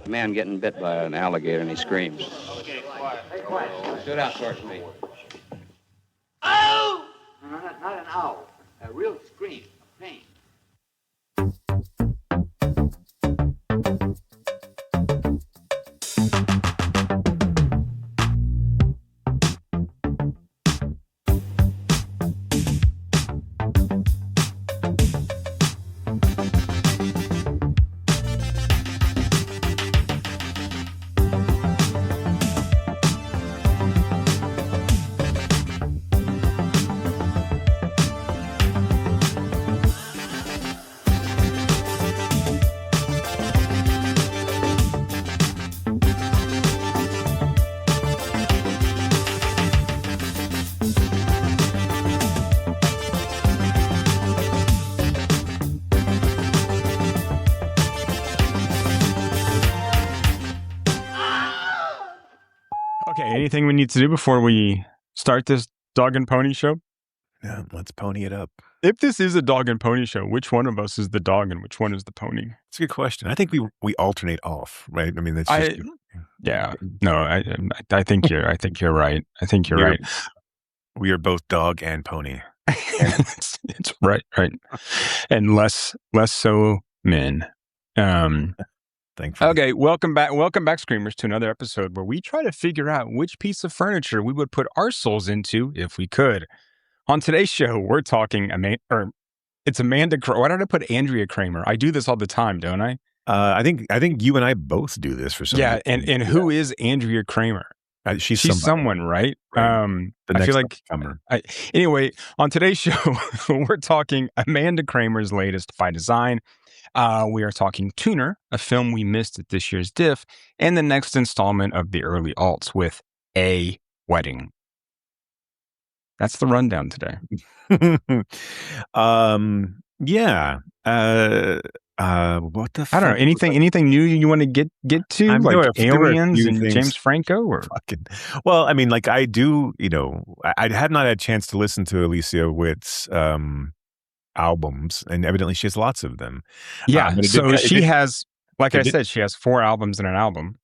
A man getting bit by an alligator and he screams. Okay, quiet. Hey, quiet. Stood out towards me. Ow! No, not an owl. A real scream of pain. Okay, anything we need to do before we start this dog and pony show? Yeah, let's pony it up. If this is a dog and pony show, which one of us is the dog and which one is the pony? It's a good question. I think we alternate off, right? I mean, that's just I think you're right. I think you're right. We are both dog and pony. it's right. And less so men. Thankfully. Okay, welcome back, Screamers, to another episode where we try to figure out which piece of furniture we would put our souls into if we could. On today's show, we're talking it's Amanda. Why did I put Andrea Kramer? I do this all the time, don't I? I think you and I both do this for some reason. And who is Andrea Kramer? She's someone, right? The I next feel like comer. Anyway, on today's show, we're talking Amanda Kramer's latest by design. We are talking Tuner, a film we missed at this year's Diff, and the next installment of the early alts with A Wedding. That's the rundown today. Yeah. What the? I don't know. Anything new you want to get to, like aliens and James Franco, or fucking? Well, I mean, like I do. I have not had a chance to listen to Alicia Witt's albums, and evidently she has lots of them. Yeah. She has 4 albums and an album.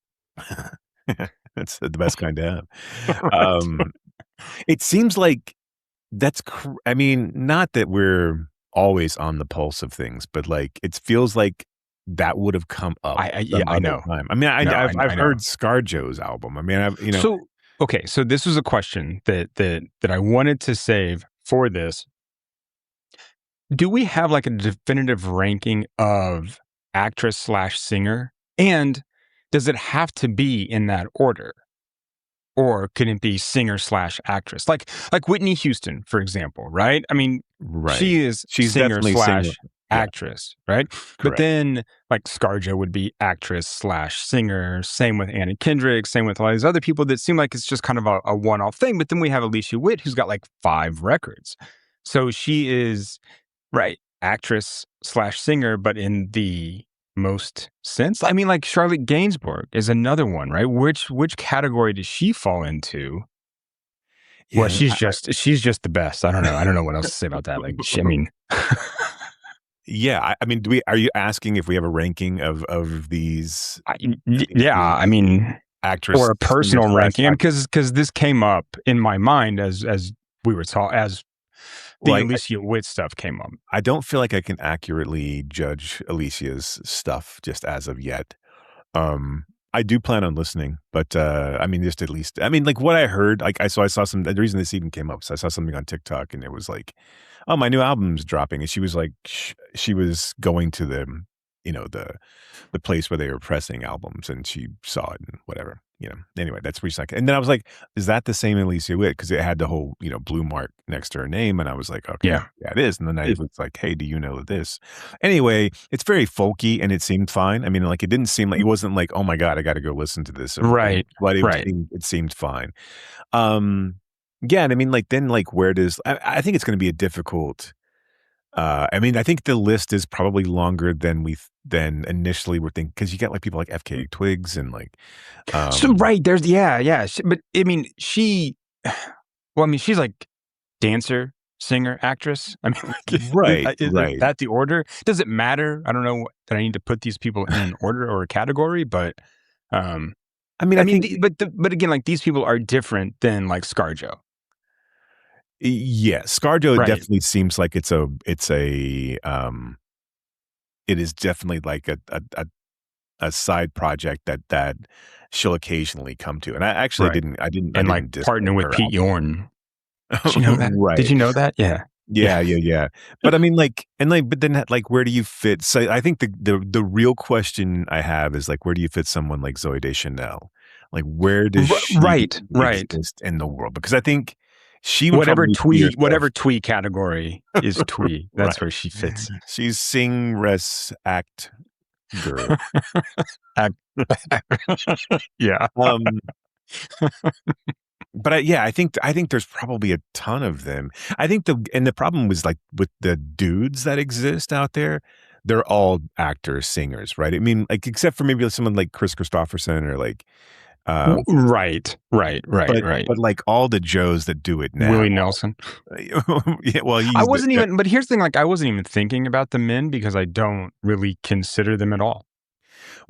That's the best kind to have. It seems like I mean, not that we're always on the pulse of things, but like it feels like that would have come up. I know. Time. I mean, I've heard ScarJo's album. I mean, So this was a question that I wanted to save for this. Do we have like a definitive ranking of actress/singer? And does it have to be in that order? Or can it be singer/actress? Like Whitney Houston, for example, right? I mean, right. She's singer/actress, right? Correct. But then like ScarJo would be actress/singer. Same with Anna Kendrick. Same with all these other people that seem like it's just kind of a one-off thing. But then we have Alicia Witt, who's got like 5 records. So she is, right, actress/singer, but in the most sense. I mean, like Charlotte Gainsbourg is another one, right? Which category does she fall into? Yeah, well, she's just the best. I don't know what else to say about that. Like, yeah. I mean, are you asking if we have a ranking of these? I mean, actress or a personal ranking, because this came up in my mind as we were as the Alicia Witt stuff came up. I don't feel like I can accurately judge Alicia's stuff just as of yet. I do plan on listening, but I mean, just at least, I mean, like what I heard, like I saw some, the reason this even came up, so I saw something on TikTok and it was like, oh, my new album's dropping. And she was like, she was going to the place where they were pressing albums and she saw it and whatever. Anyway, that's pretty second. And then I was like, is that the same Alicia Witt? Because it had the whole, blue mark next to her name. And I was like, okay, yeah, it is. And then I was like, hey, do you know this? Anyway, it's very folky and it seemed fine. I mean, like, it didn't seem like, it wasn't like, oh my God, I got to go listen to this. Right. But it seemed fine. Yeah. And I mean, like, then like, where does, I think it's going to be a difficult, I mean, I think the list is probably longer than initially were thinking, because you get like people like FKA Twigs and like, so right there's but I mean she's like dancer, singer, actress? I mean, Right, is right. that the order? Does it matter? I don't know that I need to put these people in an order or a category, but I mean, I think but again, like these people are different than like ScarJo, yeah, ScarJo right? definitely seems like it is definitely like a side project that she'll occasionally come to. And I actually Right. I And like didn't dislike partner with her Pete Yorn. Did you know album. that? Did Right. you know that? Yeah. Yeah, yeah, yeah. But I mean, like, but then, like, where do you fit? So I think the real question I have is like, where do you fit someone like Zoe Deschanel? Like, where does she Right. exist in the world? Because I think she would probably see herself Whatever twee category is twee, that's right. where she fits. She's sing, res, act, girl. Yeah. Um, but I think there's probably a ton of them. I think the problem was like with the dudes that exist out there, they're all actors, singers, right? I mean, like except for maybe someone like Chris Christopherson or like, Right. but like all the Joes that do it now. Willie Nelson. Yeah, well, I wasn't even, but here's the thing, like I wasn't even thinking about the men because I don't really consider them at all.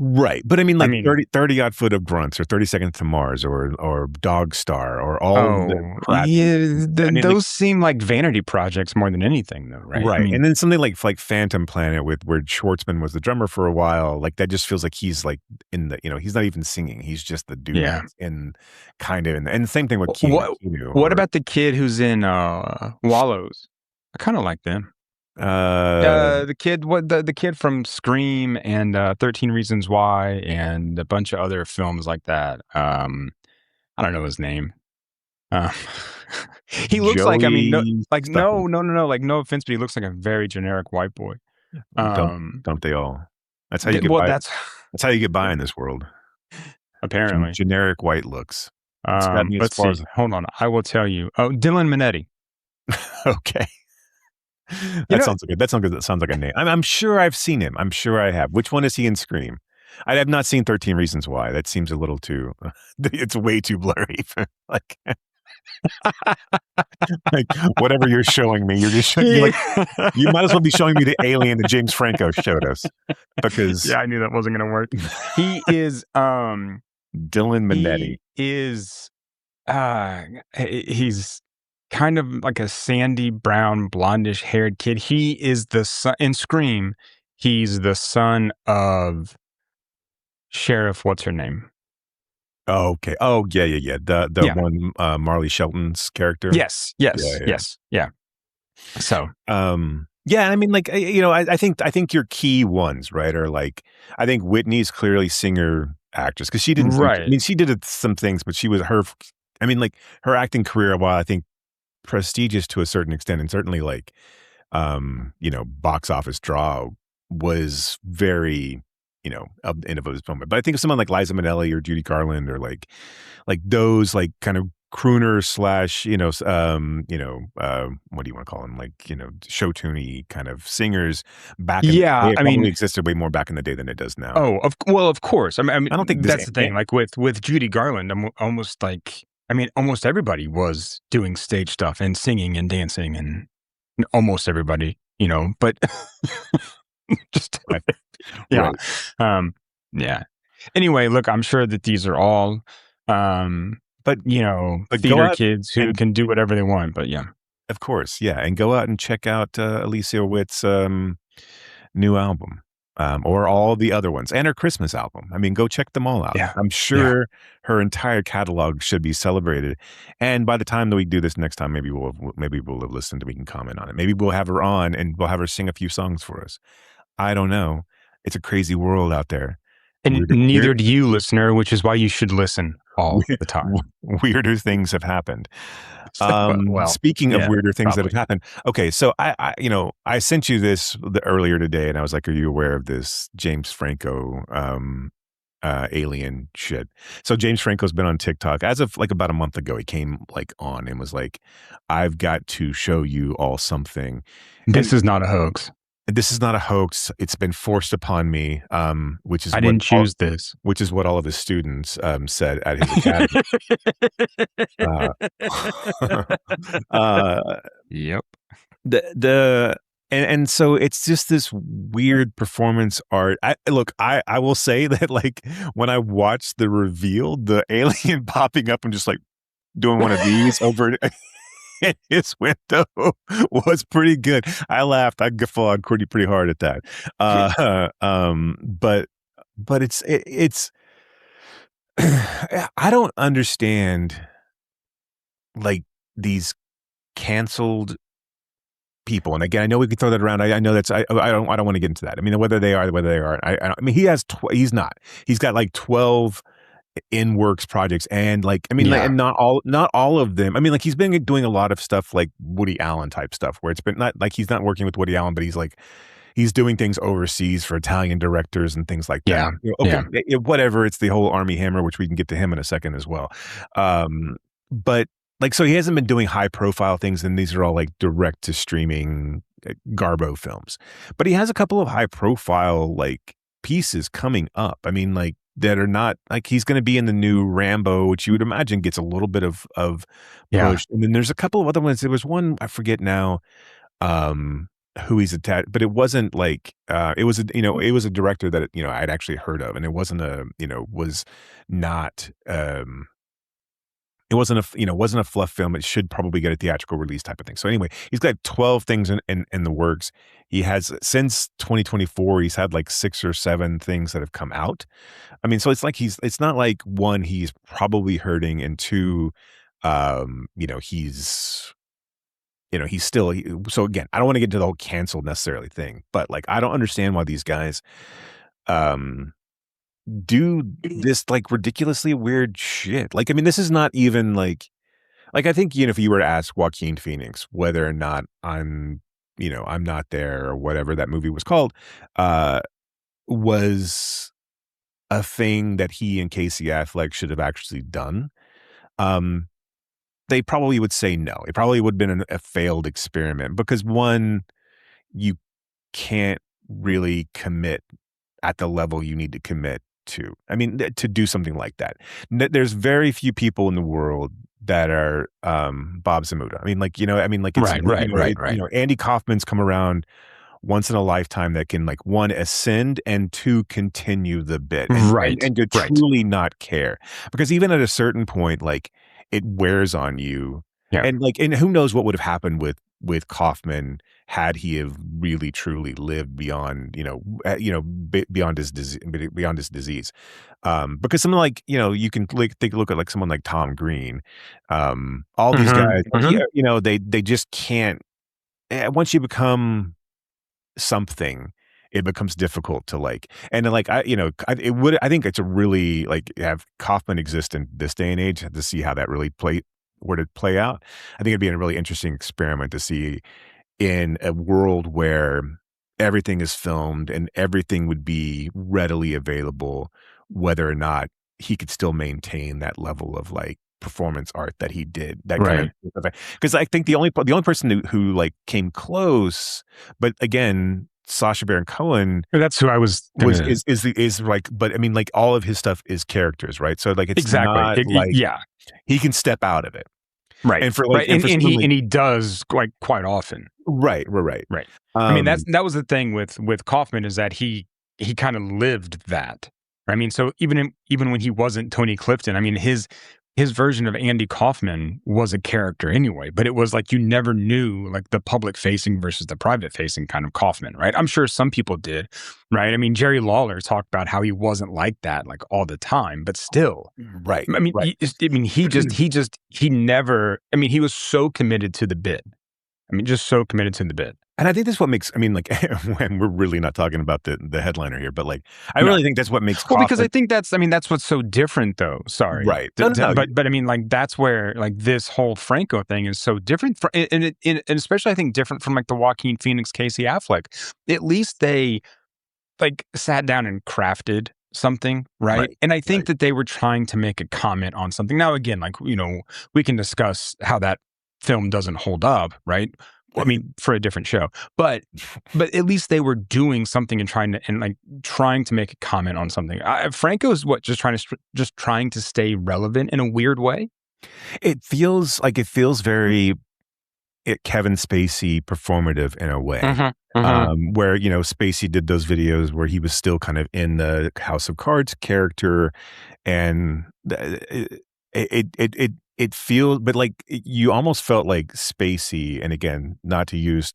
Right. But I mean, like 30 odd foot of grunts or 30 seconds to Mars or Dog Star or all the crap. Yeah, I mean, those seem like vanity projects more than anything though, right? Right. I mean, and then something like Phantom Planet with where Schwartzman was the drummer for a while, like that just feels like he's like in the, he's not even singing. He's just the dude in kind of, and the same thing with Keanu. What about the kid who's in Wallows? I kind of like them. The kid from Scream and 13 Reasons Why and a bunch of other films like that. I don't know his name. He looks like, I mean, no, like no offense, but he looks like a very generic white boy. Don't they all? That's how you get by. That's how you get by in this world. Apparently, generic white looks. Let's see. Hold on, I will tell you. Oh, Dylan Minetti. Okay. That sounds good. That sounds like a name. I'm sure I've seen him. I'm sure I have. Which one is he in Scream? I have not seen 13 Reasons Why. That seems a little too. It's way too blurry. Like whatever you're showing me, you're just like you might as well be showing me the alien that James Franco showed us. Because I knew that wasn't going to work. He is Dylan Minetti. He's kind of like a sandy brown blondish haired kid. He is the son in Scream. He's the son of Sheriff what's her name? Oh, okay. Oh, yeah. The one Marley Shelton's character. Yes. So, yeah, I mean, like, I think your key ones, right, are like, I think Whitney's clearly singer actress because she didn't. Right. I mean, she did some things, but she was I mean, like her acting career, while I think prestigious to a certain extent, and certainly like, box office draw was very, in of its moment. But I think of someone like Liza Minnelli or Judy Garland or like those like kind of crooner slash, what do you want to call them? Like, show tuney kind of singers back in the day. It probably existed way more back in the day than it does now. Oh, of course. I mean, I don't think that's the thing. Like with Judy Garland, I'm almost like, almost everybody was doing stage stuff and singing and dancing and almost everybody, but just yeah. Right. Yeah. Anyway, look, I'm sure that these are all, but theater kids who can do whatever they want, but yeah. Of course. Yeah. And go out and check out Alicia Witt's new album. Or all the other ones and her Christmas album. I mean, go check them all out. Yeah. I'm sure her entire catalog should be celebrated. And by the time that we do this next time, maybe we'll have listened and we can comment on it. Maybe we'll have her on and we'll have her sing a few songs for us. I don't know. It's a crazy world out there. And neither do you, listener, which is why you should listen all the time. Weirder things have happened. Speaking of weirder things that have happened. Okay. So I sent you this earlier today and I was like, are you aware of this James Franco, alien shit? So James Franco's been on TikTok as of like about a month ago. He came like on and was like, I've got to show you all something. This is not a hoax. This is not a hoax. It's been forced upon me, which is I didn't choose this. Which is what all of his students said at his academy. Yep. And so it's just this weird performance art. I will say that like when I watched the reveal, the alien popping up and just like doing one of these over in his window was pretty good. I laughed. I guffawed pretty hard at that. But it's I don't understand like these canceled people. And again, I know we can throw that around. I know that's I don't want to get into that. I mean, whether they aren't. I mean, he has he's not. He's got like 12 in works projects, and like I mean, like, and not all of them. I mean, like he's been doing a lot of stuff like Woody Allen type stuff, where it's been not like he's not working with Woody Allen, but he's doing things overseas for Italian directors and things like that. Whatever. It's the whole Army Hammer, which we can get to him in a second as well. But like, so he hasn't been doing high profile things, and these are all like direct to streaming Garbo films. But he has a couple of high profile like pieces coming up. I mean, like that are not like he's going to be in the new Rambo, which you would imagine gets a little bit of push. And then there's a couple of other ones. There was one I forget now who he's attached, but it wasn't like it was a director that I'd actually heard of, and it wasn't was not. It wasn't a fluff film. It should probably get a theatrical release type of thing. So anyway, he's got 12 things in the works. He has since 2024. He's had like 6 or 7 things that have come out. I mean, so it's like it's not like one, he's probably hurting, and 2, he's still. So again, I don't want to get into the whole canceled necessarily thing, but like I don't understand why these guys do this like ridiculously weird shit. Like, I mean, this is not even like I think, if you were to ask Joaquin Phoenix whether or not I'm not there or whatever that movie was called, was a thing that he and Casey Affleck should have actually done. They probably would say no. It probably would have been a failed experiment because one, you can't really commit at the level you need to commit to. I mean, to do something like that. There's very few people in the world that are Bob Zamuda. I mean, like, it's right. Andy Kaufman's come around once in a lifetime that can like 1, ascend, and 2, continue the bit. And to truly not care. Because even at a certain point, like it wears on you. Yeah. And who knows what would have happened with Kaufman had he have really truly lived beyond beyond his disease. Because someone like you can take a look at like someone like Tom Green, all these guys, they just can't. Once you become something, it becomes difficult to like, and like I think it's a really like have Kaufman exist in this day and age to see how that really would it play out. I think it'd be a really interesting experiment to see in a world where everything is filmed and everything would be readily available, whether or not he could still maintain that level of like performance art that he did. That kind of, because I think the only person who like came close, but again, Sacha Baron Cohen. That's who I was. Is like, but I mean, like all of his stuff is characters, right? So like, it's exactly not he can step out of it, right? And for he does quite often, right. I mean, that was the thing with Kaufman, is that he kind of lived that. I mean, so even when he wasn't Tony Clifton, I mean, his version of Andy Kaufman was a character anyway, but it was like you never knew like the public facing versus the private facing kind of Kaufman, right? I'm sure some people did, right? I mean, Jerry Lawler talked about how he wasn't like that like all the time, but still, right? I mean, he never. I mean, he was so committed to the bit. I mean, just so committed to the bit. And I think that's what makes, I mean, like, when we're really not talking about the headliner here, but like, I really think that's what makes Kaufman. Well, because I think that's what's so different though. Sorry. Right. But I mean, like, that's where like this whole Franco thing is so different from, and especially I think different from like the Joaquin Phoenix, Casey Affleck. At least they like sat down and crafted something, right? And I think that they were trying to make a comment on something. Now, again, like, we can discuss how that film doesn't hold up, right? I mean, for a different show, but at least they were doing something and trying to make a comment on something. Franco is just trying to stay relevant in a weird way. It feels very. Kevin Spacey performative in a way. Where, you know, Spacey did those videos where he was still kind of in the House of Cards character, and it feels, but like you almost felt like Spacey, and again, not to use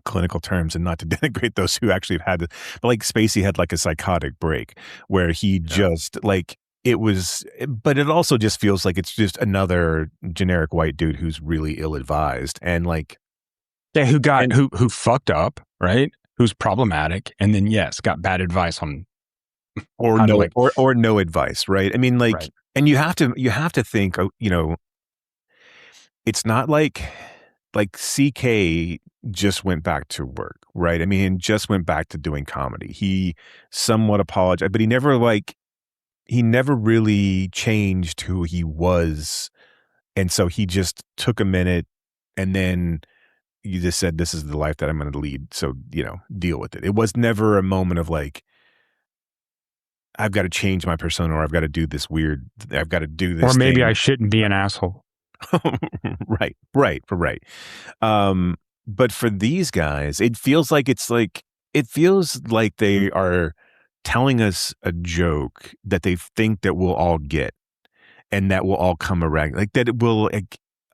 clinical terms and not to denigrate those who actually have had it, but like Spacey had like a psychotic break where he just like, it was, but it also just feels like it's just another generic white dude who's really ill-advised and like, yeah, who fucked up, right? Who's problematic, and then got bad advice on or no advice, right? I mean, like, and you have to think, you know, it's not like CK just went back to work, right? I mean, just went back to doing comedy. He somewhat apologized, but he never really changed who he was, and so he just took a minute, and then you just said, this is the life that I'm going to lead. So, you know, deal with it. It was never a moment of like, I've got to change my persona, or I've got to do this weird, I've got to do this. Or maybe thing. I shouldn't be an asshole. Right. But for these guys, it feels like they are telling us a joke that they think that we'll all get and that will all come around. Like that it will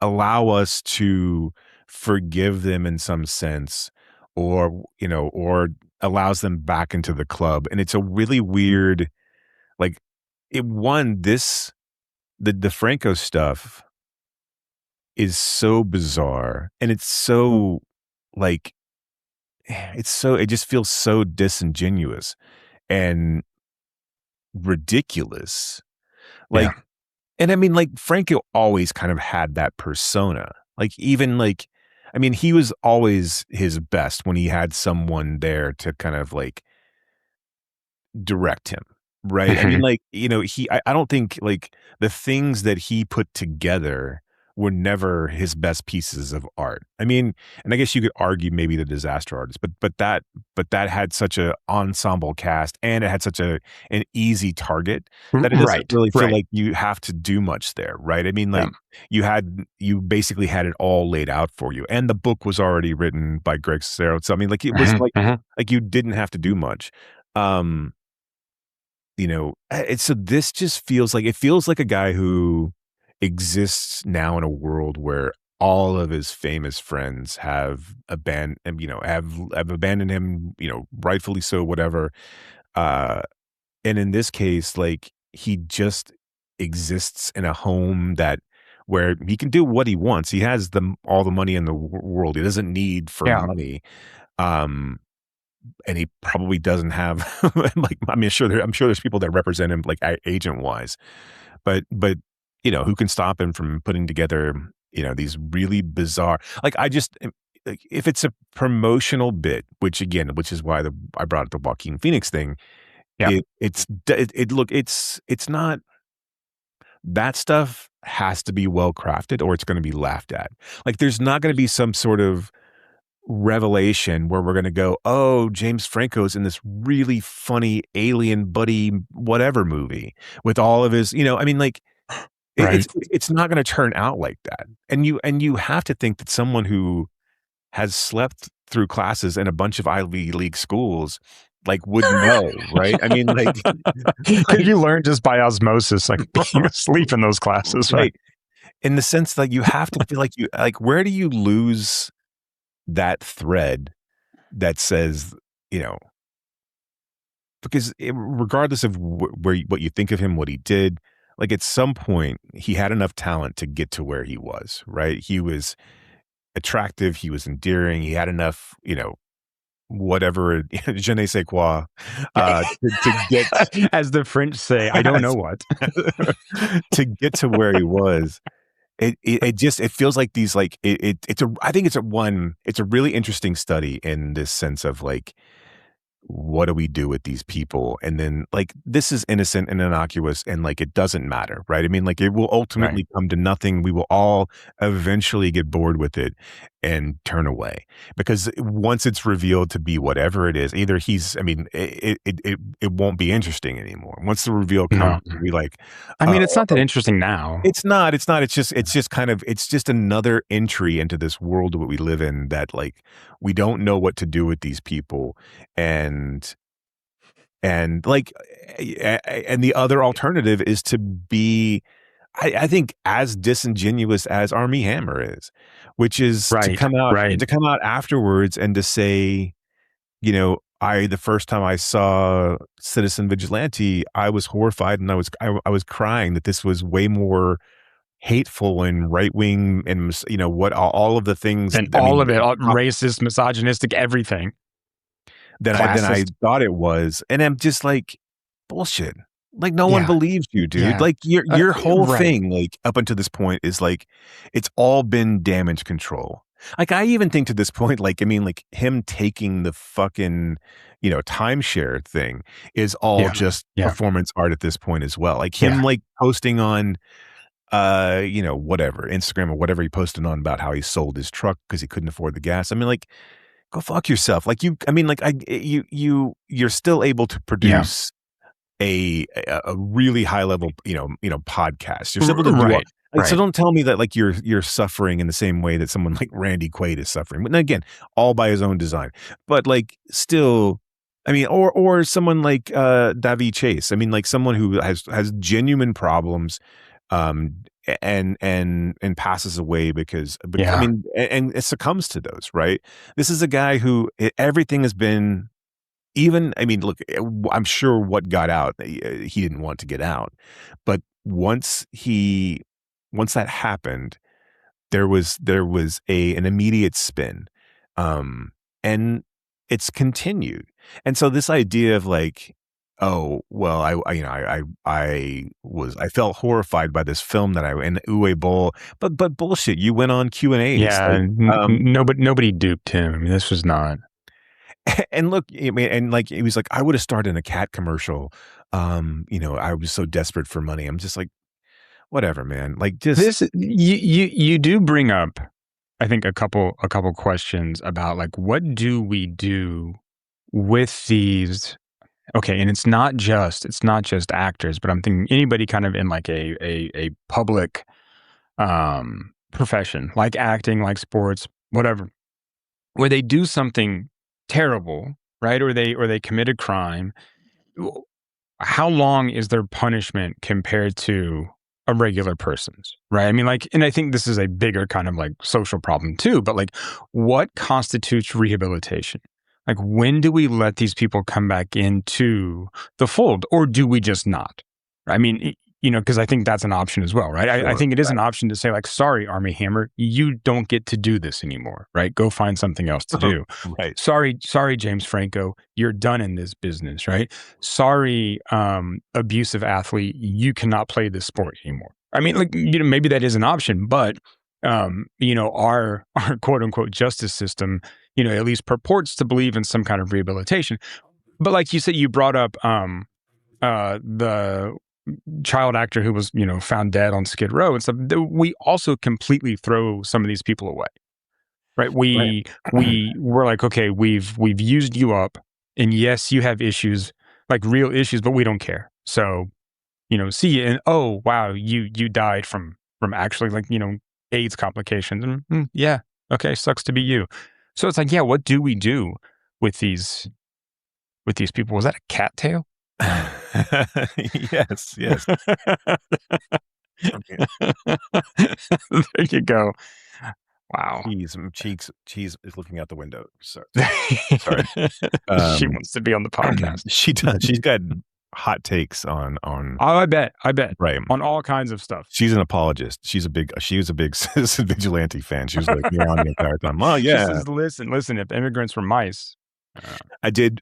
allow us to forgive them in some sense, or, you know, or allows them back into the club. And it's a really weird, like the Franco stuff is so bizarre, and it's so like, it just feels so disingenuous and ridiculous. Like, and I mean, like Franco always kind of had that persona. Like, even like, I mean, he was always his best when he had someone there to kind of like direct him. Right. I mean, like, you know, I don't think like the things that he put together were never his best pieces of art. I mean, and I guess you could argue maybe The Disaster Artist, but that had such a ensemble cast, and it had such an easy target that it doesn't really feel like you have to do much there, right? I mean, like you basically had it all laid out for you, and the book was already written by Greg Sestero. So I mean, like it was like you didn't have to do much. You know, so this just feels like a guy who exists now in a world where all of his famous friends have abandoned him, you know, rightfully so, whatever. And in this case, like, he just exists in a home where he can do what he wants. He has all the money in the world. He doesn't need for money. And he probably doesn't have like, I mean, I'm sure there's people that represent him like agent wise, but you know, who can stop him from putting together, you know, these really bizarre, like, like, if it's a promotional bit, which is why I brought up the Joaquin Phoenix thing. It's not, that stuff has to be well crafted, or it's going to be laughed at. Like, there's not going to be some sort of revelation where we're going to go, oh, James Franco's in this really funny alien buddy whatever movie with all of his, you know, I mean, like, it's not going to turn out like that. And you have to think that someone who has slept through classes in a bunch of Ivy League schools, like, would know, right? I mean, like, you learn just by osmosis, like being asleep in those classes, right? In the sense that you have to feel like where do you lose that thread that says, you know, because regardless of what you think of him, what he did, like, at some point he had enough talent to get to where he was, right? He was attractive, he was endearing, he had enough, you know, whatever, je ne sais quoi, to get, as the French say, I don't know what, to get to where he was. It feels like these, like, I think it's a really interesting study in this sense of, like, what do we do with these people? And then like, this is innocent and innocuous and like, it doesn't matter, right? I mean, like it will ultimately come to nothing. We will all eventually get bored with it and turn away, because once it's revealed to be whatever it is, either it won't be interesting anymore. Once the reveal comes, we like, I mean, it's not that interesting now. It's not. It's just another entry into this world that we live in, that like, we don't know what to do with these people. And like, and the other alternative is to be, I think, as disingenuous as Armie Hammer is, which is to come out afterwards and to say, you know, the first time I saw Citizen Vigilante, I was horrified, and I was crying that this was way more hateful and right wing, and you know what, all of the things, and all of it, racist, misogynistic, everything. Than I thought it was, and I'm just like, bullshit. Like, no one believes you, dude. Yeah. Like your whole thing, like up until this point, is like, it's all been damage control. Like, I even think to this point, like, I mean, like him taking the fucking, you know, timeshare thing is all just performance art at this point as well. Like him like posting on, you know, whatever, Instagram or whatever he posted on about how he sold his truck because he couldn't afford the gas. I mean, like, go fuck yourself. Like you're still able to produce a really high level, you know, podcast. You're still able to do so don't tell me that like you're suffering in the same way that someone like Randy Quaid is suffering. But again, all by his own design. But like still, I mean, or someone like Davy Chase. I mean, like someone who has genuine problems, and passes away because I mean, and it succumbs to those, right? This is a guy who everything has been, even, I mean, look, I'm sure what got out, he didn't want to get out, but once that happened, there was an immediate spin, and it's continued. And so this idea of like, oh, well, I felt horrified by this film that in the Uwe Boll, but bullshit. You went on Q&A. Yeah, like, nobody duped him. I mean, this was not. And look, I mean, and like, he was like, I would have started in a cat commercial. You know, I was so desperate for money. I'm just like, whatever, man. Like, just this, you do bring up, I think, a couple questions about like, what do we do with these? Okay, and it's not just actors, but I'm thinking anybody kind of in like a public profession, like acting, like sports, whatever, where they do something terrible, right? Or they commit a crime. How long is their punishment compared to a regular person's, right? I mean, like, and I think this is a bigger kind of like social problem too, but like, what constitutes rehabilitation? Like, when do we let these people come back into the fold, or do we just not? I mean, you know, because I think that's an option as well, right? Sure, I think it is an option to say like, sorry, Armie Hammer, you don't get to do this anymore, right? Go find something else to do. Right. Sorry, James Franco, you're done in this business, right? Sorry, abusive athlete, you cannot play this sport anymore. I mean, like, you know, maybe that is an option, but you know, our quote unquote justice system, you know, at least purports to believe in some kind of rehabilitation. But like you said, you brought up the child actor who was, you know, found dead on Skid Row and stuff. We also completely throw some of these people away, right? We're like, okay, we've used you up, and yes, you have issues, like real issues, but we don't care. So, you know, see you, and oh wow, you died from actually, like, you know, AIDS complications, and yeah, okay, sucks to be you. So it's like, yeah, what do we do with these people? Was that a cattail? Yes. Okay. There you go. Wow. Cheese is looking out the window. Sorry. She wants to be on the podcast. She does. She's got hot takes on. Oh, I bet. Right. On all kinds of stuff. She's an apologist. She was a big Citizen Vigilante fan. She was like, you're on the entire time. Oh yeah. She says, listen. If immigrants were mice, I did.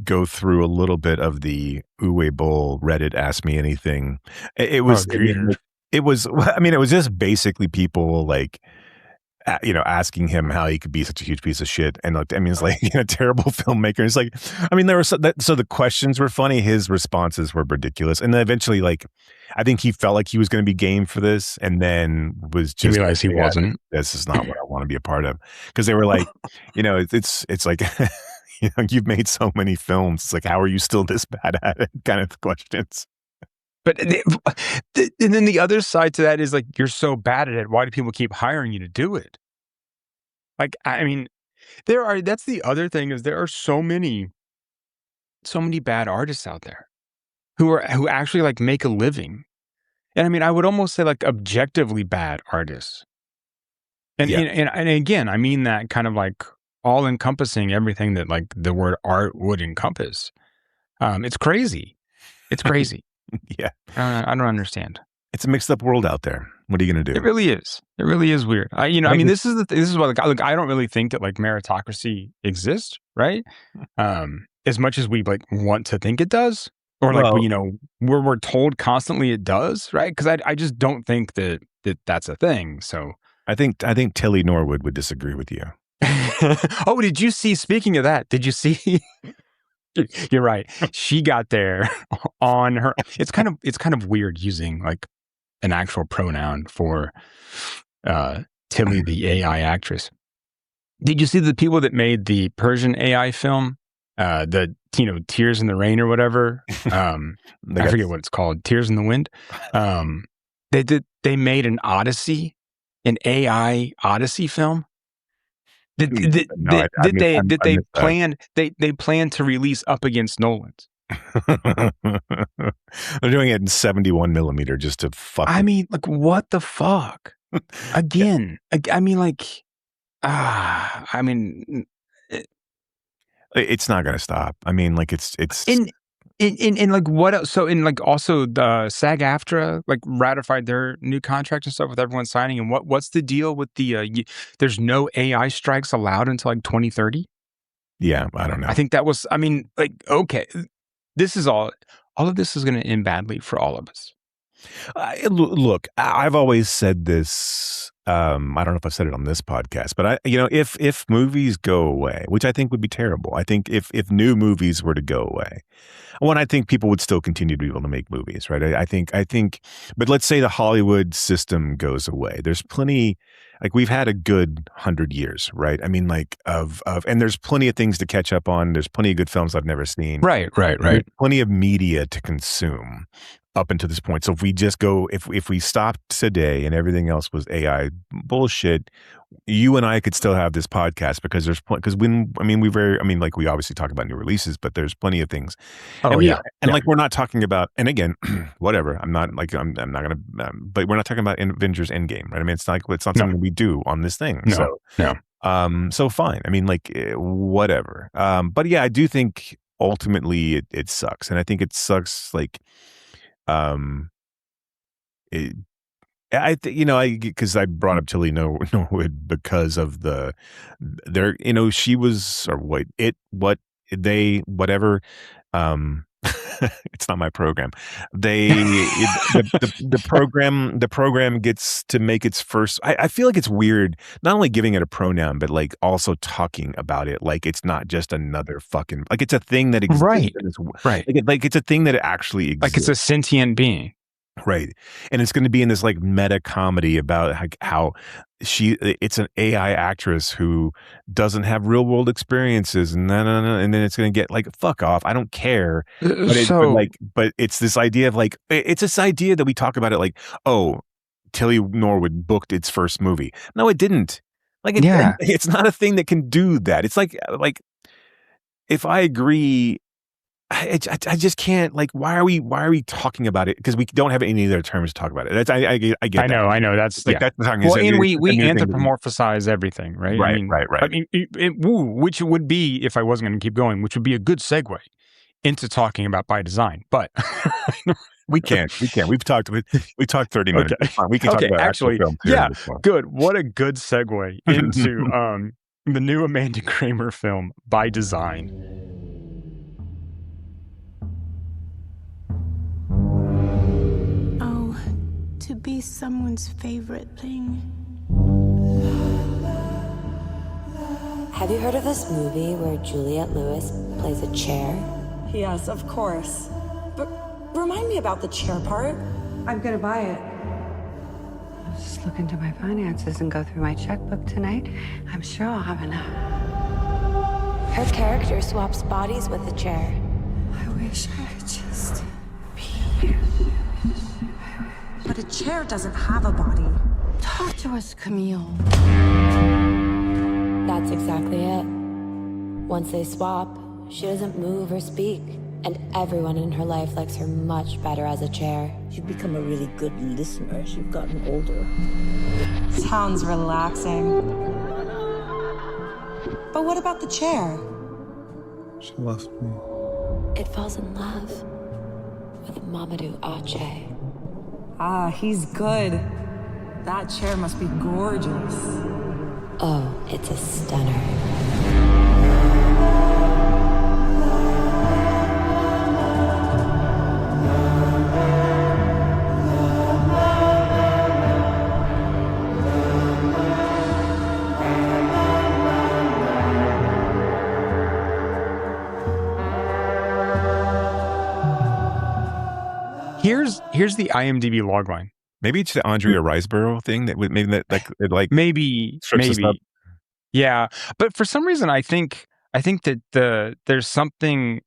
Go through a little bit of the Uwe Boll Reddit Ask Me Anything. It was just basically people like asking him how he could be such a huge piece of shit. And I mean, it's like a terrible filmmaker. It's like, I mean, there were so the questions were funny. His responses were ridiculous. And then eventually, like, I think he felt like he was going to be game for this, and then was just realized he wasn't. This is not what I want to be a part of. Because they were like, it's like, you've made so many films. It's like, how are you still this bad at it? Kind of questions. But and then the other side to that is like, you're so bad at it. Why do people keep hiring you to do it? Like, I mean, that's the other thing, is there are so many bad artists out there who actually like make a living. And I mean, I would almost say like objectively bad artists. And again, I mean that kind of like all encompassing everything that like the word art would encompass. It's crazy. It's crazy. Yeah. I don't understand. It's a mixed up world out there. What are you going to do? It really is. It really is weird. I mean, this is what, like, I don't really think that like meritocracy exists, right? As much as we like want to think it does, or like, we're told constantly it does, right? Because I just don't think that's a thing. So I think Tilly Norwood would disagree with you. Oh, did you see, speaking of that, did you see? You're right. She got there on her. It's kind of weird using like an actual pronoun for Tilly, the AI actress. Did you see the people that made the Persian AI film, the Tears in the Rain or whatever? I forget what it's called. Tears in the Wind. They made an AI Odyssey film. Did they plan to release up against Nolan's? They're doing it in 71 millimeter just to fuck. I mean, like, what the fuck? Again, I mean, like, I mean, it's not going to stop. I mean, like, it's in like what else? So in like also the SAG-AFTRA like ratified their new contract and stuff with everyone signing. And what's the deal with the there's no AI strikes allowed until like 2030? Yeah, I don't know. I think that was, I mean, like, okay, this is all of this is going to end badly for all of us. Look, I've always said this. I don't know if I've said it on this podcast, but if movies go away, which I think would be terrible. I think if new movies were to go away, I think people would still continue to be able to make movies, right? I think, but let's say the Hollywood system goes away. There's plenty, like, we've had a good 100 years, right? I mean, like, and there's plenty of things to catch up on. There's plenty of good films I've never seen. Right. There's plenty of media to consume up until this point. So if we just go, if we stopped today and everything else was AI bullshit, you and I could still have this podcast because we obviously talk about new releases, but there's plenty of things. Like, we're not talking about, and again, whatever. I'm not like, I'm not going to, but we're not talking about Avengers Endgame, right? I mean, it's not something we do on this thing. No. So fine. I mean, like, whatever. But yeah, I do think ultimately it sucks. And I think it sucks, like, because I brought up Tilly Norwood because of she was, or whatever. It's not my program. The program gets to make its first. I feel like it's weird, not only giving it a pronoun, but like also talking about it like it's not just another fucking, like, it's a thing that exists. Right. Like it's a thing that actually exists. Like it's a sentient being. Right. And it's going to be in this like meta comedy about like how it's an AI actress who doesn't have real world experiences, and then it's going to get like, fuck off. I don't care. But it's this idea of like, it's this idea that we talk about it like, oh, Tilly Norwood booked its first movie. No, it didn't. Like, it's not a thing that can do that. It's like if I agree, I just can't, like, why are we talking about it? Because we don't have any other terms to talk about it. That's I get that. I know. That's like, that's the talking. Well, and we anthropomorphize everything, right? Right. I mean, which would be, if I wasn't going to keep going, which would be a good segue into talking about by design. But we can't. We've talked 30 minutes. Okay. We can talk about actually, film too. Yeah, good. What a good segue into the new Amanda Kramer film, By Design. To be someone's favorite thing. Have you heard of this movie where Juliette Lewis plays a chair? Yes, of course. But remind me about the chair part. I'm gonna buy it. I'll just look into my finances and go through my checkbook tonight. I'm sure I'll have enough. Her character swaps bodies with the chair. I wish I could just be here. But a chair doesn't have a body. Talk to us, Camille. That's exactly it. Once they swap, she doesn't move or speak, and everyone in her life likes her much better as a chair. You've become a really good listener as you've gotten older. Sounds relaxing. But what about the chair? She left me. It falls in love with Mamadou Ache. Ah, he's good. That chair must be gorgeous. Oh, it's a stunner. Here's the IMDb logline. Maybe it's the Andrea Riseborough thing that would maybe that like Maybe. Yeah, but for some reason, I think that there's some kind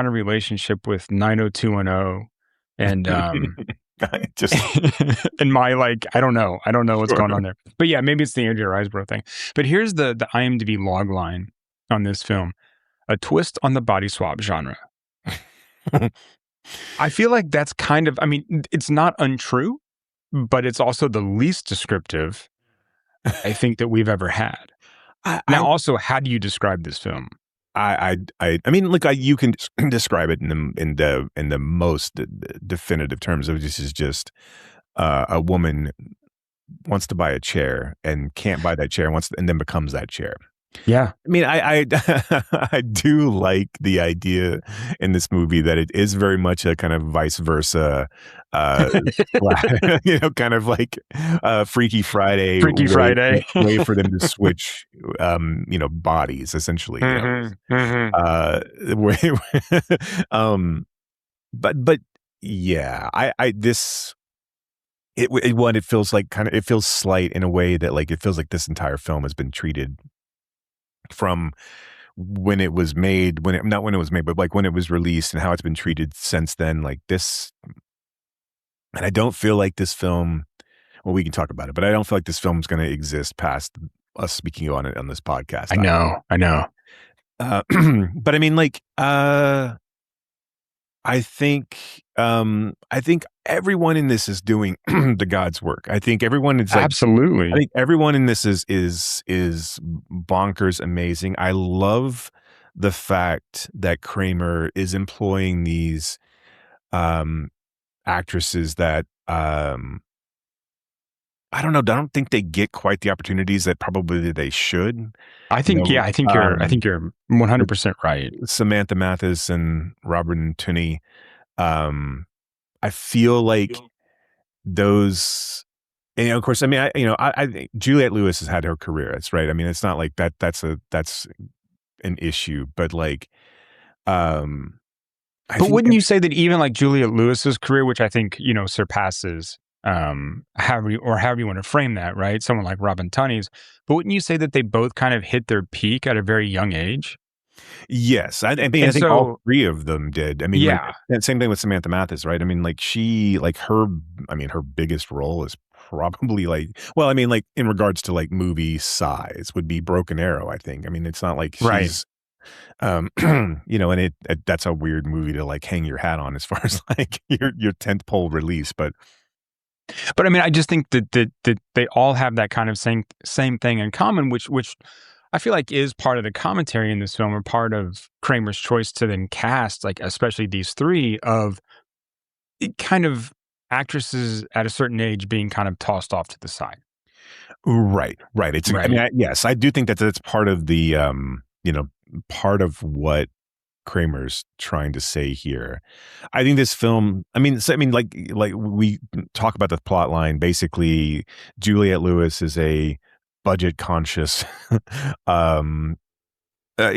of relationship with 90210 and just and my I don't know what's going on there. But yeah, maybe it's the Andrea Riseborough thing. But here's the IMDb logline on this film: a twist on the body swap genre. I feel like that's kind of, I mean, it's not untrue, but it's also the least descriptive I think that we've ever had. Also, how do you describe this film? I mean, look, you can describe it in the most definitive terms of this is just a woman wants to buy a chair and can't buy that chair and then becomes that chair. Yeah. I mean, I I do like the idea in this movie that it is very much a kind of vice versa, kind of like Freaky Friday way for them to switch, bodies essentially. But yeah, it feels like it feels slight in a way that it feels like this entire film has been treated from when it was made, not when it was made, but when it was released and how it's been treated since then, this. And I don't feel like this film, well, we can talk about it, but I don't feel like this film is going to exist past us speaking on it on this podcast. I know. But I mean, I think everyone in this is doing the God's work. I think everyone is absolutely. I think everyone in this is bonkers amazing. I love the fact that Kramer is employing these actresses that I don't know. I don't think they get quite the opportunities that probably they should. I think you're 100% right. Samantha Mathis and Robin Tunney. I feel like those, and of course, I mean, I think Juliette Lewis has had her career. That's right. I mean, it's not like that. That's an issue, but but wouldn't you say that even Juliette Lewis's career, which I think surpasses however you want to frame that, right? Someone like Robin Tunney's, but wouldn't you say that they both kind of hit their peak at a very young age? Yes, I think all three of them did. I mean, yeah, same thing with Samantha Mathis, right? I mean, her biggest role is probably in regards to movie size would be Broken Arrow. I think. I mean, it's not like she's, and that's a weird movie to hang your hat on as far as your tentpole release, but I mean, I just think that they all have that kind of same thing in common, which I feel like is part of the commentary in this film, or part of Kramer's choice to then cast, especially these three, of kind of actresses at a certain age being kind of tossed off to the side. Right. It's right. I mean, yes, I do think that that's part of the, part of what Kramer's trying to say here. I think this film, like we talk about the plot line. Basically, Juliette Lewis is a budget conscious, um, a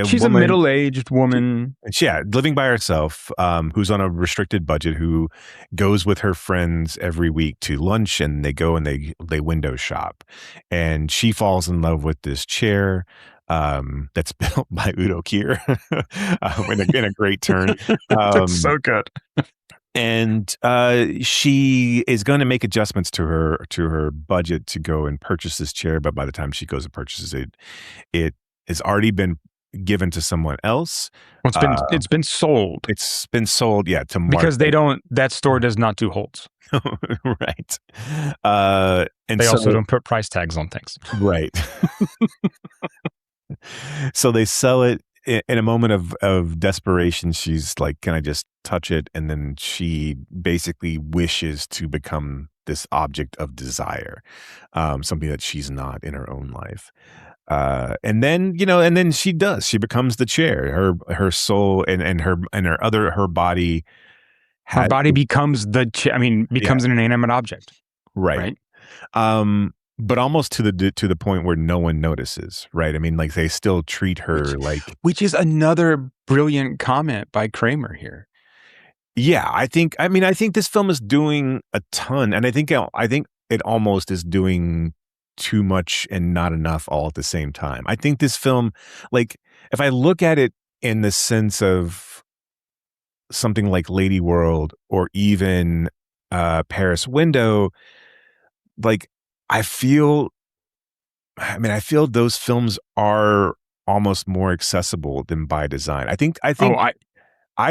She's a woman. middle-aged woman. Yeah, living by herself, who's on a restricted budget, who goes with her friends every week to lunch, and they go and they window shop, and she falls in love with this chair that's built by Udo Kier in a great turn. That's so good. And she is going to make adjustments to her budget to go and purchase this chair, but by the time she goes and purchases it, it has already been given to someone else. Well, it's been sold. It's been sold, yeah, to because that store does not do holds. Right. And they also don't put price tags on things. Right. So they sell it in a moment of desperation. She's like, can I just touch it? And then she basically wishes to become this object of desire, something that she's not in her own life. And then she does. She becomes the chair. Her soul and her body. Her body becomes becomes an inanimate object. Right. But almost to the point where no one notices, right? I mean, like they still treat her which is another brilliant comment by Kramer here. Yeah, I think this film is doing a ton, and I think it almost is doing too much and not enough all at the same time. I think this film, like, if I look at it in the sense of something like Lady World or even Paris Window, like I feel those films are almost more accessible than By Design. I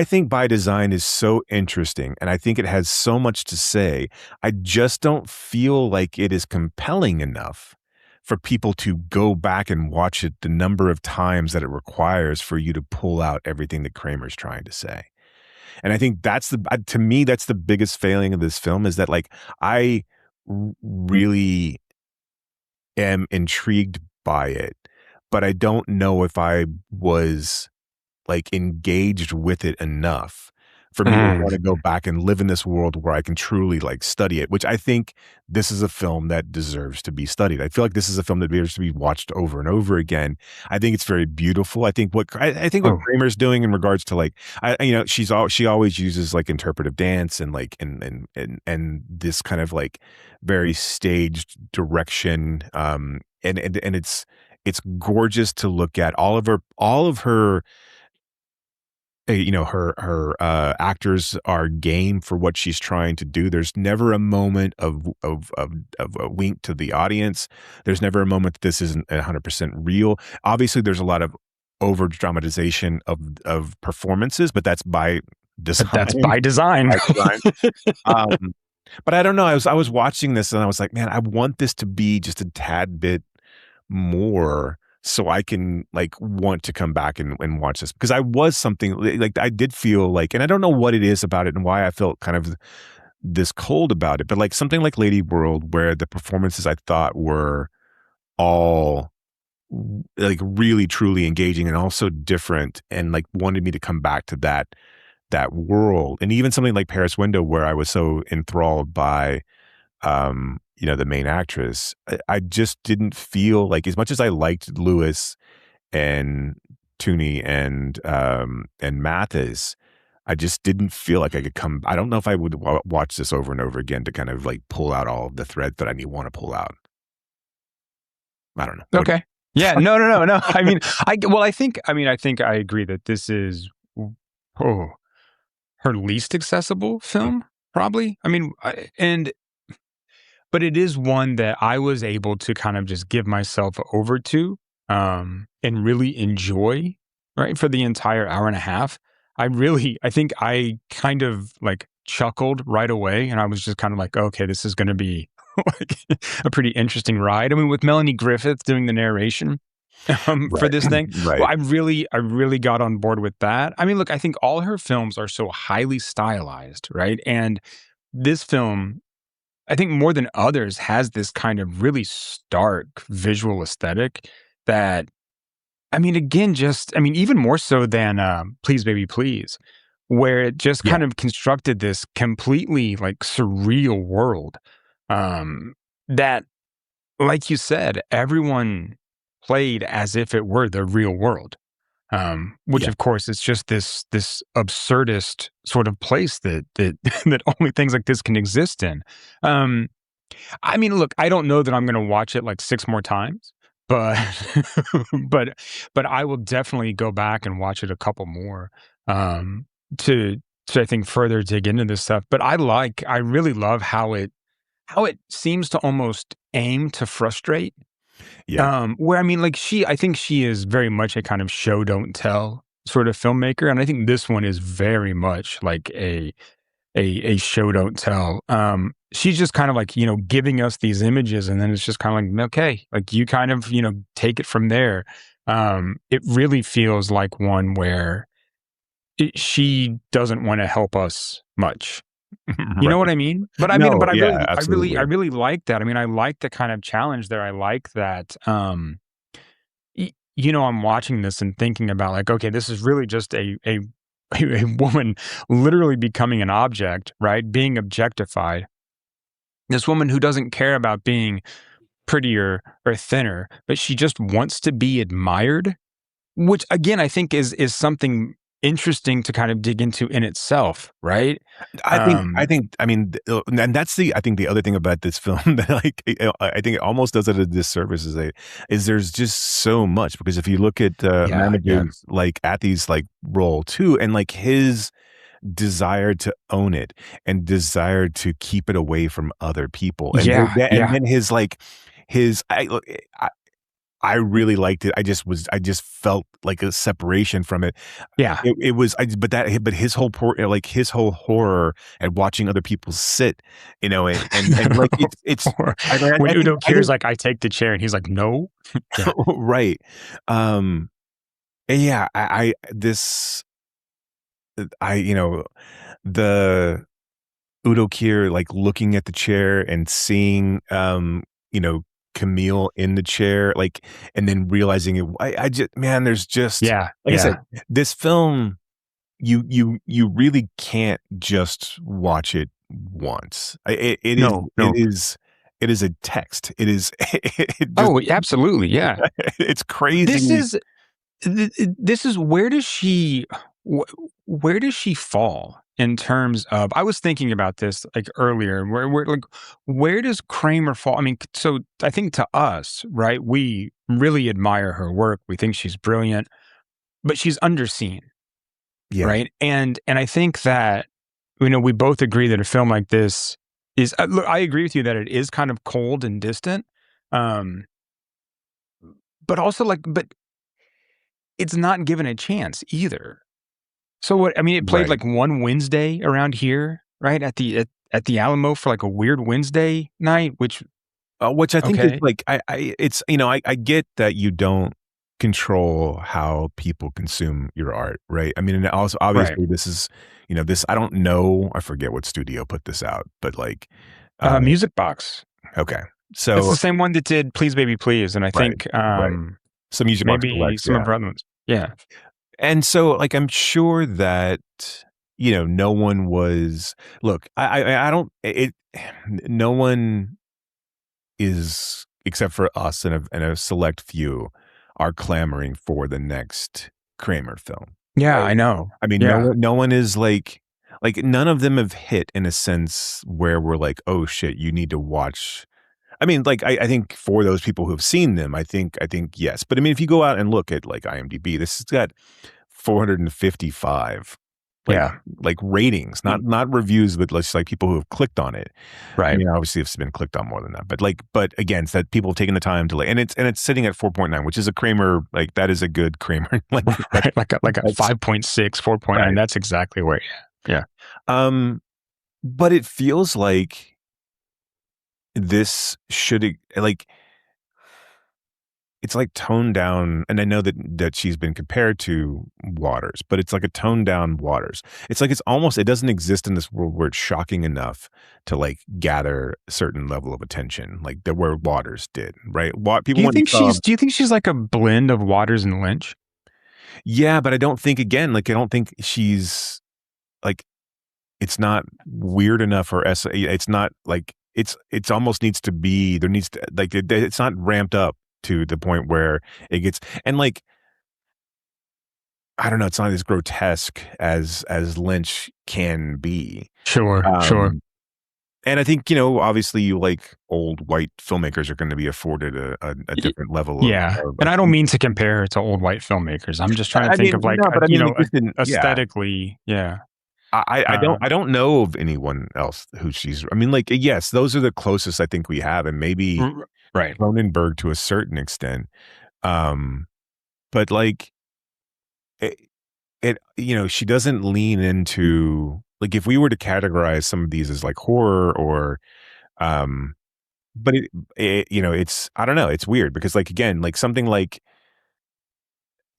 think By Design is so interesting, and I think it has so much to say. I just don't feel like it is compelling enough for people to go back and watch it the number of times that it requires for you to pull out everything that Kramer's trying to say. And I think to me, that's the biggest failing of this film, is that like I really am intrigued by it, but I don't know if I was like engaged with it enough for me to want to go back and live in this world where I can truly like study it, which I think this is a film that deserves to be studied. I feel like this is a film that deserves to be watched over and over again. I think it's very beautiful. I think what Kramer's doing in regards to like, she always uses like interpretive dance and like, and this kind of like very staged direction. And it's gorgeous to look at. All of her her actors are game for what she's trying to do. There's never a moment of a wink to the audience. There's never a moment that this isn't 100% real. Obviously, there's a lot of over dramatization of performances, but that's by design. That's by design. But I don't know. I was watching this and I was like, man, I want this to be just a tad bit more, so I can like want to come back and watch this, because I was something like I did feel like, and I don't know what it is about it and why I felt kind of this cold about it, but like something like Lady World, where the performances I thought were all like really truly engaging and also different, and like wanted me to come back to that world. And even something like Paris Window, where I was so enthralled by the main actress, I just didn't feel like, as much as I liked Lewis and Tooney and Mathis, I just didn't feel like I could come. I don't know if I would watch this over and over again to kind of like pull out all of the threads that I want to pull out. I don't know. Okay. Yeah. No. I mean, I think I agree that this is her least accessible film, probably. I mean, but it is one that I was able to kind of just give myself over to and really enjoy, right, for the entire hour and a half. I think I kind of like chuckled right away, and I was just kind of like, okay, this is going to be like a pretty interesting ride. I mean, with Melanie Griffith doing the narration for this thing, right. Well, I really got on board with that. I mean, look, I think all her films are so highly stylized, right? And this film, I think more than others, has this kind of really stark visual aesthetic that, I mean, again, even more so than Please Baby Please, where it just kind of constructed this completely like surreal world that like you said, everyone played as if it were the real world. Which Yeah. of course is just this absurdist sort of place that that only things like this can exist in. Um, I mean, look, I don't know that I'm gonna watch it like 6 more times, but but but I will definitely go back and watch it a couple more, um, to I think further dig into this stuff. But I really love how it seems to almost aim to frustrate. Yeah. Where I mean, like I think she is very much a kind of show don't tell sort of filmmaker, and I think this one is very much like a show don't tell. She's just kind of like giving us these images, and then it's just kind of like okay, like you kind of take it from there. It really feels like one where she doesn't want to help us much. You know Right. what I mean? But I mean, No, but yeah, I absolutely. really like that. I mean, I like the kind of challenge there. I like that. I'm watching this and thinking about like, okay, this is really just a woman literally becoming an object, right? Being objectified. This woman who doesn't care about being prettier or thinner, but she just wants to be admired, which again I think is something interesting to kind of dig into in itself, right? I Um, think, I mean, and that's I think the other thing about this film that like, I think it almost does it a disservice is there's just so much because if you look at yeah, yeah, Marmaduke's like at these like role too, and like his desire to own it and desire to keep it away from other people, yeah, and yeah, then his like his I look. I really liked it. I just felt like a separation from it. yeah. It was, but his whole like his whole horror at watching other people sit, and like it's, Or when Udo Kier's like, "I take the chair," and he's like, "No." Yeah. right. Um, and yeah, this, the Udo Kier, like, looking at the chair and seeing, you know, Camille in the chair, like, and then realizing it I just man, there's just Yeah, like I said, yeah. this film, you really can't just watch it once. No, no. It is a text. It is it just Oh, absolutely, yeah. it's This crazy. is this is wh where does she fall in terms of I was thinking about this, like, earlier, like, where does Kramer fall? I mean, so I think to us, right, we really admire her work, we think she's brilliant, but she's underseen, Yeah. right? And I think that, we both agree that a film like this is look, I agree with you that it is kind of cold and distant, um, but also, like but it's not given a chance either. So what I mean, it played Right. like one Wednesday around here, right? At the Alamo for like a weird Wednesday night, which Which I think is okay. like it's I get that you don't control how people consume your art, right? I mean, and also Right. obviously this is, this I don't know, I forget what studio put this out, but like, uh, Music Box. okay, It's so the same one that did Please Baby Please, and I right, think, right, some Music Box maybe Deluxe, some of yeah, her other ones. Yeah. and so like I'm sure that no one was look, I don't it, no one is except for us and a select few are clamoring for the next Kramer film, Yeah, right? I know. I mean, Yeah. no one is like none of them have hit in a sense where we're like, "Oh shit, you need to watch." I mean, like I think for those people who have seen them, I think yes. But I mean, if you go out and look at like IMDb, this has got 455 like Yeah. ratings, Mm, not reviews, but just like people who have clicked on it. I right. mean, obviously it's been clicked on more than that, but again, it's that people have taken the time to and it's sitting at 4.9, which is a Kramer, like that is a good Kramer. Like Right. Like a that's 5.6, 4.9. right. That's exactly where yeah. Um, but it feels like this should like it's like toned down, and I know that she's been compared to Waters, but it's like a toned down Waters. It's like it doesn't exist in this world where it's shocking enough to like gather a certain level of attention, like that where Waters did, right? What people went and saw, Do you think she's like a blend of Waters and Lynch? yeah, but I don't think again, like I don't think she's like it's not weird enough or it's not like it's almost needs to be, there needs to, like, it's not ramped up to the point where it gets, and like, I don't know, it's not as grotesque as Lynch can be. Sure. And I think, obviously you like old white filmmakers are going to be afforded a different level of and I don't mean to compare it to old white filmmakers. I'm just trying to think of like, no, but I mean, like, aesthetically, I don't know of anyone else who she's, I mean, like, yes, those are the closest I think we have, and maybe right. Cronenberg to a certain extent. But like it she doesn't lean into, like, if we were to categorize some of these as like horror or, but it's, I don't know, it's weird because, like, again, like something like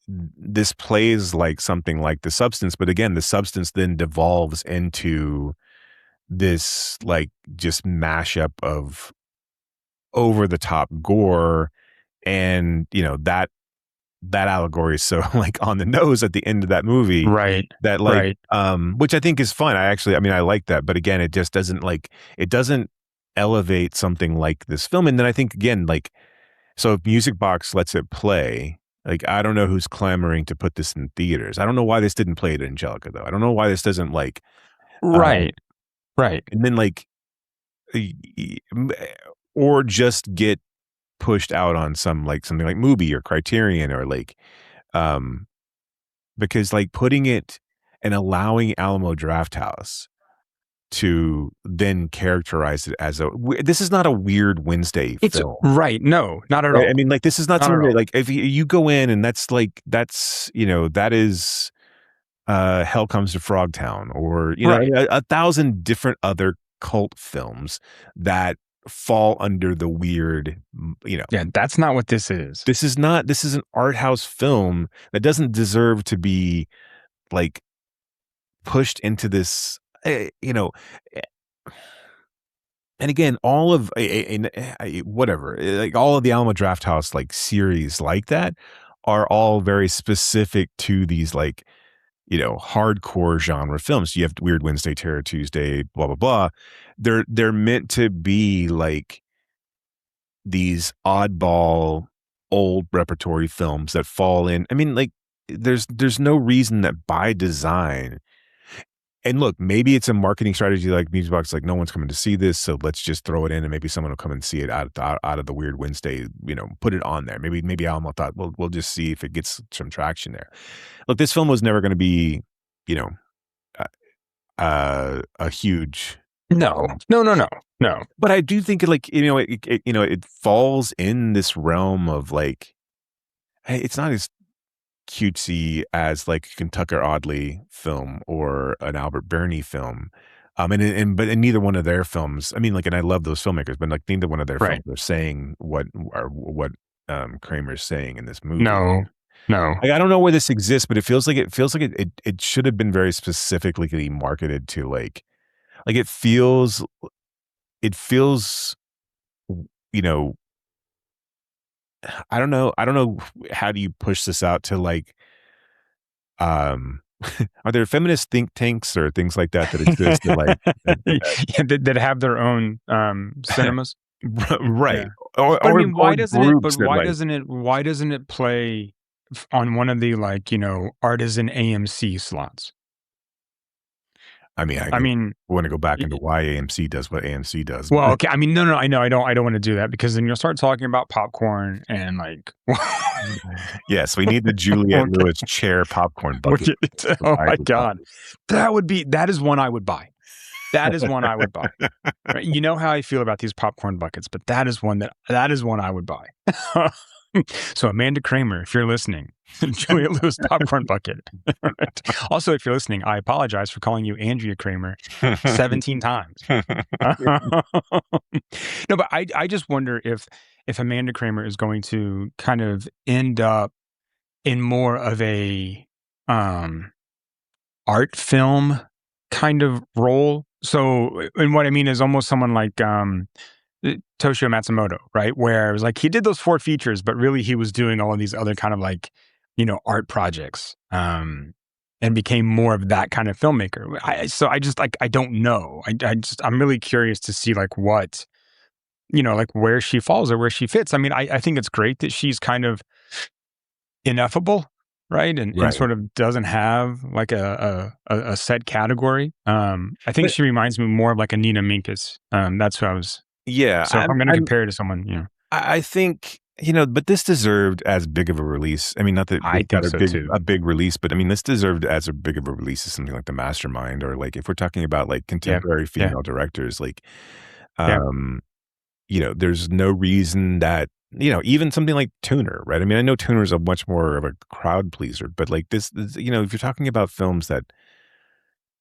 this plays like something like The Substance, but again, The Substance then devolves into this like just mashup of over the top gore, and that allegory is so like on the nose at the end of that movie, right? That like, which I think is fun. I like that, but again, it just doesn't, like, it doesn't elevate something like this film. And then I think, again, like, so if Music Box lets it play, like, I don't know who's clamoring to put this in theaters. I don't know why this didn't play at Angelica though. I don't know why this doesn't, like, right. And then like, or just get pushed out on something like Mubi or Criterion, or like, because like putting it and allowing Alamo Drafthouse to then characterize it as this is not a Weird Wednesday film. Right. No, not at all. I mean, like, this is not something that, like, if you go in and that's that is Hell Comes to Frogtown, or, a thousand different other cult films that fall under the weird, that's not what this is. This is an art house film that doesn't deserve to be like pushed into this, and again, all of whatever, like all of the Alamo Drafthouse like series like that are all very specific to these, like, hardcore genre films. You have Weird Wednesday, Terror Tuesday, blah blah blah. They're meant to be like these oddball old repertory films that fall in. I mean, like, there's no reason that by design. And look, maybe it's a marketing strategy, like Music Box, like, no one's coming to see this, so let's just throw it in, and maybe someone will come and see it out of the Weird Wednesday, put it on there. Maybe Alamo thought, well, we'll just see if it gets some traction there. Look, this film was never going to be, a huge. No. But I do think, like, it falls in this realm of, like, hey, it's not as cutesy as like a Kentucker Audley film or an Albert Burney film, but neither one of their films, I mean, like, and I love those filmmakers, but like neither one of their films are saying what Kramer's saying in this movie. No. Like, I don't know where this exists, but it feels like it should have been very specifically marketed to like it feels, I don't know how do you push this out to, like, are there feminist think tanks or things like that exist that, like, that have their own cinemas, right? Yeah. Or I mean, why doesn't it play on one of the, like, artisan AMC slots? I mean, want to go back into why AMC does what AMC does. Well, okay. I mean, no, I know. I don't want to do that, because then you'll start talking about popcorn and, like. Yes, we need the Juliette Lewis chair popcorn bucket. Oh my God, that is one I would buy. That is one I would buy. Right? You know how I feel about these popcorn buckets, but that is one I would buy. So Amanda Kramer, if you're listening, Juliette Lewis popcorn bucket. Right. Also, if you're listening, I apologize for calling you Andrea Kramer 17 times. No, but I just wonder if Amanda Kramer is going to kind of end up in more of a art film kind of role. So, and what I mean is almost someone like Toshio Matsumoto, right? Where it was like he did those 4 features, but really he was doing all of these other kind of, like, art projects. and became more of that kind of filmmaker. So I just like, I don't know. I'm really curious to see like what, like where she falls or where she fits. I mean, I think it's great that she's kind of ineffable, right? And Right. sort of doesn't have like a set category. I think But she reminds me more of like a Nina Minkus. That's who I was. yeah, So if I'm going to compare to someone, I think, but this deserved as big of a release. I mean, not that I it got think so too. a big release, but I mean, this deserved as a big of a release as something like The Mastermind, or like if we're talking about like contemporary female directors, like, there's no reason that, even something like Tuner, right? I mean, I know Tuner is a much more of a crowd pleaser, but like this, if you're talking about films that,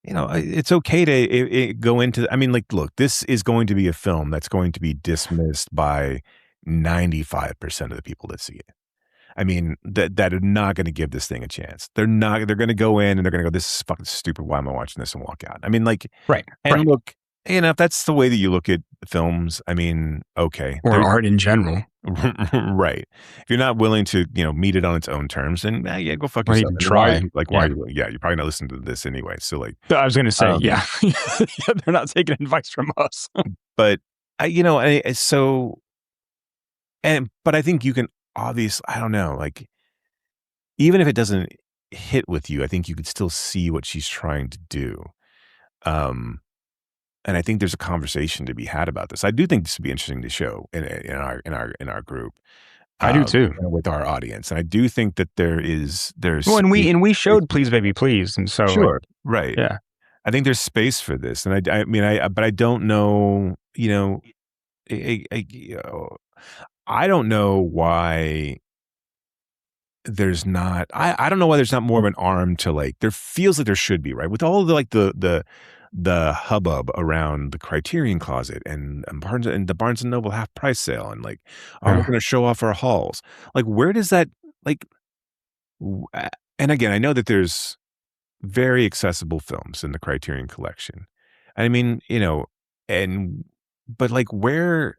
it's okay to go into. I mean, like, look, this is going to be a film that's going to be dismissed by 95% of the people that see it. I mean, that are not going to give this thing a chance. They're not. They're going to go in and they're going to go, "This is fucking stupid. Why am I watching this?" and walk out. I mean, like, right. And look, if that's the way that you look at films, I mean, okay, or art in general, right? If you're not willing to, meet it on its own terms, then yeah, go fuck or yourself. even try. Why? You're probably not listening to this anyway. So like, I was going to say, yeah, they're not taking advice from us. But but I think you can obviously, I don't know, like, even if it doesn't hit with you, I think you could still see what she's trying to do. And I think there's a conversation to be had about this. I do think this would be interesting to show in our group. I do too, with our audience, and I do think that there's well, and we showed Please Baby Please, and so sure, right, yeah. I think there's space for this, and but I don't know, I don't know why there's not. I don't know why there's not more of an arm to, like, there feels like there should be, right? With all the, like, the hubbub around the Criterion Closet and the Barnes and Noble half price sale, and like, we're going to show off our hauls. Like, where does that, like, and again, I know that there's very accessible films in the Criterion Collection. I mean, but like, where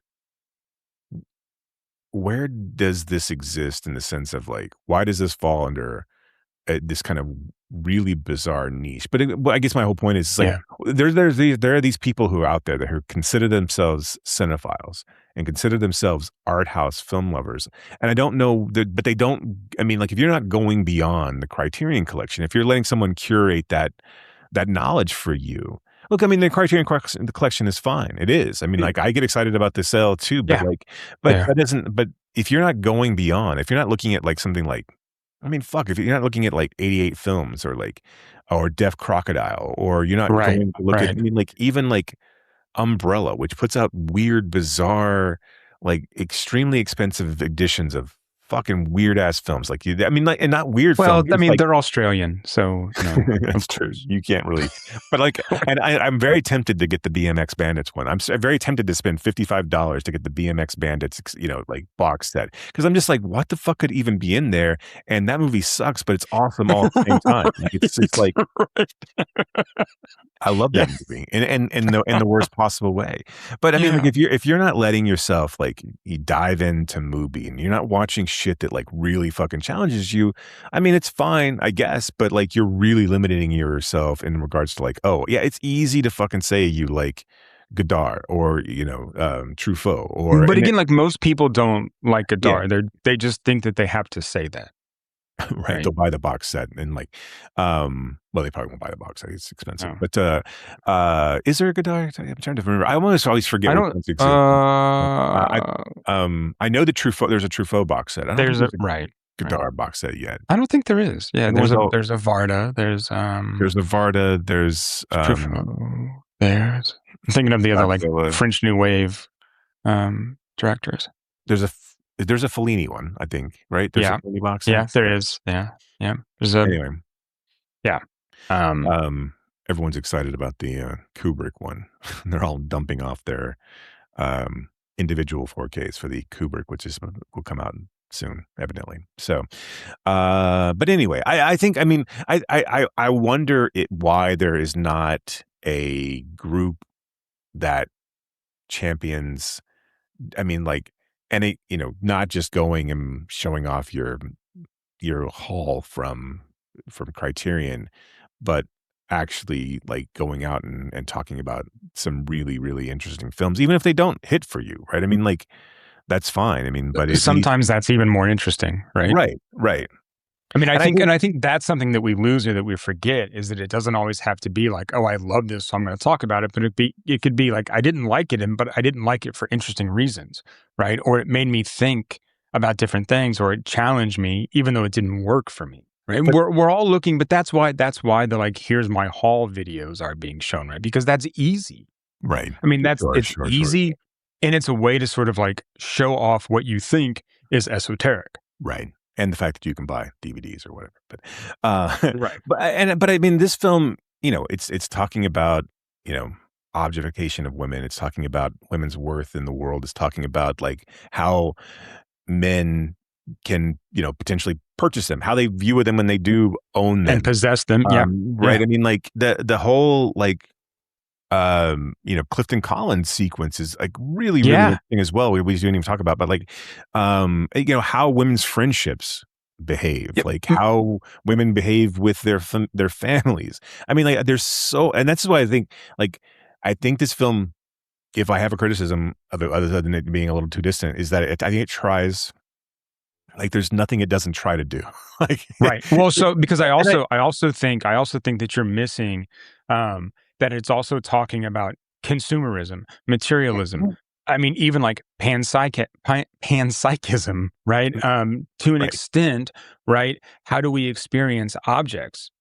does this exist in the sense of, like, why does this fall under this kind of really bizarre niche? But I guess my whole point is, like, there are these people who are out there who consider themselves cinephiles and consider themselves art house film lovers. And I don't know that, but they don't. I mean, like, if you're not going beyond the Criterion Collection, if you're letting someone curate that knowledge for you. Look, I mean, the Criterion Collection is fine. It is. I mean, like, I get excited about the sale too, but that doesn't. But if you're not going beyond, if you're not looking at, like, something like, I mean, fuck, if you're not looking at, like, 88 Films or Deaf Crocodile, or you're not going to look at, I mean, like, even like Umbrella, which puts out weird, bizarre, like, extremely expensive editions of fucking weird ass films. Like, I mean, like, and not weird. Well, films, I mean, like, they're Australian, so that's true. You can't really, but like, and I'm very tempted to get the BMX Bandits one. I'm very tempted to spend $55 to get the BMX Bandits, like, box set, because I'm just like, what the fuck could even be in there? And that movie sucks, but it's awesome all at the same time. Like, it's like, I love that movie, and in the worst possible way. But I mean, like, if you're not letting yourself, like, you dive into Mubi, and you're not watching shit that, like, really fucking challenges you, I mean, it's fine, I guess, but, like, you're really limiting yourself in regards to, like, oh yeah, it's easy to fucking say you like Godard or Truffaut, or, but again, like, most people don't like Godard. Yeah. They just think that they have to say that. Right. They'll buy the box set, and, like, well, they probably won't buy the box set. It's expensive. Oh. But is there a Godard? I'm trying to remember. I always forget. I don't. I know the Truffaut. There's a Truffaut box set. I don't There's think a Godard box set yet. I don't think there is. Yeah, And there's a Varda. There's a Varda. There's Truffaut. There's. I'm thinking of the other, like, French New Wave directors. There's a Fellini one, I think, right? There's a Fellini box set. Yeah, there is. Yeah. There's anyway. Yeah. Everyone's excited about the Kubrick one. They're all dumping off their individual 4Ks for the Kubrick, which will come out soon, evidently. So, but anyway, I think, I mean, I wonder why there is not a group that champions, I mean, like, and it, not just going and showing off your haul from from Criterion, but actually like going out and talking about some really, really interesting films, even if they don't hit for you, right? I mean, like, that's fine. I mean, but sometimes that's even more interesting, right? Right. I mean, I think that's something that we lose or that we forget, is that it doesn't always have to be like, oh, I love this, so I'm going to talk about it. But it could be like, I didn't like it, but I didn't like it for interesting reasons, right? Or it made me think about different things, or it challenged me, even though it didn't work for me, right? But, we're all looking, but that's why the like, here's my haul videos are being shown, right? Because that's easy, right. I mean, it's easy, and it's a way to sort of like show off what you think is esoteric, right? And the fact that you can buy DVDs or whatever, but right. But I mean, this film, you know, it's talking about, you know, objectification of women. It's talking about women's worth in the world. It's talking about like how men can, you know, potentially purchase them, how they view them when they do own them and possess them. Right. Yeah. I mean, like the whole like, you know, Clifton Collins sequence is like really interesting as well. We didn't even talk about, but like, you know, how women's friendships behave, like how women behave with their families. I mean, like and that's why I think this film, if I have a criticism of it, other than it being a little too distant, is that I think it tries, like, there's nothing it doesn't try to do. Like, right. Well, so because I also think that you're missing, that it's also talking about consumerism, materialism. I mean, even like panpsychism, right? To an extent, right? How do we experience objects?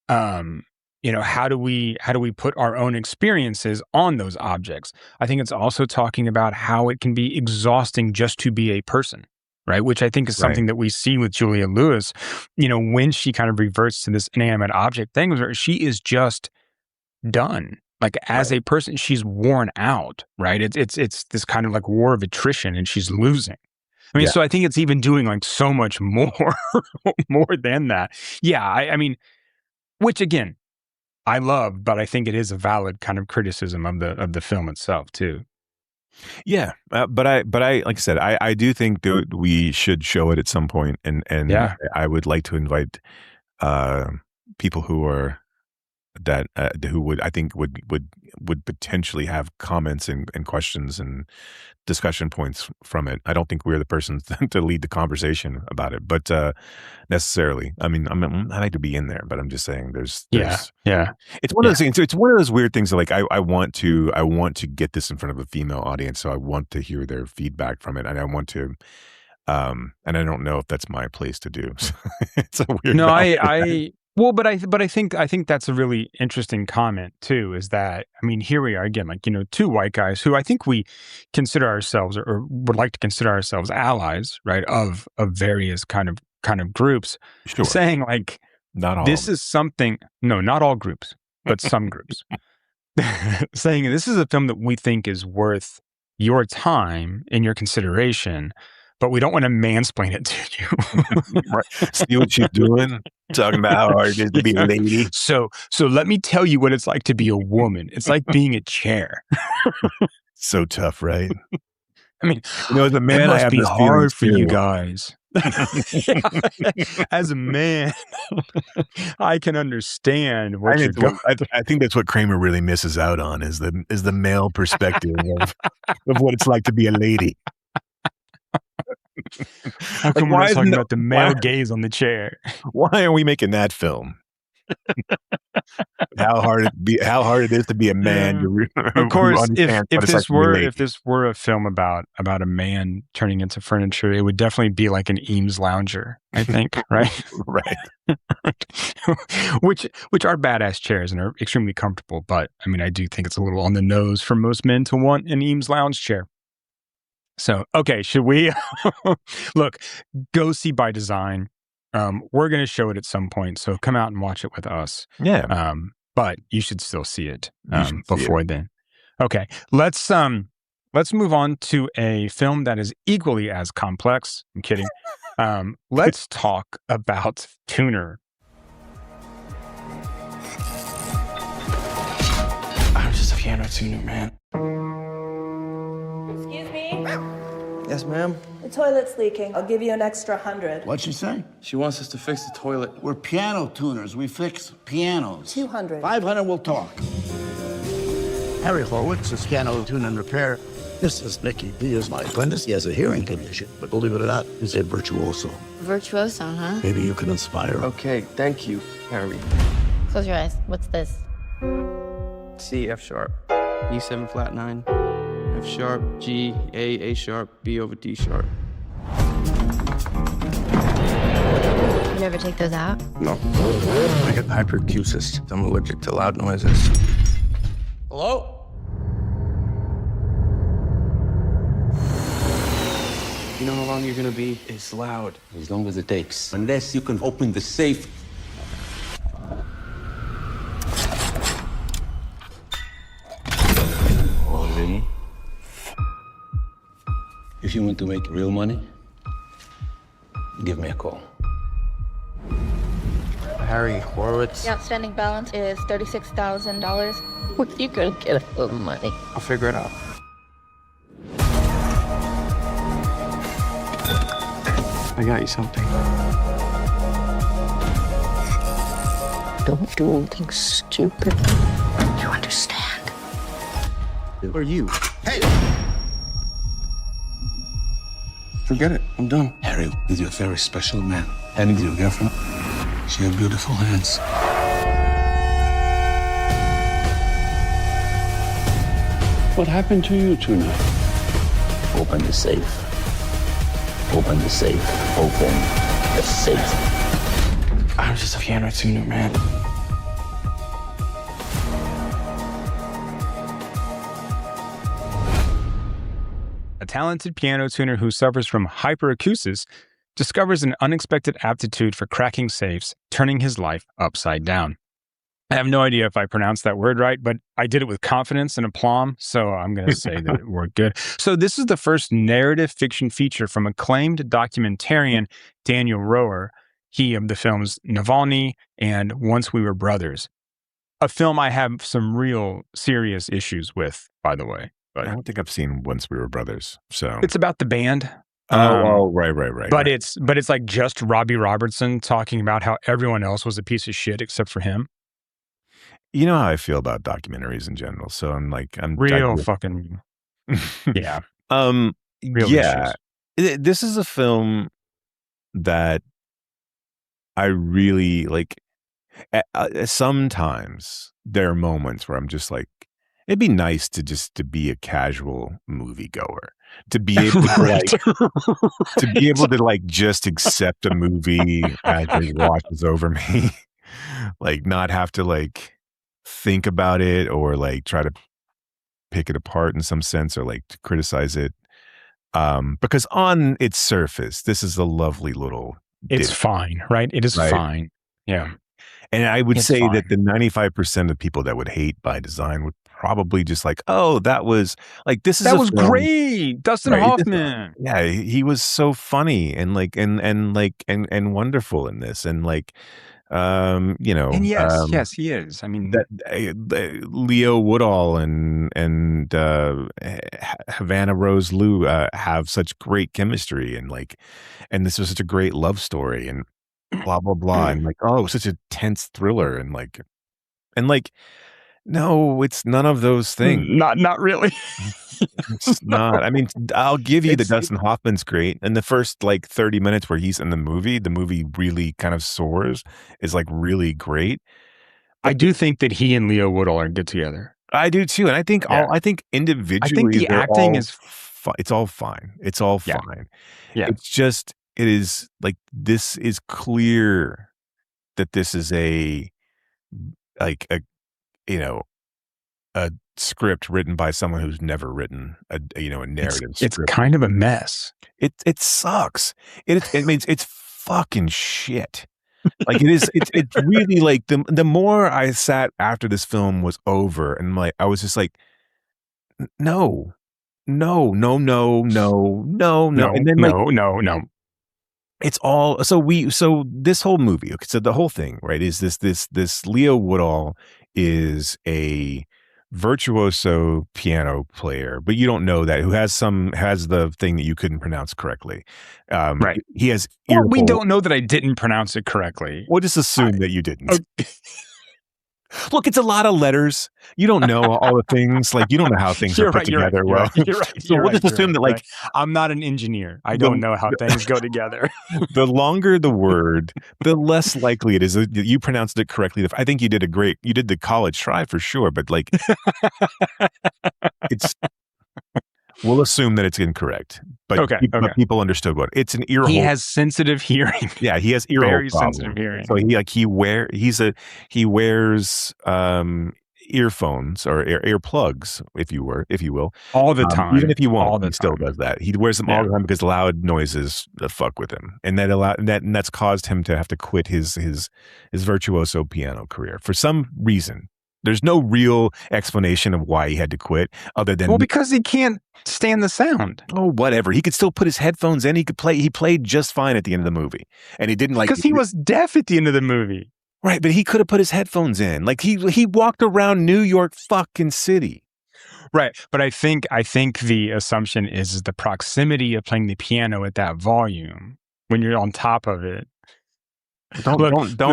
You know, how do we put our own experiences on those objects? I think it's also talking about how it can be exhausting just to be a person, right? Which I think is something that we see with Julia Lewis, you know, when she kind of reverts to this inanimate object thing, where she is just done. Like, as a person, she's worn out, right? It's this kind of like war of attrition, and she's losing. I mean, so I think it's even doing like so much more, more than that. Yeah, I mean, which again, I love, but I think it is a valid kind of criticism of the film itself too. Yeah, but I like I said, I do think that we should show it at some point, and I would like to invite people who are who would, I think would potentially have comments and questions and discussion points from it. I don't think we're the persons to lead the conversation about it, but necessarily. I mean, I like to be in there, but I'm just saying there's It's one of those things. It's one of those weird things that, like, I want to get this in front of a female audience, so I want to hear their feedback from it, and I want to. And I don't know if that's my place to do. It's a weird. No, well, but I think that's a really interesting comment too, is that, I mean, here we are again, like, you know, two white guys who I think we consider ourselves, or would like to consider ourselves, allies, right, of various kind of groups, saying like, not all. This is something. No, not all groups, but some groups. Saying this is a film that we think is worth your time and your consideration, but we don't want to mansplain it to you. Right. See what she's doing? Talking about how hard it is to be a lady. So let me tell you what it's like to be a woman. It's like being a chair. So tough, right? I mean, you know, as a man, it must I have be hard for you too. guys. As a man, I can understand what you're going. I think that's what Kramer really misses out on, is the male perspective of what it's like to be a lady. How come we're not talking about the male gaze on the chair? Why are we making that film? How hard it is to be a man. Of course, if this were a film about a man turning into furniture, it would definitely be like an Eames lounger, I think, right? Right. which are badass chairs and are extremely comfortable, but I mean, I do think it's a little on the nose for most men to want an Eames lounge chair. So, okay, should we look, go see By Design. We're going to show it at some point, so come out and watch it with us. Yeah. But you should still see it before then. Okay, let's move on to a film that is equally as complex. I'm kidding. Let's talk about Tuner. I'm just a piano tuner, man. Excuse me? Yes, Yes, ma'am? The toilet's leaking. I'll give you an extra 100. What'd she say? She wants us to fix the toilet. We're piano tuners. We fix pianos. 200. 500, we'll talk. Harry Horowitz is piano tune and repair. This is Nicky. He is my apprentice. He has a hearing condition, but believe it or not, he's a virtuoso. Virtuoso, huh? Maybe you can inspire. Okay, thank you, Harry. Close your eyes. What's this? C, F sharp. E7 flat 9. F sharp, G, A sharp, B over D sharp. You never take those out? No. I got hyperacusis. I'm allergic to loud noises. Hello? You know how long you're gonna be? It's loud. As long as it takes. Unless you can open the safe. Already? If you want to make real money, give me a call. Harry Horowitz. The outstanding balance is $36,000. Where are you gonna get a little money? I'll figure it out. I got you something. Don't do anything stupid. You understand? Who are you? Hey! Forget it. I'm done. Harry is your very special man. And your girlfriend. She has beautiful hands. What happened to you tonight? Open the safe. Open the safe. Open the safe. I'm just a piano tuner, man. A talented piano tuner who suffers from hyperacusis discovers an unexpected aptitude for cracking safes, turning his life upside down. I have no idea if I pronounced that word right, but I did it with confidence and aplomb, so I'm going to say that it worked good. So this is the first narrative fiction feature from acclaimed documentarian Daniel Roher, he of the films Navalny and Once We Were Brothers, a film I have some real serious issues with, by the way. But I don't think I've seen Once We Were Brothers, so it's about the band. Right. But it's like just Robbie Robertson talking about how everyone else was a piece of shit except for him. You know how I feel about documentaries in general, so I'm real fucking yeah. Real yeah. issues. This is a film that I really like. Sometimes there are moments where I'm just like, it'd be nice to be a casual moviegoer, to be able to like just accept a movie as it washes over me, like not have to like think about it or like try to pick it apart in some sense or like to criticize it. Because on its surface, this is a lovely little It's ditty, fine, right? It is right? fine. Yeah. And I would It's say fine. that the 95% of people that would hate by design would probably just like, oh, that was like, this is That a was film, great. Dustin right? Hoffman. Yeah, he was so funny and like and wonderful in this, and like you know, And yes, he is. I mean, that Leo Woodall and Havana Rose Liu have such great chemistry, and like, and this was such a great love story, and blah blah blah, and like, oh, it was such a tense thriller, and like, no, it's none of those things. not really. It's not. I mean, I'll give you that Dustin Hoffman's great. And the first like 30 minutes where he's in the movie really kind of soars, is like really great. I do think that he and Leo Woodall are good together. I do too. And I think I think individually, I think the acting is it's all fine. It's all fine. Yeah. It's just, it is like, this is clear that this is a script written by someone who's never written a narrative It's script. kind of a mess. It sucks. It means it's fucking shit. Like it is. It's really like the more I sat after this film was over, and like I was just like, no, and then no. It's all so this whole movie. Okay, so the whole thing, right, is this Leo Woodall is a virtuoso piano player, but you don't know that, who has the thing that you couldn't pronounce correctly. Right. He has Well, we don't know that I didn't pronounce it correctly. We'll just assume that you didn't. Look, it's a lot of letters. You don't know all the things. Like, you don't know how things are put together well. So we'll just assume that, like, I'm not an engineer. I don't know how things go together. The longer the word, the less likely it is that you pronounced it correctly. I think you did the college try for sure, but like, we'll assume that it's incorrect. But, but people understood what it's an ear hole. He has sensitive hearing. Yeah, he has ear hole very problem. sensitive hearing. So he wears earphones or earplugs, if you will, all the time. Even if he won't, he still does that. He wears them all the time because loud noises fuck with him, and that's caused him to have to quit his virtuoso piano career for some reason. There's no real explanation of why he had to quit, other than because he can't stand the sound. Oh, whatever. He could still put his headphones in. He could play. He played just fine at the end of the movie, and he didn't like because he was deaf at the end of the movie. Right, but he could have put his headphones in. Like he walked around New York fucking city. Right, but I think the assumption is the proximity of playing the piano at that volume when you're on top of it. Don't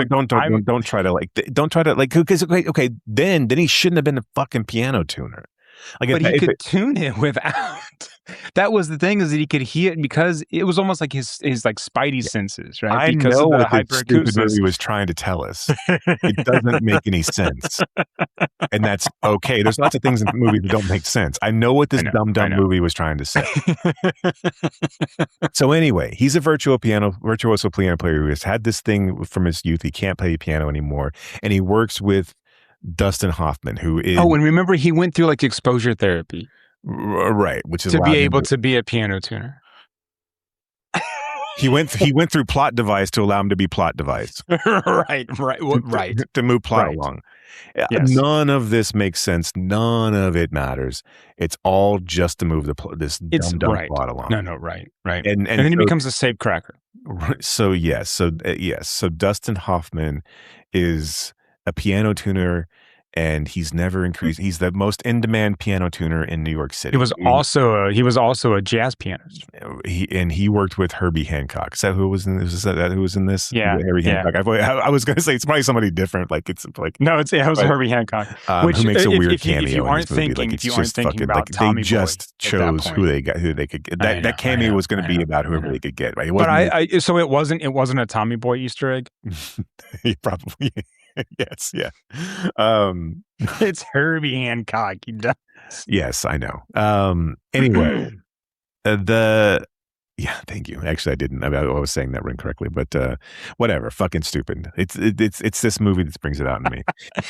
try to because okay then he shouldn't have been a fucking piano tuner. Like, but he could tune it without. That was the thing, is that he could hear it because it was almost like his like spidey senses, right? Because I know of the what the stupid movie was trying to tell us. It doesn't make any sense, and that's okay. There's lots of things in movies that don't make sense. I know what this dumb movie was trying to say. So anyway, he's a virtuoso piano player who has had this thing from his youth. He can't play piano anymore, and he works with Dustin Hoffman, who is and remember he went through like exposure therapy, right? Which is to be able to be a piano tuner. He went through plot device to allow him to be plot device. right. To move plot along. Yes. None of this makes sense. None of it matters. It's all just to move this dumb plot along. No, right. And then he becomes a safe cracker. So yes. So Dustin Hoffman is a piano tuner, and he's never increased. He's the most in-demand piano tuner in New York City. He was also a jazz pianist. He worked with Herbie Hancock. Is that who was in this? Who was in this? Yeah, Herbie Hancock. I was going to say it's probably somebody different. Like it's like no, it was Herbie Hancock, who makes a weird cameo. If you aren't thinking, about Tommy they just chose who they could get. That cameo was going to be about whoever they could get. Right? So it wasn't a Tommy Boy Easter egg. Probably. Yes, yeah. It's Herbie Hancock. He does. Yes, I know. Anyway, thank you. Actually, I didn't. I was saying that incorrectly, but whatever. Fucking stupid. It's this movie that brings it out in me.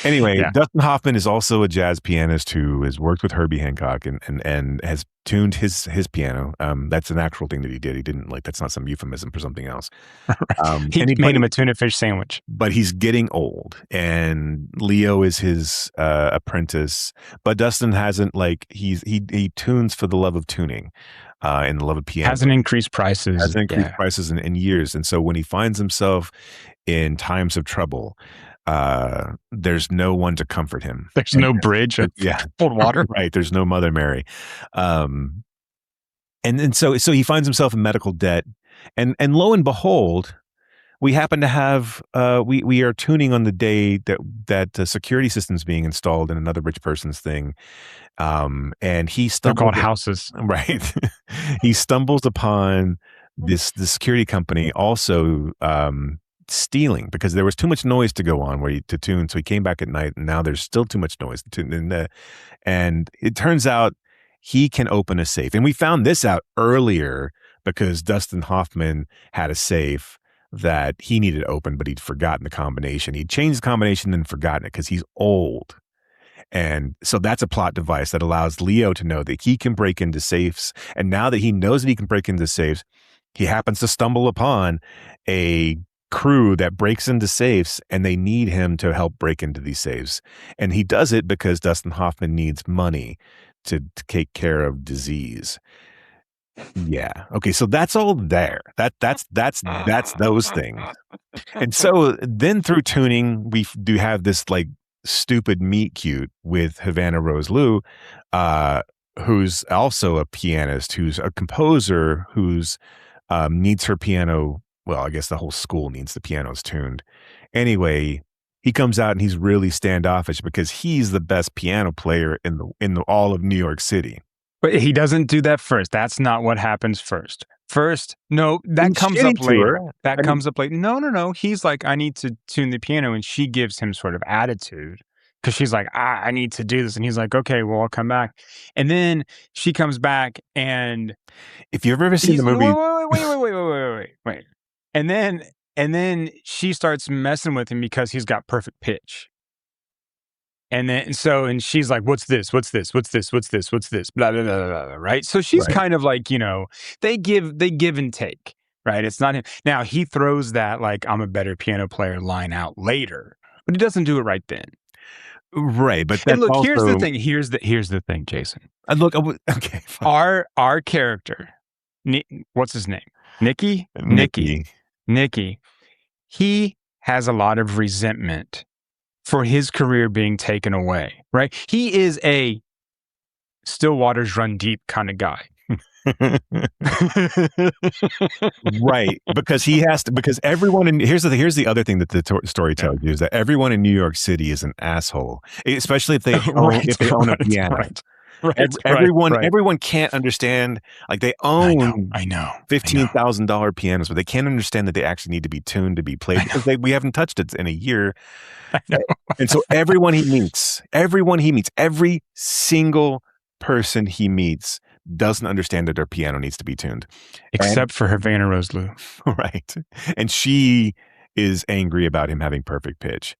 Anyway, Dustin Hoffman is also a jazz pianist who has worked with Herbie Hancock and has tuned his piano. That's an actual thing that he did. He didn't that's not some euphemism for something else. He made him a tuna fish sandwich. But he's getting old, and Leo is his apprentice. But Dustin hasn't he tunes for the love of tuning. And the love of piano hasn't increased prices in years, and so when he finds himself in times of trouble, there's no one to comfort him. There's no bridge of cold water. Right, there's no Mother Mary, and so he finds himself in medical debt, and lo and behold, we happen to have we are tuning on the day that the security system's being installed in another rich person's thing. And he stumbles. They're called houses, right? He stumbles upon the security company also stealing, because there was too much noise to go on to tune. So he came back at night, and now there's still too much noise to tune. And it turns out he can open a safe, and we found this out earlier because Dustin Hoffman had a safe that he needed open, but he'd forgotten the combination. He'd changed the combination and forgotten it because he's old. And so that's a plot device that allows Leo to know that he can break into safes. And now that he knows that he can break into safes, he happens to stumble upon a crew that breaks into safes, and they need him to help break into these safes. And he does it because Dustin Hoffman needs money to take care of disease. Yeah. Okay. So that's all there. That's those things. And so then through tuning, we do have this stupid meet cute with Havana Rose Lou, who's also a pianist, who's a composer, who's needs her piano. Well, I guess the whole school needs the pianos tuned. Anyway, he comes out and he's really standoffish because he's the best piano player in the all of New York City. But he doesn't do that first. That's not what happens first. No, that comes up later. That comes up later. No. He's like, I need to tune the piano, and she gives him sort of attitude because she's like, I need to do this, and he's like, okay, well, I'll come back. And then she comes back, and if you've ever seen the movie, wait. And then she starts messing with him because he's got perfect pitch. And she's like, what's this? Blah, blah, blah, blah, right? So she's kind of like, they give and take, right? It's not him. Now, he throws that, like, I'm a better piano player line out later, but he doesn't do it right then. Right. But that's look, also... here's the thing. Here's the thing, Jason. Okay. Fine. Our character, what's his name? Nicky. He has a lot of resentment for his career being taken away, right? He is a still waters run deep kind of guy. Right, because everyone in here's the other thing that the story tells you is that everyone in New York City is an asshole, especially if they own a piano. Everyone can't understand, like, they own $15,000 pianos, but they can't understand that they actually need to be tuned to be played because we haven't touched it in a year. And so every single person he meets doesn't understand that their piano needs to be tuned. Except for Havana Rose Lou. Right. And she is angry about him having perfect pitch.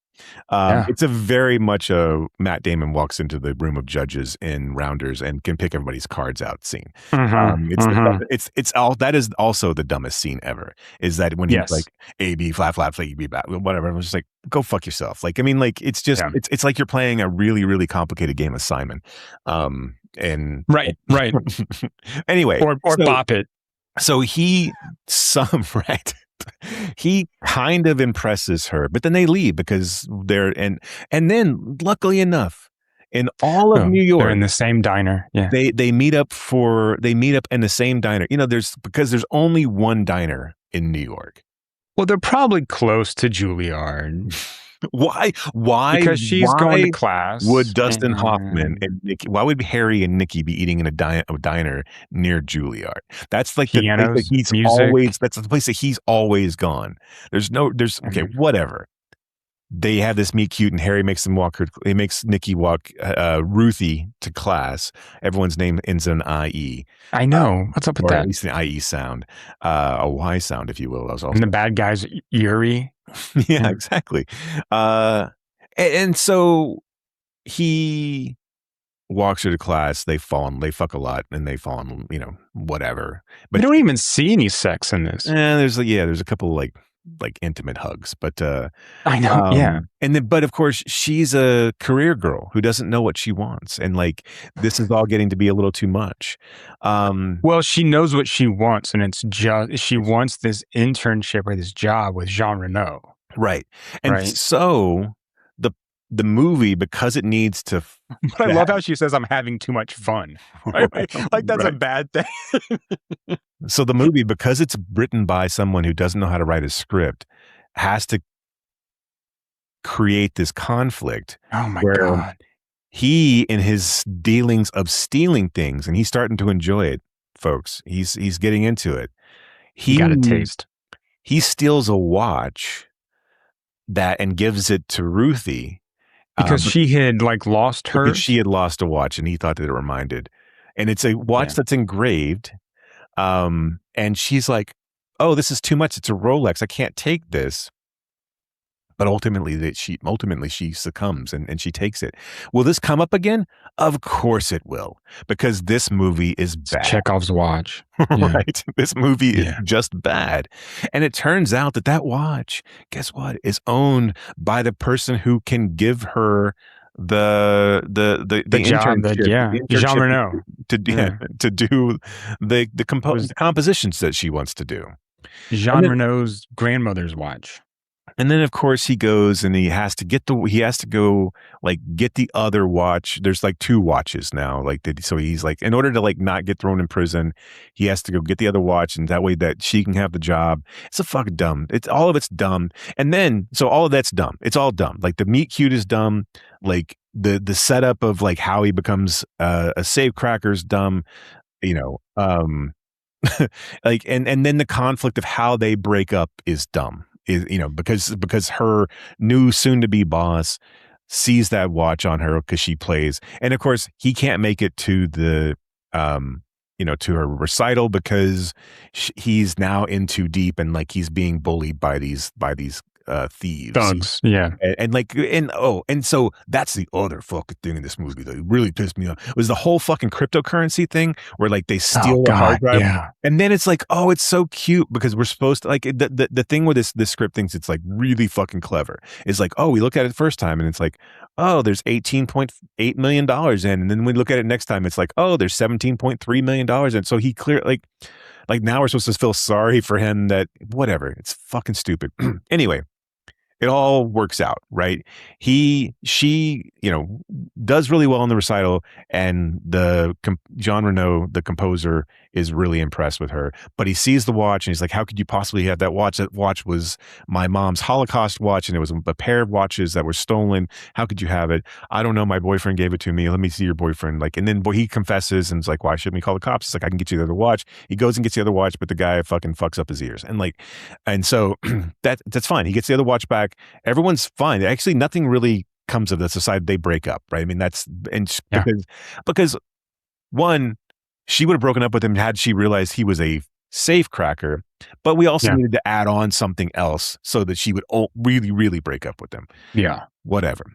It's a very much a Matt Damon walks into the room of judges in Rounders and can pick everybody's cards out scene. It's all that is also the dumbest scene ever. Is that when he's like A B flat flat A B back whatever. I was just like, go fuck yourself. Like, I mean, like, it's just it's like you're playing a really really complicated game of Simon. And right. Anyway, or bop it. So he kind of impresses her, but then they leave because they're and then luckily enough, in all of New York, they're in the same diner. Yeah, they meet up in the same diner. Because there's only one diner in New York. Well, they're probably close to Juilliard. Why? Because she's going to class. Would Dustin Hoffman and Nikki? Why would Harry and Nikki be eating in a diner near Juilliard? That's like pianos, the place that he's music. always. That's the place that he's always gone. Okay, whatever. They have this meet cute, and Harry makes them walk her. He makes Nikki walk Ruthie to class. Everyone's name ends in IE. I know. What's up with or that? At least an IE sound, a Y sound, if you will. And the bad guy's Yuri. Yeah, exactly. And so he walks her to class. They fuck a lot, and they fall in, whatever. But you don't even see any sex in this. There's a couple like intimate hugs, but I know, yeah. And then, but of course, she's a career girl who doesn't know what she wants, and like this is all getting to be a little too much. Well, she knows what she wants, and it's just she wants this internship or this job with Jean Reno, right? And so the movie, because it needs to. But I love how she says, "I'm having too much fun." Right? Like that's a bad thing. So the movie, because it's written by someone who doesn't know how to write a script, has to create this conflict. Oh my God. He, in his dealings of stealing things, and he's starting to enjoy it, folks. He's getting into it. He got a taste. He steals a watch and gives it to Ruthie. Because she had lost hers. Because she had lost a watch, and he thought that it reminded. And it's a watch that's engraved. And she's like, "Oh, this is too much. It's a Rolex. I can't take this." But ultimately she succumbs and she takes it. Will this come up again? Of course it will, because this movie is bad. Chekhov's watch. Right. This movie is just bad. And it turns out that watch, guess what, is owned by the person who can give her the job Jean Reno to do the compositions that she wants to do. Jean Reno's grandmother's watch. And then of course he goes and he has to go like get the other watch. There's like 2 watches now. So he's like, in order to like not get thrown in prison, he has to go get the other watch, and that way that she can have the job. It's a fucking dumb. All of it's dumb. And then so all of that's dumb. It's all dumb. Like the meet cute is dumb. Like the setup of like how he becomes a safe cracker is dumb. Like and then the conflict of how they break up is dumb. Because her new soon-to-be boss sees that watch on her because she plays, and of course he can't make it to the to her recital because he's now in too deep, and like he's being bullied by these thieves, thugs. Yeah, and so that's the other fucking thing in this movie that really pissed me off was the whole fucking cryptocurrency thing where like they steal the hard drive, and then it's like, oh, it's so cute because we're supposed to like the thing with this script thinks it's like really fucking clever. It's like, oh, we look at it the first time and it's like, oh, there's $18.8 million in, and then we look at it next time, it's like, oh, there's $17.3 million in. So he clear like now we're supposed to feel sorry for him that whatever. It's fucking stupid. Anyway. It all works out, right? She, does really well in the recital, and Jean Reno, the composer, is really impressed with her. But he sees the watch and he's like, "How could you possibly have that watch? That watch was my mom's Holocaust watch, and it was a pair of watches that were stolen. How could you have it? I don't know. My boyfriend gave it to me. Let me see your boyfriend." Like, and then he confesses and is like, "Why shouldn't we call the cops?" It's like, "I can get you the other watch." He goes and gets the other watch, but the guy fucking fucks up his ears, and so that's fine. He gets the other watch back. Everyone's fine. Actually, nothing really comes of this aside they break up, right? I mean, because one, she would have broken up with him had she realized he was a safe cracker, but we also needed to add on something else so that she would really, really break up with him. Yeah. Whatever.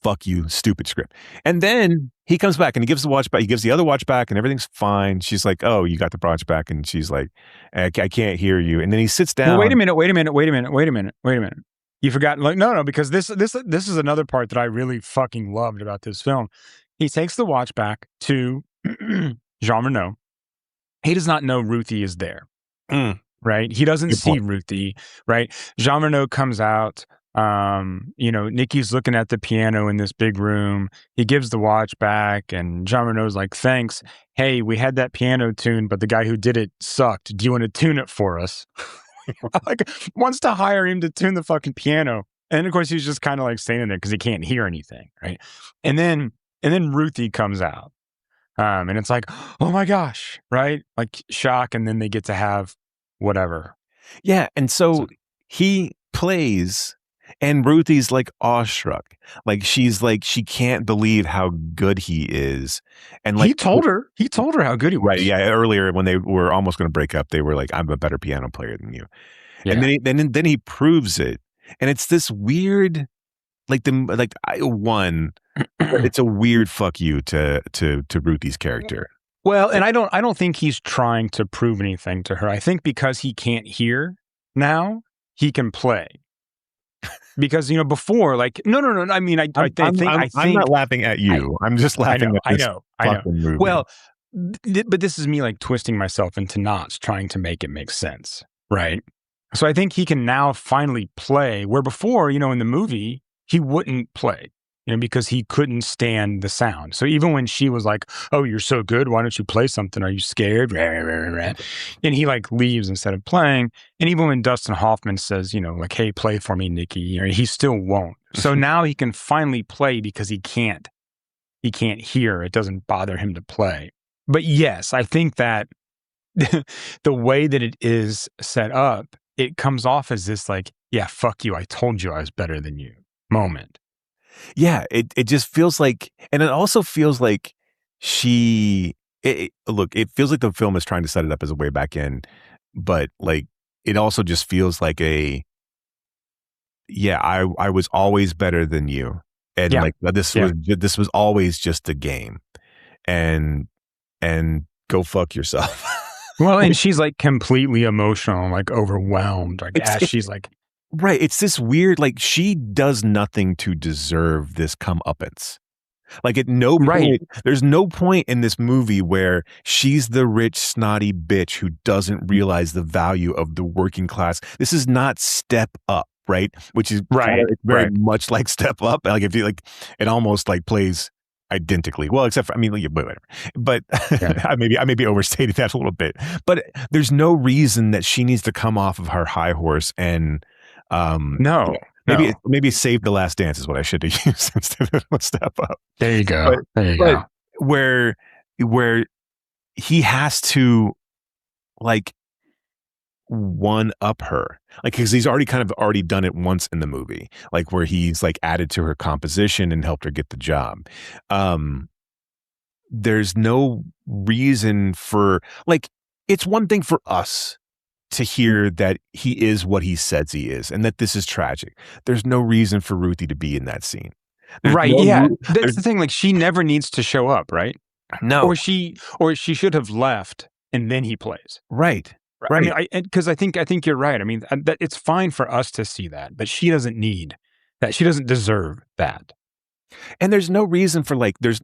Fuck you, stupid script. And then he comes back and he gives the watch back. He gives the other watch back and everything's fine. She's like, "Oh, you got the watch back." And she's like, I can't hear you. And then he sits down. Well, wait a minute. You forgot. Like, no, because this is another part that I really fucking loved about this film. He takes the watch back to Jean Reno. He does not know Ruthie is there. Right? He doesn't see Ruthie, right? Jean Reno comes out. Nikki's looking at the piano in this big room. He gives the watch back, and Jean Reno's like, "Thanks. Hey, we had that piano tuned, but the guy who did it sucked. Do you want to tune it for us?" Like, wants to hire him to tune the fucking piano. And of course, he's just kind of like standing there because he can't hear anything, right? And then Ruthie comes out. And it's like, oh my gosh, right? Like shock, and then they get to have whatever. Yeah, and so he plays. And Ruthie's like awestruck. Like she's like, she can't believe how good he is. And like he told her how good he was. Right. Yeah. Earlier when they were almost going to break up, they were like, "I'm a better piano player than you." Yeah. And then he proves it. And it's this weird, it's a weird fuck you to Ruthie's character. Well, and I don't think he's trying to prove anything to her. I think because he can't hear now, he can play. Because before, like, no. I mean, I think I'm not laughing at you. I'm just laughing at this fucking movie. Well, but this is me like twisting myself into knots, trying to make it make sense, right? So I think he can now finally play where before, in the movie he wouldn't play, because he couldn't stand the sound. So even when she was like, "Oh, you're so good, why don't you play something? Are you scared?" And he like leaves instead of playing. And even when Dustin Hoffman says, like, "Hey, play for me, Nikki," he still won't. So now he can finally play because he can't hear. It doesn't bother him to play. But yes, I think that the way that it is set up, it comes off as this like, "Yeah, fuck you, I told you I was better than you" moment. Yeah, it just feels like, and it also feels like it feels like the film is trying to set it up as a way back in, but like it also just feels like I was always better than you, and like this was always just a game, and go fuck yourself. Well, and she's like completely emotional, like overwhelmed, like she's like. Right. It's this weird, like she does nothing to deserve this comeuppance. Like at no Right. point, there's no point in this movie where she's the rich, snotty bitch who doesn't realize the value of the working class. This is not Step Up, right? Which is it's very much like Step Up. Like if you like, it almost like plays identically. Well, except for, I mean, whatever. But I may be overstating that a little bit. But there's no reason that she needs to come off of her high horse and Maybe Save the Last Dance is what I should have used instead of Step Up. There you go. But where he has to like one up her, like because he's already done it once in the movie, like where he's like added to her composition and helped her get the job. There's no reason for like, it's one thing for us to hear that he is what he says he is and that this is tragic. There's no reason for Ruthie to be in that scene. That's the thing. Like she never needs to show up, right? No. Or she should have left and then he plays. Right. I mean, because I think you're right. I mean, that it's fine for us to see that, but she doesn't need that. She doesn't deserve that. And there's no reason for there's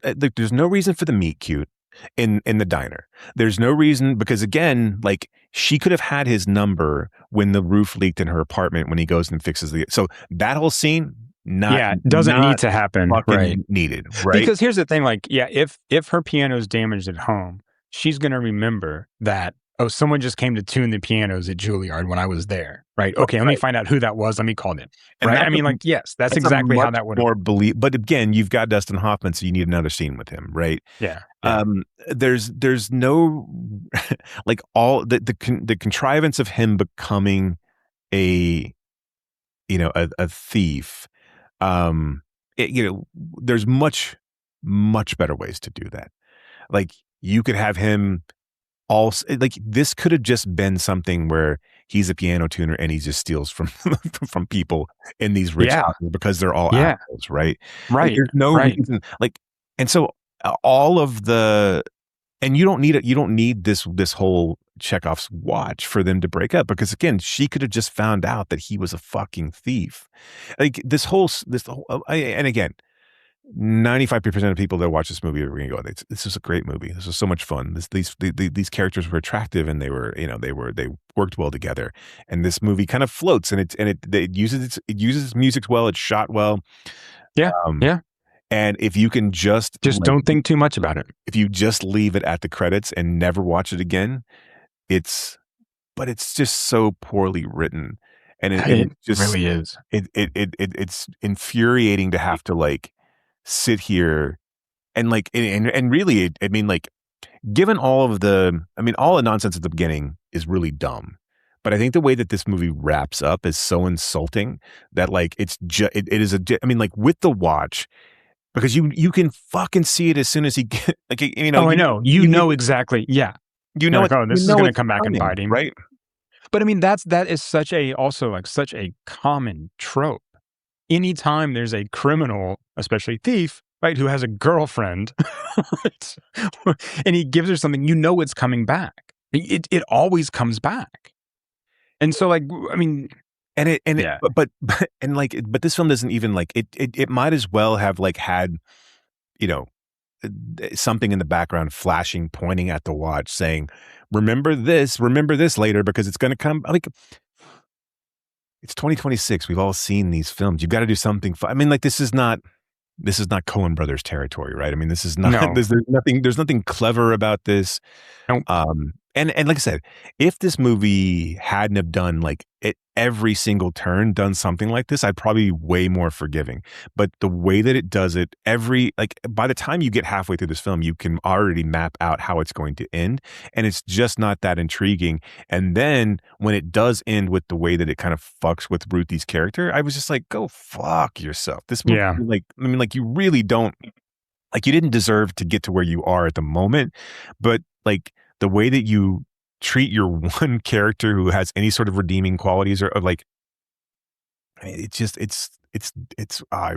no reason for the meet cute in the diner. There's no reason, because again, like she could have had his number when the roof leaked in her apartment when he goes and fixes so that whole scene doesn't need to happen, right? Needed, right? Because here's the thing, like if her piano's damaged at home, she's gonna remember that, oh, someone just came to tune the pianos at Juilliard when I was there, right? Okay, let me find out who that was. Let me call them, right? I mean, like, yes, that's exactly how that would more believe. But again, you've got Dustin Hoffman, so you need another scene with him, right? Yeah. There's no like all the contrivance of him becoming a thief. There's much better ways to do that. Like you could have him. Like this could have just been something where he's a piano tuner and he just steals from people in these rich houses because they're all assholes, right? Right. Like, there's no reason. Like, and so all of the, and you don't need this whole Chekhov's watch for them to break up, because again, she could have just found out that he was a fucking thief. Like this whole, and again, 95% of people that watch this movie are going to go, this is a great movie. This was so much fun. These characters were attractive and they worked well together. And this movie kind of floats and it uses its music well. It's shot well. Yeah. And if you can just don't think too much about it. If you just leave it at the credits and never watch it again, it's just so poorly written. And it just really is. It's infuriating to have to like sit here and like and really I mean like given all the nonsense at the beginning is really dumb, but I think the way that this movie wraps up is so insulting that like it is I mean like with the watch, because you can fucking see it as soon as he get like I know exactly you know like, oh, this is going to come back coming, and bite him, right? But I mean that is such a common trope. Anytime there's a criminal, especially thief, right, who has a girlfriend, right, and he gives her something, it's coming back. It always comes back. And so, like, I mean, but this film doesn't even like it might as well have like had, something in the background flashing, pointing at the watch, saying, remember this later because it's going to come. Like, it's 2026. We've all seen these films. You've got to do something. I mean, like this is not Coen Brothers territory, right? I mean, this is not. There's nothing clever about this. Nope. And like I said, if this movie hadn't have done like every single turn done something like this, I'd probably be way more forgiving. But the way that it does it, by the time you get halfway through this film, you can already map out how it's going to end, and it's just not that intriguing. And then when it does end with the way that it kind of fucks with Ruthie's character, I was just like, go fuck yourself. This movie, you really don't, like, you didn't deserve to get to where you are at the moment, but like the way that you treat your one character who has any sort of redeeming qualities or like, it's I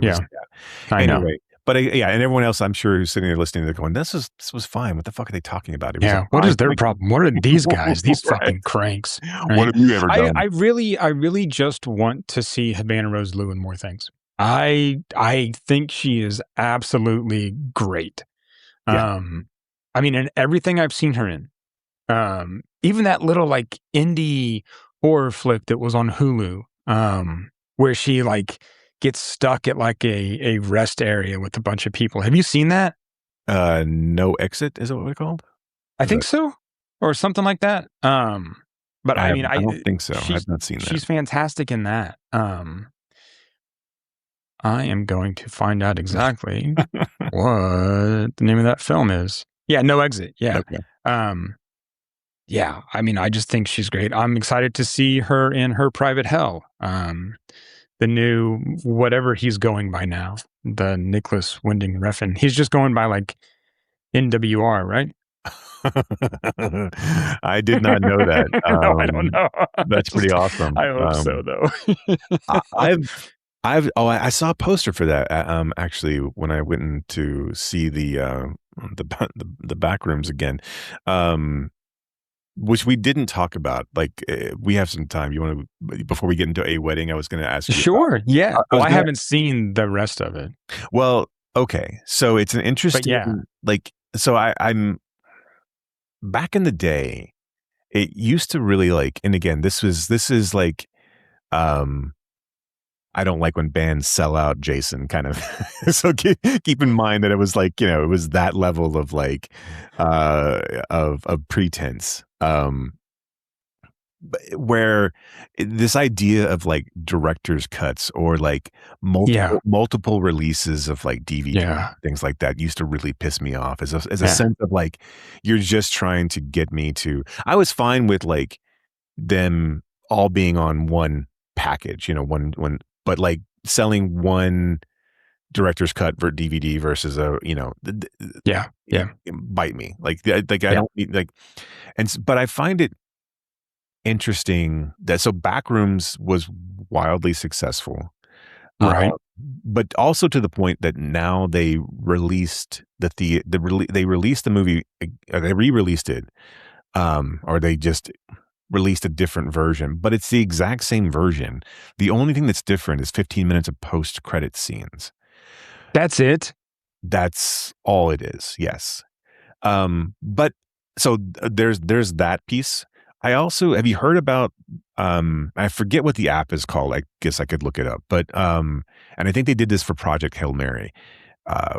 know. But and everyone else I'm sure who's sitting there listening, they're going, this was fine. What the fuck are they talking about? What is their problem? What are these guys? These fucking cranks. Right? What have you ever done? I really just want to see Havana Rose Lou in more things. I think she is absolutely great. Yeah. I mean, in everything I've seen her in, even that little like indie horror flick that was on Hulu, where she like gets stuck at like a rest area with a bunch of people. Have you seen that? No Exit, is that what we called? I think so, or something like that. But I mean, I don't think so. I've not seen that. She's fantastic in that. I am going to find out exactly what the name of that film is. Yeah, No Exit. Yeah. Okay. Yeah, I mean, I just think she's great. I'm excited to see her in Her Private Hell. The new whatever he's going by now, the Nicholas Winding Refn. He's just going by like NWR, right? I did not know that. No, I don't know. That's pretty awesome. I hope so, though. I saw a poster for that actually when I went in to see the back rooms again, which we didn't talk about. Like we have some time. You want to before we get into A Wedding? I was going to ask you. Sure. Yeah. Well, I haven't seen the rest of it. Well, okay. So it's an interesting like. So I'm back in the day. It used to really like, and again, this is like, I don't like when bands sell out Jason kind of. So keep in mind that it was like, it was that level of like, of pretense. Where this idea of like director's cuts or like multiple releases of like DVD things like that used to really piss me off as a sense of like, you're just trying to get me to, I was fine with like them all being on one package, one, but like selling one director's cut for DVD versus a, bite me. Like I don't need like, but I find it interesting that so Backrooms was wildly successful, right? But also to the point that now they released they released the movie, they re-released it, or they just released a different version, but it's the exact same version. The only thing that's different is 15 minutes of post-credit scenes. That's it. That's all it is. Yes. But so there's that piece. I also, have you heard about, I forget what the app is called. I guess I could look it up, but, and I think they did this for Project Hail Mary,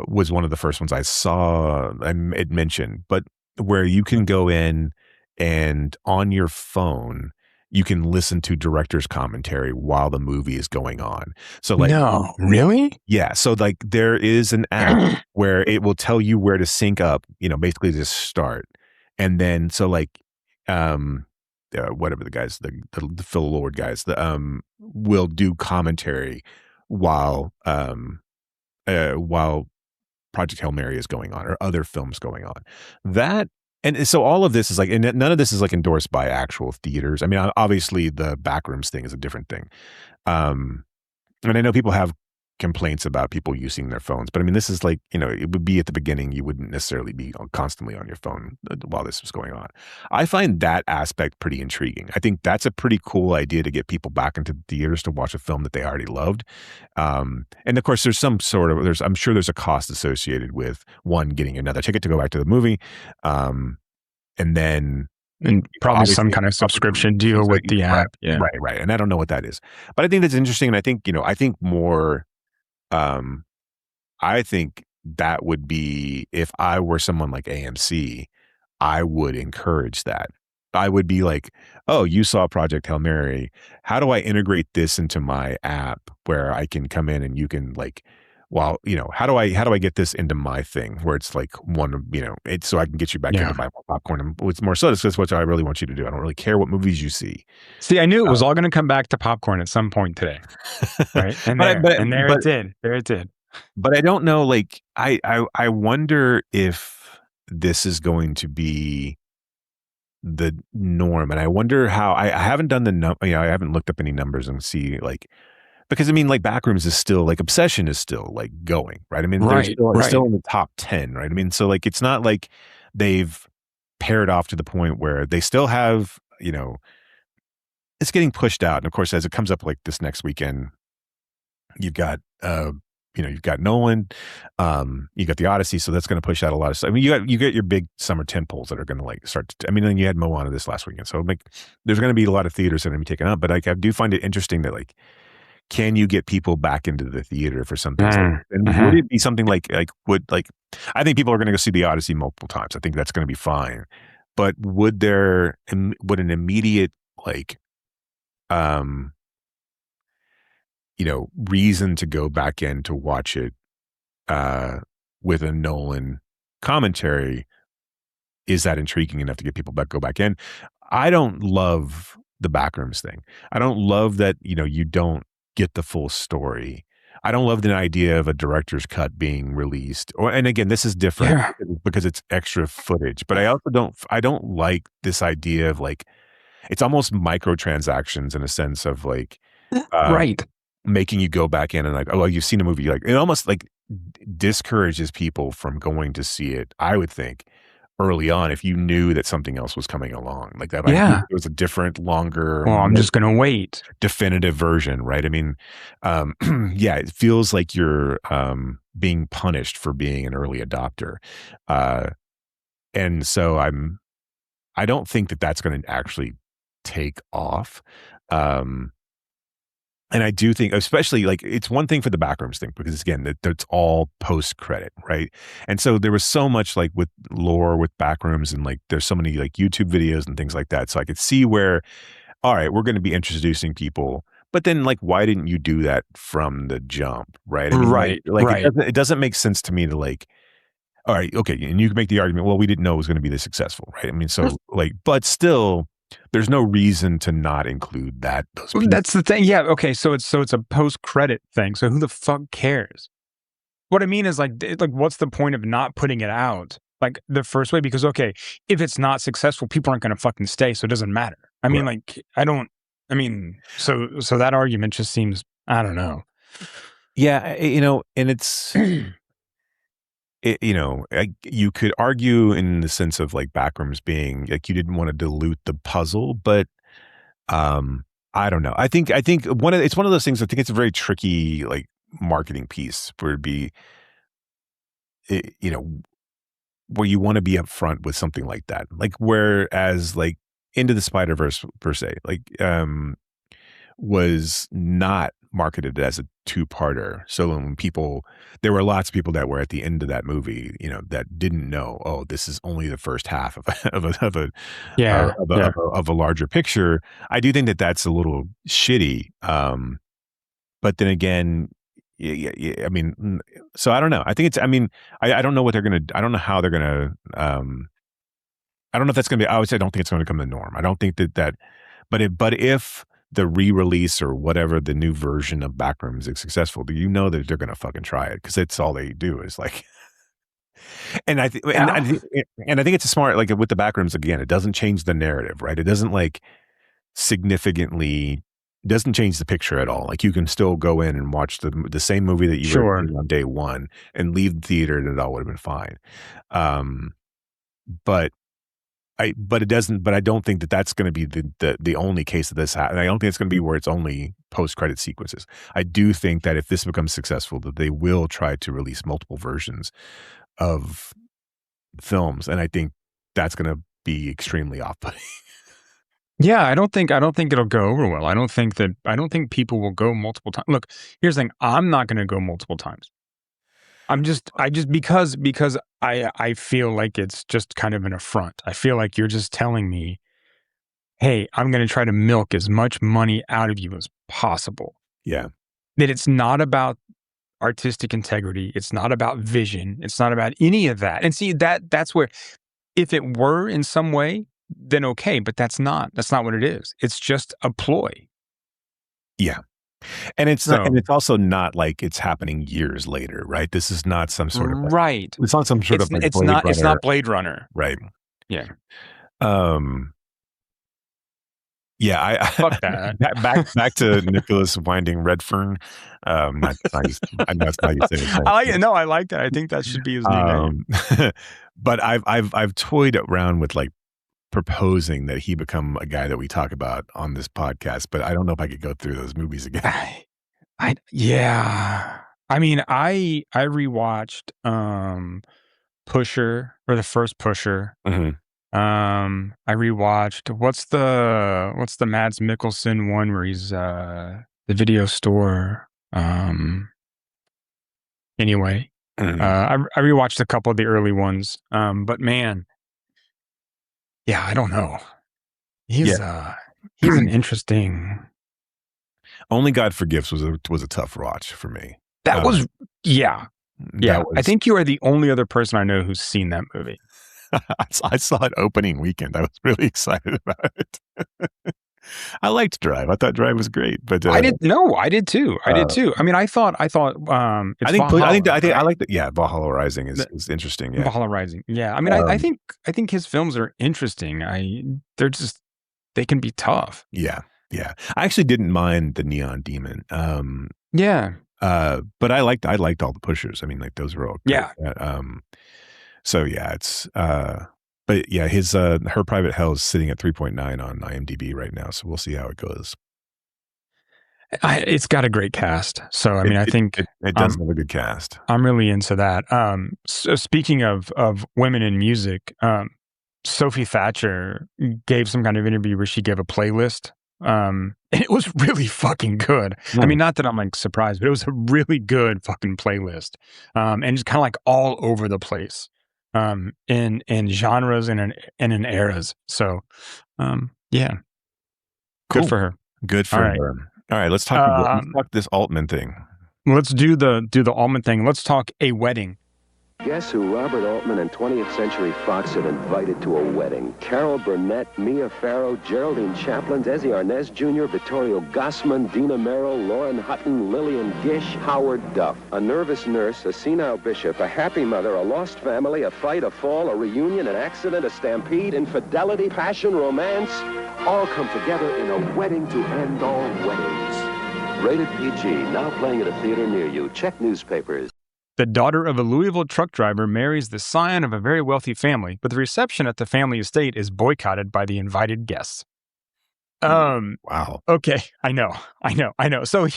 was one of the first ones I saw, it mentioned, but where you can go in and on your phone, you can listen to director's commentary while the movie is going on. So like, no, really? Yeah. So like there is an app where it will tell you where to sync up, basically just start. And then, so like, whatever the guys, the Phil Lord guys, will do commentary while Project Hail Mary is going on or other films going on. And so all of this is like, and none of this is like endorsed by actual theaters. I mean, obviously the Backrooms thing is a different thing. And I know people have complaints about people using their phones, but I mean, this is like, it would be at the beginning, you wouldn't necessarily be constantly on your phone while this was going on. I find that aspect pretty intriguing. I think that's a pretty cool idea to get people back into the theaters to watch a film that they already loved. And of course there's some sort of, I'm sure there's a cost associated with one, getting another ticket to go back to the movie. And then, and probably some kind of subscription deal with the app. Yeah. Right. And I don't know what that is, but I think that's interesting. And I think, I think more, I think that would be, if I were someone like AMC, I would encourage that. I would be like, oh, you saw Project Hail Mary. How do I integrate this into my app where I can come in and you can like, well, how do I get this into my thing where it's like one, it's so I can get you back into buy more popcorn. And it's more so that's what I really want you to do. I don't really care what movies you see. See, I knew it was all going to come back to popcorn at some point today. Right. And it did. But I don't know, like, I wonder if this is going to be the norm. And I wonder how, I haven't done I haven't looked up any numbers and see like, because I mean, like Backrooms is still like Obsession is still like going, right? I mean, they're still in the top 10, right? I mean, so like, it's not like they've paired off to the point where they still have, it's getting pushed out. And of course, as it comes up like this next weekend, You've got you've got Nolan, you got the Odyssey, so that's going to push out a lot of stuff. I mean, you get your big summer tentpoles that are going to like start to, I mean, then you had Moana this last weekend, so like there's going to be a lot of theaters that are going to be taken up. But like I do find it interesting that like, can you get people back into the theater for something? And would it be something like I think people are going to go see the Odyssey multiple times. I think that's going to be fine. But would an immediate like reason to go back in to watch it with a Nolan commentary, is that intriguing enough to get people go back in? I don't love the backrooms thing. I don't love that, you don't get the full story. I don't love the idea of a director's cut being released. And again, this is different because it's extra footage, but I don't like this idea of like, it's almost microtransactions in a sense of like, right. Making you go back in and like, oh, you've seen a movie. Like it almost like discourages people from going to see it, I would think, early on, if you knew that something else was coming along like that. It was a different, longer, I'm just going to wait, definitive version. Right. I mean, it feels like you're being punished for being an early adopter. And so I don't think that that's going to actually take off. And I do think, especially like, it's one thing for the backrooms thing, because again, that's all post credit, right? And so there was so much like with lore with backrooms, and like there's so many like YouTube videos and things like that. So I could see where, all right, we're going to be introducing people, but then like, why didn't you do that from the jump, right? I mean, right. It doesn't make sense to me to like, all right, okay, and you can make the argument, well, we didn't know it was going to be this successful, right? I mean, so like, but still, there's no reason to not include those pieces. That's the thing. Yeah. Okay. So it's a post-credit thing. So who the fuck cares? What I mean is like what's the point of not putting it out like the first way? Because okay, if it's not successful, people aren't going to fucking stay. So it doesn't matter. I mean, so that argument just seems, I don't know. Yeah. And it's, you could argue in the sense of like backrooms being like, you didn't want to dilute the puzzle, but I don't know. I think it's one of those things. I think it's a very tricky like marketing piece for it to be, where you want to be upfront with something like that. Like whereas like Into the Spider-Verse per se, like was not marketed as a two-parter. So when there were lots of people that were at the end of that movie, that didn't know, oh, this is only the first half of a larger picture. I do think that that's a little shitty. But then again, I mean, so I don't know. I think I don't know what they're going to, I don't know how they're going to, I don't know if that's going to be, I would say, I don't think it's going to become the norm. I don't think but if the re-release or whatever the new version of Backrooms is successful, do you know that they're going to fucking try it? Because that's all they do is like, and I think it's a smart, like with the Backrooms, again, it doesn't change the narrative, right? It doesn't like significantly, doesn't change the picture at all. Like you can still go in and watch the same movie that you were on day one and leave the theater and it all would have been fine. But it doesn't. But I don't think that that's going to be the only case of this. And I don't think it's going to be where it's only post-credit sequences. I do think that if this becomes successful, that they will try to release multiple versions of films, and I think that's going to be extremely off-putting. Yeah, I don't think it'll go over well. I don't think people will go multiple times. Look, here's the thing: I'm not going to go multiple times. Because I feel like it's just kind of an affront. I feel like you're just telling me, hey, I'm going to try to milk as much money out of you as possible. Yeah. That it's not about artistic integrity. It's not about vision. It's not about any of that. And see, that's where, if it were in some way, then okay, but that's not what it is. It's just a ploy. Yeah. And it's also not like it's happening years later, right? This is not some sort of right. It's not some sort of like it's not Blade Runner, right? Yeah. Yeah. I fuck that. back to Nicholas Winding Redfern. I know it's not you say it. I like it. No, I like that. I think that should be his new name. But I've toyed around with like proposing that he become a guy that we talk about on this podcast, but I don't know if I could go through those movies again. I mean, I rewatched Pusher, or the first Pusher. Mhm. I rewatched what's the Mads Mikkelsen one where he's the video store. Anyway, Mhm. I rewatched a couple of the early ones. But man, yeah, I don't know. Yeah. He's an interesting. Only God Forgives was a tough watch for me. That was yeah. That I was think you are the only other person I know who's seen that movie. I saw it opening weekend. I was really excited about it. I liked Drive. I thought Drive was great, but I did too. I did too. I mean, I thought it's I think Valhalla, I like that. Yeah, Valhalla Rising is interesting. Yeah, Valhalla Rising. Yeah, I mean, I think his films are interesting. They can be tough. yeah. I actually didn't mind the Neon Demon. Yeah. But I liked all the Pushers. I mean, like those were all great. Yeah. So yeah, it's but yeah, his Her Private Hell is sitting at 3.9 on IMDb right now. So we'll see how it goes. It's got a great cast. So I mean, I think it does have a good cast. I'm really into that. So speaking of women in music, Sophie Thatcher gave some kind of interview where she gave a playlist. And it was really fucking good. I mean, not that I'm like surprised, but it was a really good fucking playlist. And it's kind of like all over the place. In genres and in eras. So yeah. Cool. Good for her. Good for her. All right, let's talk this Altman thing. Let's do the Altman thing. Let's talk A Wedding. Guess who Robert Altman and 20th Century Fox had invited to a wedding? Carol Burnett, Mia Farrow, Geraldine Chaplin, Desi Arnaz Jr., Vittorio Gassman, Dina Merrill, Lauren Hutton, Lillian Gish, Howard Duff. A nervous nurse, a senile bishop, a happy mother, a lost family, a fight, a fall, a reunion, an accident, a stampede, infidelity, passion, romance, all come together in a wedding to end all weddings. Rated PG, now playing at a theater near you. Check newspapers. The daughter of a Louisville truck driver marries the scion of a very wealthy family, but the reception at the family estate is boycotted by the invited guests. Wow. Okay, I know. So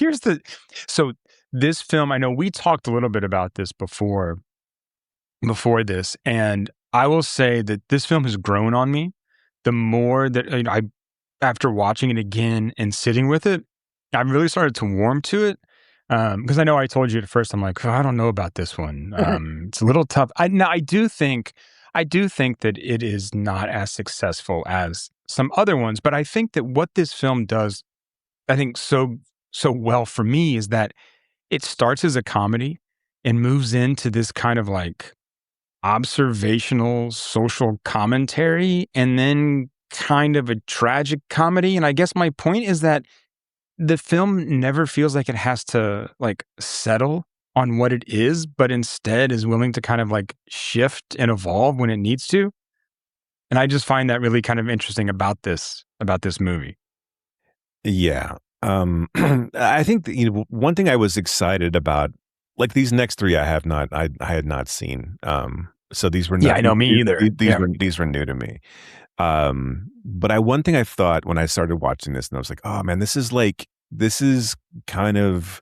so this film, I know we talked a little bit about this before this, and I will say that this film has grown on me. The more that after watching it again and sitting with it, I've really started to warm to it. Because I know I told you at first, I'm like, I don't know about this one. It's a little tough. I do think that it is not as successful as some other ones, but I think that what this film does, I think so well for me, is that it starts as a comedy and moves into this kind of like observational social commentary, and then kind of a tragic comedy. And I guess my point is that the film never feels like it has to like settle on what it is, but instead is willing to kind of like shift and evolve when it needs to. And I just find that really kind of interesting about this movie. Yeah. I think that, one thing I was excited about, like these next three I had not seen. So these were I know, me either. These were new to me. But one thing I thought when I started watching this, and I was like, oh man, this is kind of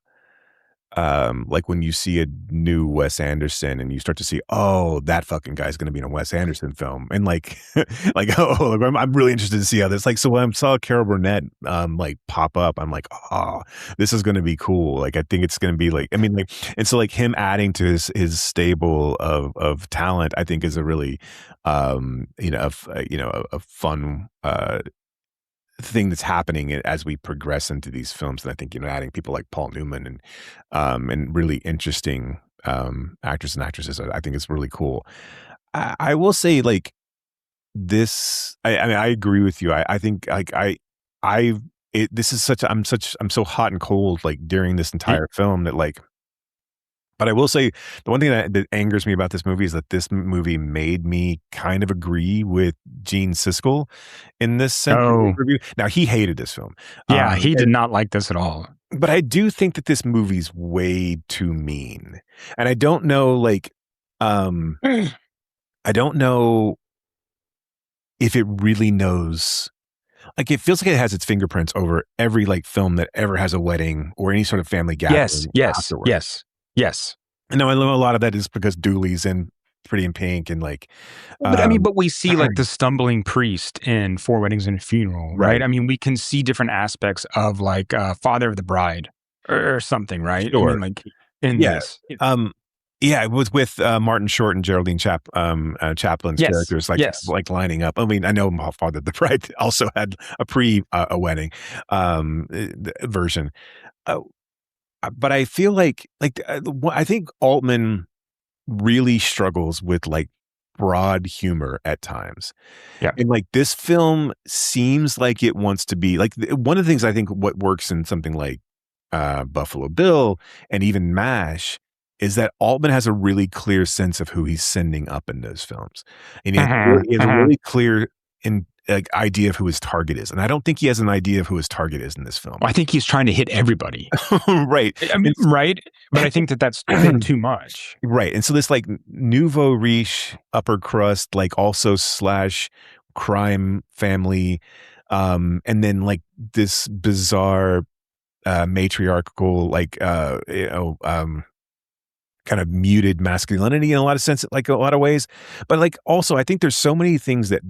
like when you see a new Wes Anderson and you start to see, oh, that fucking guy's going to be in a Wes Anderson film. And like, I'm really interested to see how this, like, so when I saw Carol Burnett, like pop up, I'm like, oh, this is going to be cool. Like, I think it's going to be like, I mean, like, and so like him adding to his stable of talent, I think is a really, a fun, thing that's happening as we progress into these films. And I think, adding people like Paul Newman and really interesting actors and actresses, I think it's really cool. I will say, like, this, I mean, I agree with you. I think like this is I'm so hot and cold like during this entire film that like. But I will say the one thing that angers me about this movie is that this movie made me kind of agree with Gene Siskel in this sense. Review. Now, he hated this film. Yeah, he did not like this at all. But I do think that this movie's way too mean. And I don't know, like, I don't know if it really knows. like it feels like it has its fingerprints over every like film that ever has a wedding or any sort of family gathering. Yes. And now I know a lot of that is because Dooley's in Pretty in Pink and like. But we see like the stumbling priest in Four Weddings and a Funeral, right? I mean, we can see different aspects of like Father of the Bride or something, right? Sure. I mean, like in this. Yeah, it was with Martin Short and Geraldine Chaplin's characters like lining up. I mean, I know Father of the Bride also had a a wedding version, but I feel like I think Altman really struggles with like broad humor at times. Yeah, and like this film seems like it wants to be like one of the things I think what works in something like Buffalo Bill and even MASH is that Altman has a really clear sense of who he's sending up in those films. And he has a really clear idea of who his target is. And I don't think he has an idea of who his target is in this film. I think he's trying to hit everybody. Right. I mean, right. But I think that's been too much. Right. And so this like nouveau riche upper crust, like also / crime family. And then like this bizarre matriarchal, like, kind of muted masculinity in a lot of sense, like a lot of ways. But like, also, I think there's so many things that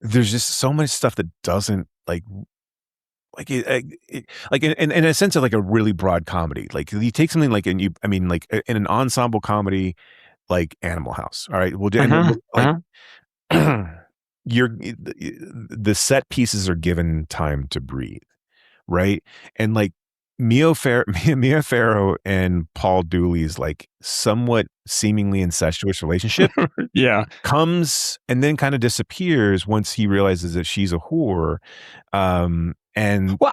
there's just so much stuff that doesn't like in a sense of like a really broad comedy. Like you take something like, in an ensemble comedy, like Animal House. All right. Well, the set pieces are given time to breathe. Right. And like, Mia Farrow and Paul Dooley's like somewhat seemingly incestuous relationship comes and then kind of disappears once he realizes that she's a whore. And well,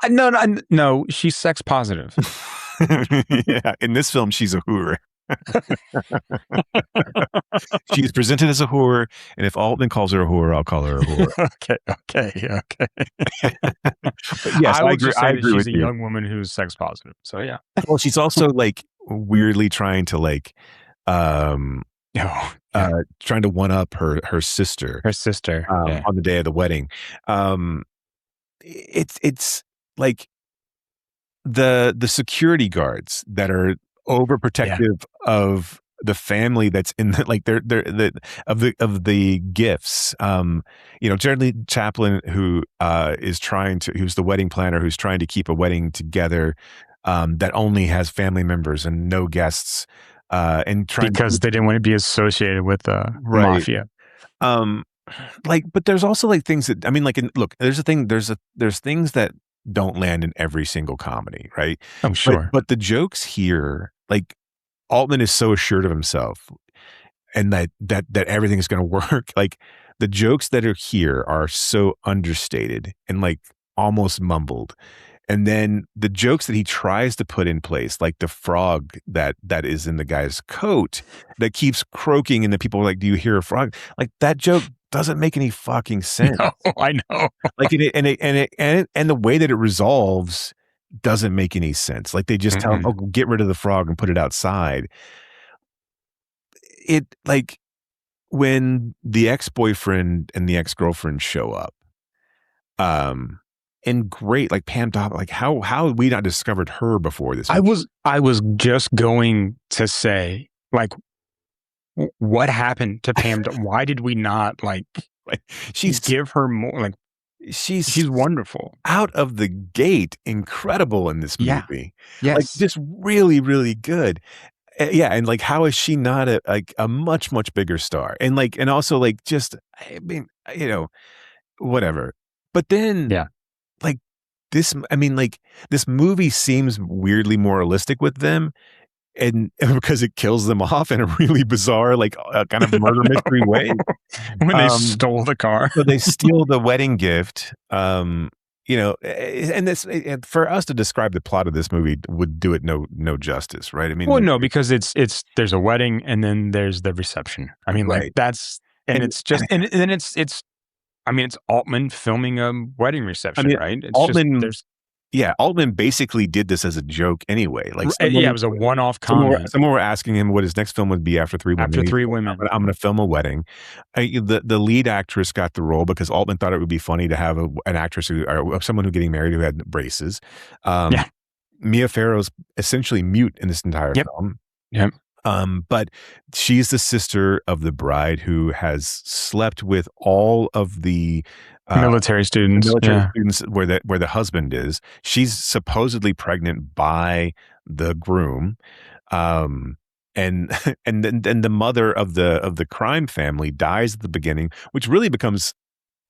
no, she's sex positive. Yeah, in this film, she's a whore. She's presented as a whore, and if Altman calls her a whore, I'll call her a whore. Okay. Yes, I agree. I agree she's with a you. young woman who's sex positive. So yeah. Well, she's also like weirdly trying to like, trying to one up her sister. On the day of the wedding. It's like the security guards that are overprotective of the family that's in the like they're of the gifts. Geraldine Chaplin, who who's the wedding planner, who's trying to keep a wedding together that only has family members and no guests, and because they didn't want to be associated with the mafia. But there's also like things that there's things that don't land in every single comedy, right? I'm sure. But the jokes here, like Altman is so assured of himself and that everything is going to work. Like the jokes that are here are so understated and like almost mumbled. And then the jokes that he tries to put in place, like the frog that is in the guy's coat that keeps croaking and the people are like, do you hear a frog? Like that joke doesn't make any fucking sense. No, I know. Like and the way that it resolves doesn't make any sense. Like they just tell him, get rid of the frog and put it outside. It like when the ex-boyfriend and the ex-girlfriend show up, and great, like Pam Dobb, like how had we not discovered her before this? I was just going to say, like, what happened to Pam? Why did we not like give her more? Like, she's wonderful out of the gate, incredible in this movie. Yes, like just really, really good. And like, how is she not a much bigger star? And like, and also like, just whatever. But then, like this, this movie seems weirdly moralistic with them. And because it kills them off in a really bizarre, like kind of murder mystery way. When they stole the car. So they steal the wedding gift. And for us to describe the plot of this movie would do it no justice, right? I mean, well, no, because it's there's a wedding and then there's the reception. I mean, like that's and it's just and then it's Altman filming a wedding reception, right? It's Altman, there's Yeah, Altman basically did this as a joke anyway. Like, Yeah, it was a one-off comment. Someone were asking him what his next film would be after Three Women. After Three Said, Women. I'm going to film a wedding. The lead actress got the role because Altman thought it would be funny to have an actress or someone who's getting married who had braces. Mia Farrow's essentially mute in this entire film. Yep. But she's the sister of the bride who has slept with all of the military students. Where the husband is. She's supposedly pregnant by the groom. And then the mother of the crime family dies at the beginning, which really becomes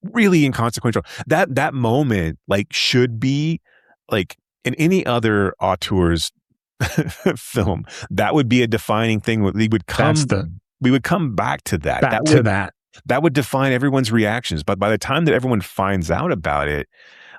really inconsequential. That moment like should be like in any other auteur's film, that would be a defining thing. We would come back to that. That would define everyone's reactions. But by the time that everyone finds out about it,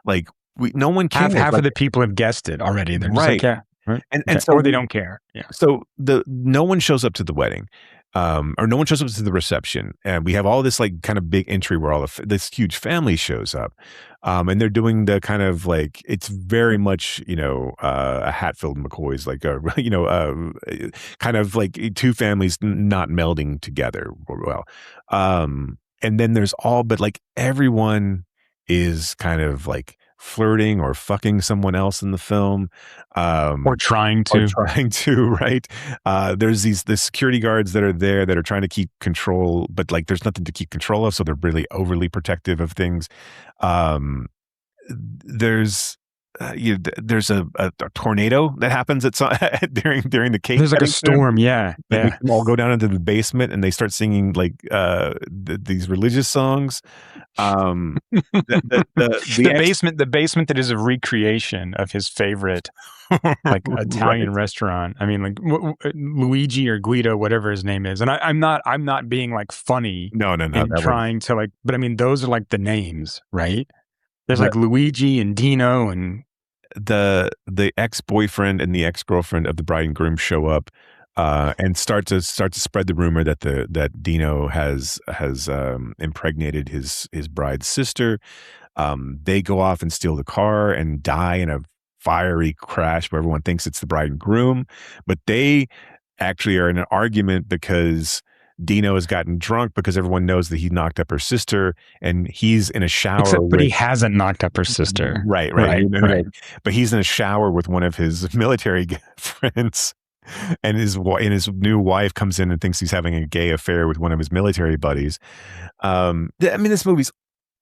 like no one cares. Half of the people have guessed it already. They're just like, yeah. Right. And so or they don't care. Yeah. So no one shows up to the wedding, or no one shows up to the reception, and we have all this like kind of big entry where all this huge family shows up, and they're doing the kind of like it's very much a Hatfield McCoy's like kind of like two families not melding together well, and then there's all but like everyone is kind of like flirting or fucking someone else in the film, or trying to, right? There's the security guards that are there that are trying to keep control, but like there's nothing to keep control of, so they're really overly protective of things. There's a tornado that happens at during the cake. There's like a storm, yeah. They all go down into the basement and they start singing like these religious songs. The basement that is a recreation of his favorite like Italian restaurant. I mean, like Luigi or Guido, whatever his name is. And I'm not being like funny. No. And trying to like, but I mean, those are like the names, right? There's like Luigi and Dino and the ex-boyfriend and the ex-girlfriend of the bride and groom show up and start to spread the rumor that Dino has impregnated his bride's sister. They go off and steal the car and die in a fiery crash where everyone thinks it's the bride and groom, but they actually are in an argument because Dino has gotten drunk because everyone knows that he knocked up her sister, and he's in a shower. But he hasn't knocked up her sister. Right. But he's in a shower with one of his military friends, and his new wife comes in and thinks he's having a gay affair with one of his military buddies. I mean, this movie's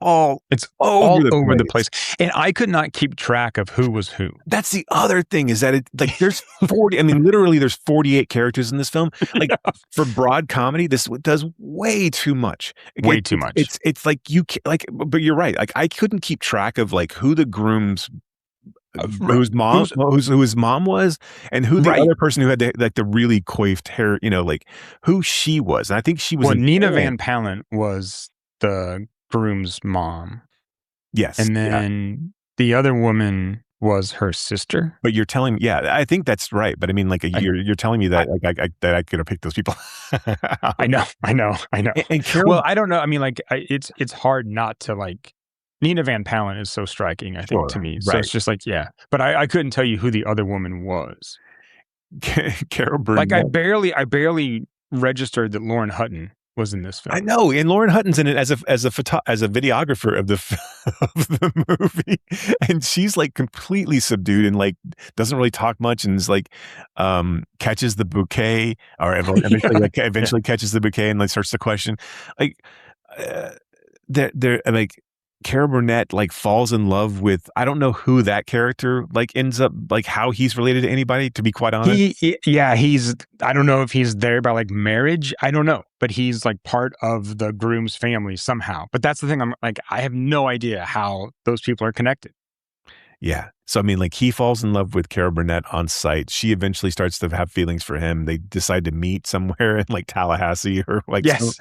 all over the place, and I could not keep track of who was who. That's the other thing, is that there's 40. I mean, literally, there's 48 characters in this film. Like for broad comedy, this does way too much. Way too much. It's like but you're right. Like I couldn't keep track of like who the groom's who his mom was, and who the other person who had the really coiffed hair. Like who she was. And I think she was. Well, Nina Van Pallant was the groom's mom. Yes. And then the other woman was her sister. But you're telling me, I think that's right. But I mean, like you're telling me that that I could have picked those people. I know. And Carol, well, I don't know. I mean, like it's hard not to like. Nina Van Pallant is so striking, I think, to me. So it's just like, but I couldn't tell you who the other woman was. Carol Burnett. Like I barely registered that Lauren Hutton was in this film. I know, and Lauren Hutton's in it as a videographer of the movie, and she's like completely subdued and like doesn't really talk much, and is like catches the bouquet, or eventually catches the bouquet and like starts to question, like they're like. Carol Burnett like falls in love with, I don't know who that character like ends up, like how he's related to anybody, to be quite honest. He's I don't know if he's there by like marriage, I don't know, but he's like part of the groom's family somehow. But that's the thing, I'm like, I have no idea how those people are connected. Yeah. So, I mean, like he falls in love with Carol Burnett on site. She eventually starts to have feelings for him. They decide to meet somewhere in like Tallahassee or like, yes.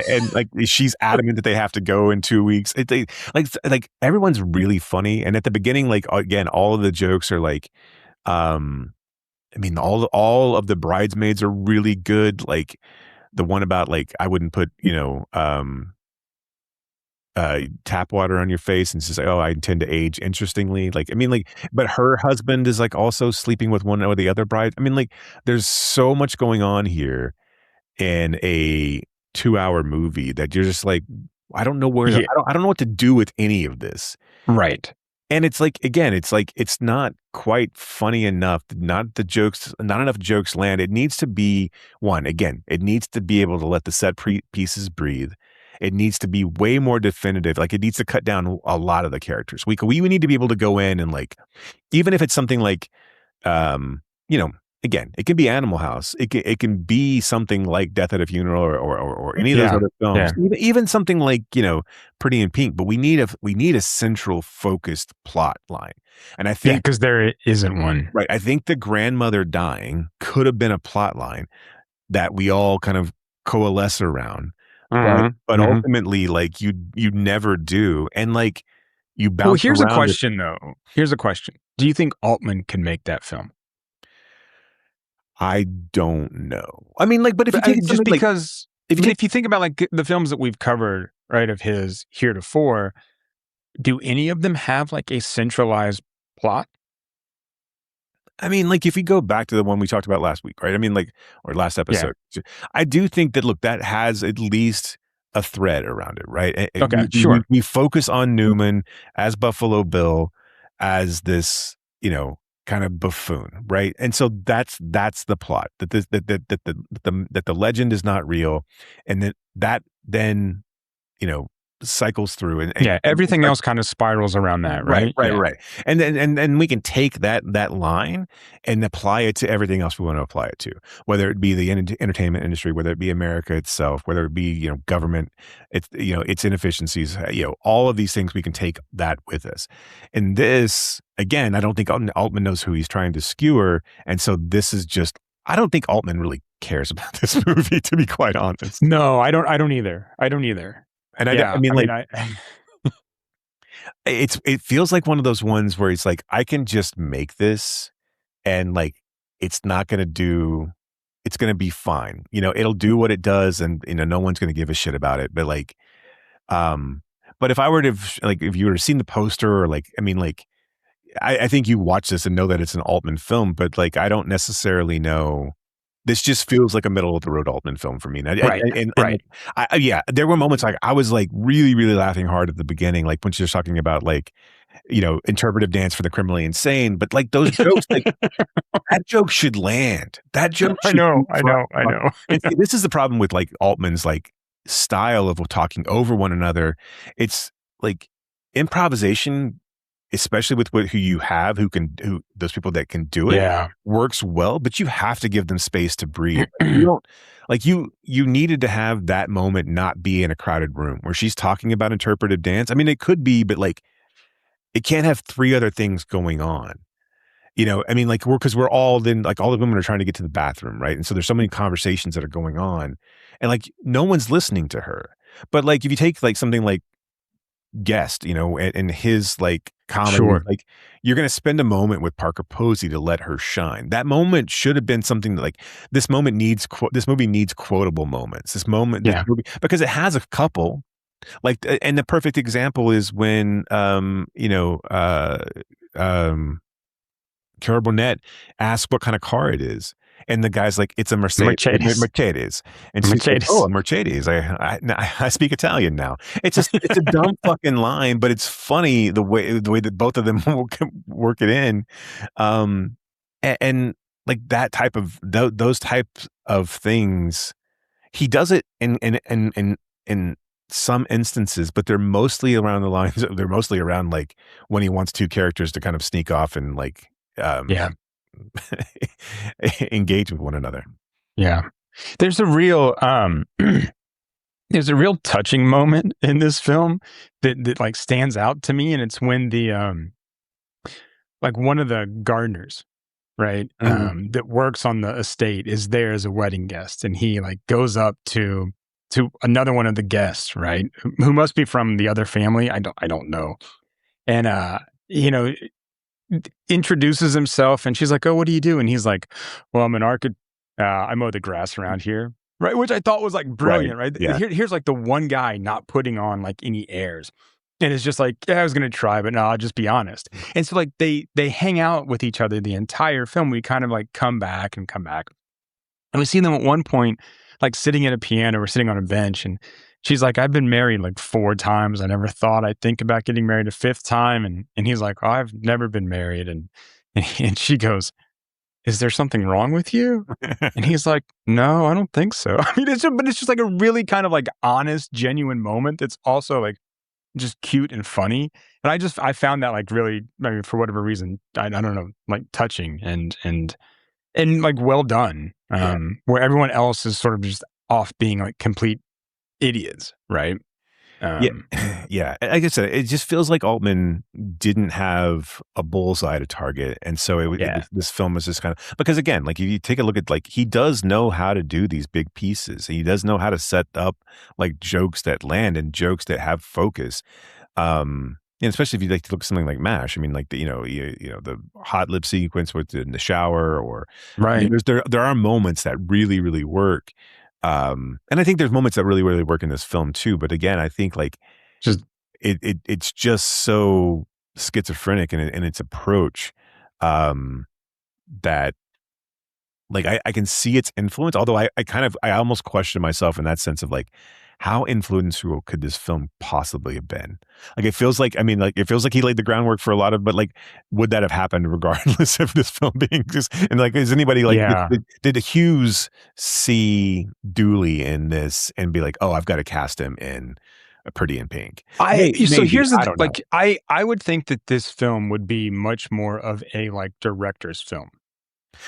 And like she's adamant that they have to go in 2 weeks. Like everyone's really funny. And at the beginning, like, again, all of the jokes are like, I mean, all of the bridesmaids are really good. Like the one about like, I wouldn't put, tap water on your face and says, like, oh, I intend to age interestingly. Like, I mean, like, but her husband is like also sleeping with one or the other bride. I mean, like, there's so much going on here in a 2-hour movie that you're just like, I don't know where, I don't know what to do with any of this. Right. And it's like, again, it's like, it's not quite funny enough. Not enough jokes land. It needs to be again, it needs to be able to let the set pieces breathe. It needs to be way more definitive. Like, it needs to cut down a lot of the characters. We need to be able to go in and, like, even if it's something like, again, it can be Animal House. It can be something like Death at a Funeral or any of those other films. Even something like, Pretty in Pink. But we need a central focused plot line. And I think because there isn't one. Right. I think the grandmother dying could have been a plot line that we all kind of coalesce around. But ultimately, like, you never do. And, like, you bounce. Well, here's a around question though. Here's a question. Do you think Altman can make that film? I don't know. I mean, like, but if you take just because, if you think about like the films that we've covered, right, of his heretofore, do any of them have like a centralized plot? I mean, like, if we go back to the one we talked about last week, right? I mean, like, or last episode, I do think that, look, that has at least a thread around it, right? Okay, sure. We focus on Newman as Buffalo Bill, as this, kind of buffoon, right? And so that's the plot, that the legend is not real, and that then cycles through and everything else kind of spirals around that, right? Right. And then we can take that line and apply it to everything else we want to apply it to, whether it be the entertainment industry, whether it be America itself, whether it be government, its inefficiencies, all of these things, we can take that with us. And this, again, I don't think Altman knows who he's trying to skewer, and so this is just, I don't think Altman really cares about this movie, to be quite honest. No, I don't either. And it feels like one of those ones where it's like, I can just make this and, like, it's not going to it's going to be fine. It'll do what it does, and, no one's going to give a shit about it. But, like, but if I were to, like, if you were to seen the poster, or, like, I mean, like, I think you watch this and know that it's an Altman film, but, like, I don't necessarily know. This just feels like a middle of the road Altman film for me. And there were moments like I was like really, really laughing hard at the beginning, like when she was talking about, like, interpretive dance for the criminally insane. But, like, those jokes, like, that joke should land. That joke. I know. And see, this is the problem with, like, Altman's, like, style of talking over one another. It's like improvisation, especially with who you have, who those people that can do it, works well, but you have to give them space to breathe. You needed to have that moment not be in a crowded room where she's talking about interpretive dance. I mean, it could be, but, like, it can't have three other things going on. I mean, like, because we're all then, like, all the women are trying to get to the bathroom, right? And so there's so many conversations that are going on, and, like, no one's listening to her. But, like, if you take, like, something like Guest, and his, like, comedy, like, you're going to spend a moment with Parker Posey to let her shine. That moment should have been something that, like, this movie needs quotable moments. This movie, because it has a couple, like, and the perfect example is when, Carol Burnett asks what kind of car it is. And the guy's like, it's a Mercedes. And she's like, oh, a Mercedes. I speak Italian now. It's a dumb fucking line, but it's funny the way that both of them work it in. And like that type of, those types of things, he does it in some instances, but they're mostly around the lines. They're mostly around, like, when he wants two characters to kind of sneak off and, like, engage with one another. There's a real touching moment in this film that like stands out to me, and it's when the like one of the gardeners, right, that works on the estate is there as a wedding guest, and he, like, goes up to another one of the guests, right, who must be from the other family. I don't know, and introduces himself, and she's like, oh, what do you do? And he's like, well, I'm an architect. I mow the grass around here. right? Which I thought was like brilliant, right? Yeah. Here's like the one guy not putting on like any airs. And it's just like, yeah, I was going to try, but no, I'll just be honest. And so like they hang out with each other the entire film. We kind of like come back. And we see them at one point, like sitting at a piano or sitting on a bench. And she's like, I've been married like 4 times. I never thought I'd think about getting married a 5th time. And he's like, oh, I've never been married. And she goes, is there something wrong with you? And he's like, no, I don't think so. I mean, but it's just like a really kind of like honest, genuine moment. That's also like just cute and funny. And I found that like really, I mean, for whatever reason, I don't know, like touching and like well done. Where everyone else is sort of just off being like complete idiots, right? Yeah. Like I said, it just feels like Altman didn't have a bullseye to target, and so this film was just kind of, because again, like if you take a look at, like, he does know how to do these big pieces. He does know how to set up like jokes that land and jokes that have focus. And especially if you like to look at something like MASH. I mean, like the the hot lip sequence in the shower, or right. I mean, there are moments that really, really work. And I think there's moments that really, really work in this film too. But again, I think like it's just so schizophrenic in its approach, that like I can see its influence. Although I almost question myself in that sense of like, how influential could this film possibly have been? Like, it feels like, he laid the groundwork for a lot of, but like, would that have happened regardless of this film being just, and like, is anybody like, did Hughes see Dooley in this and be like, oh, I've got to cast him in A Pretty in Pink? So here's the like, I would think that this film would be much more of a like director's film.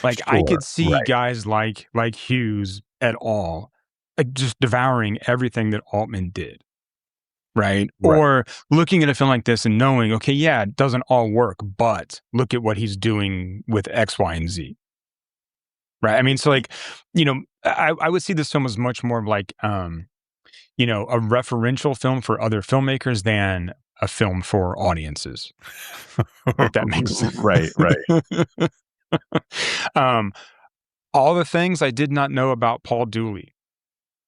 Like, sure, I could see guys like Hughes et al. Like just devouring everything that Altman did, right? Or looking at a film like this and knowing, okay, yeah, it doesn't all work, but look at what he's doing with X, Y, and Z, right? I mean, so like, I would see this film as much more of like, a referential film for other filmmakers than a film for audiences. If that makes sense. Right. All the things I did not know about Paul Dooley.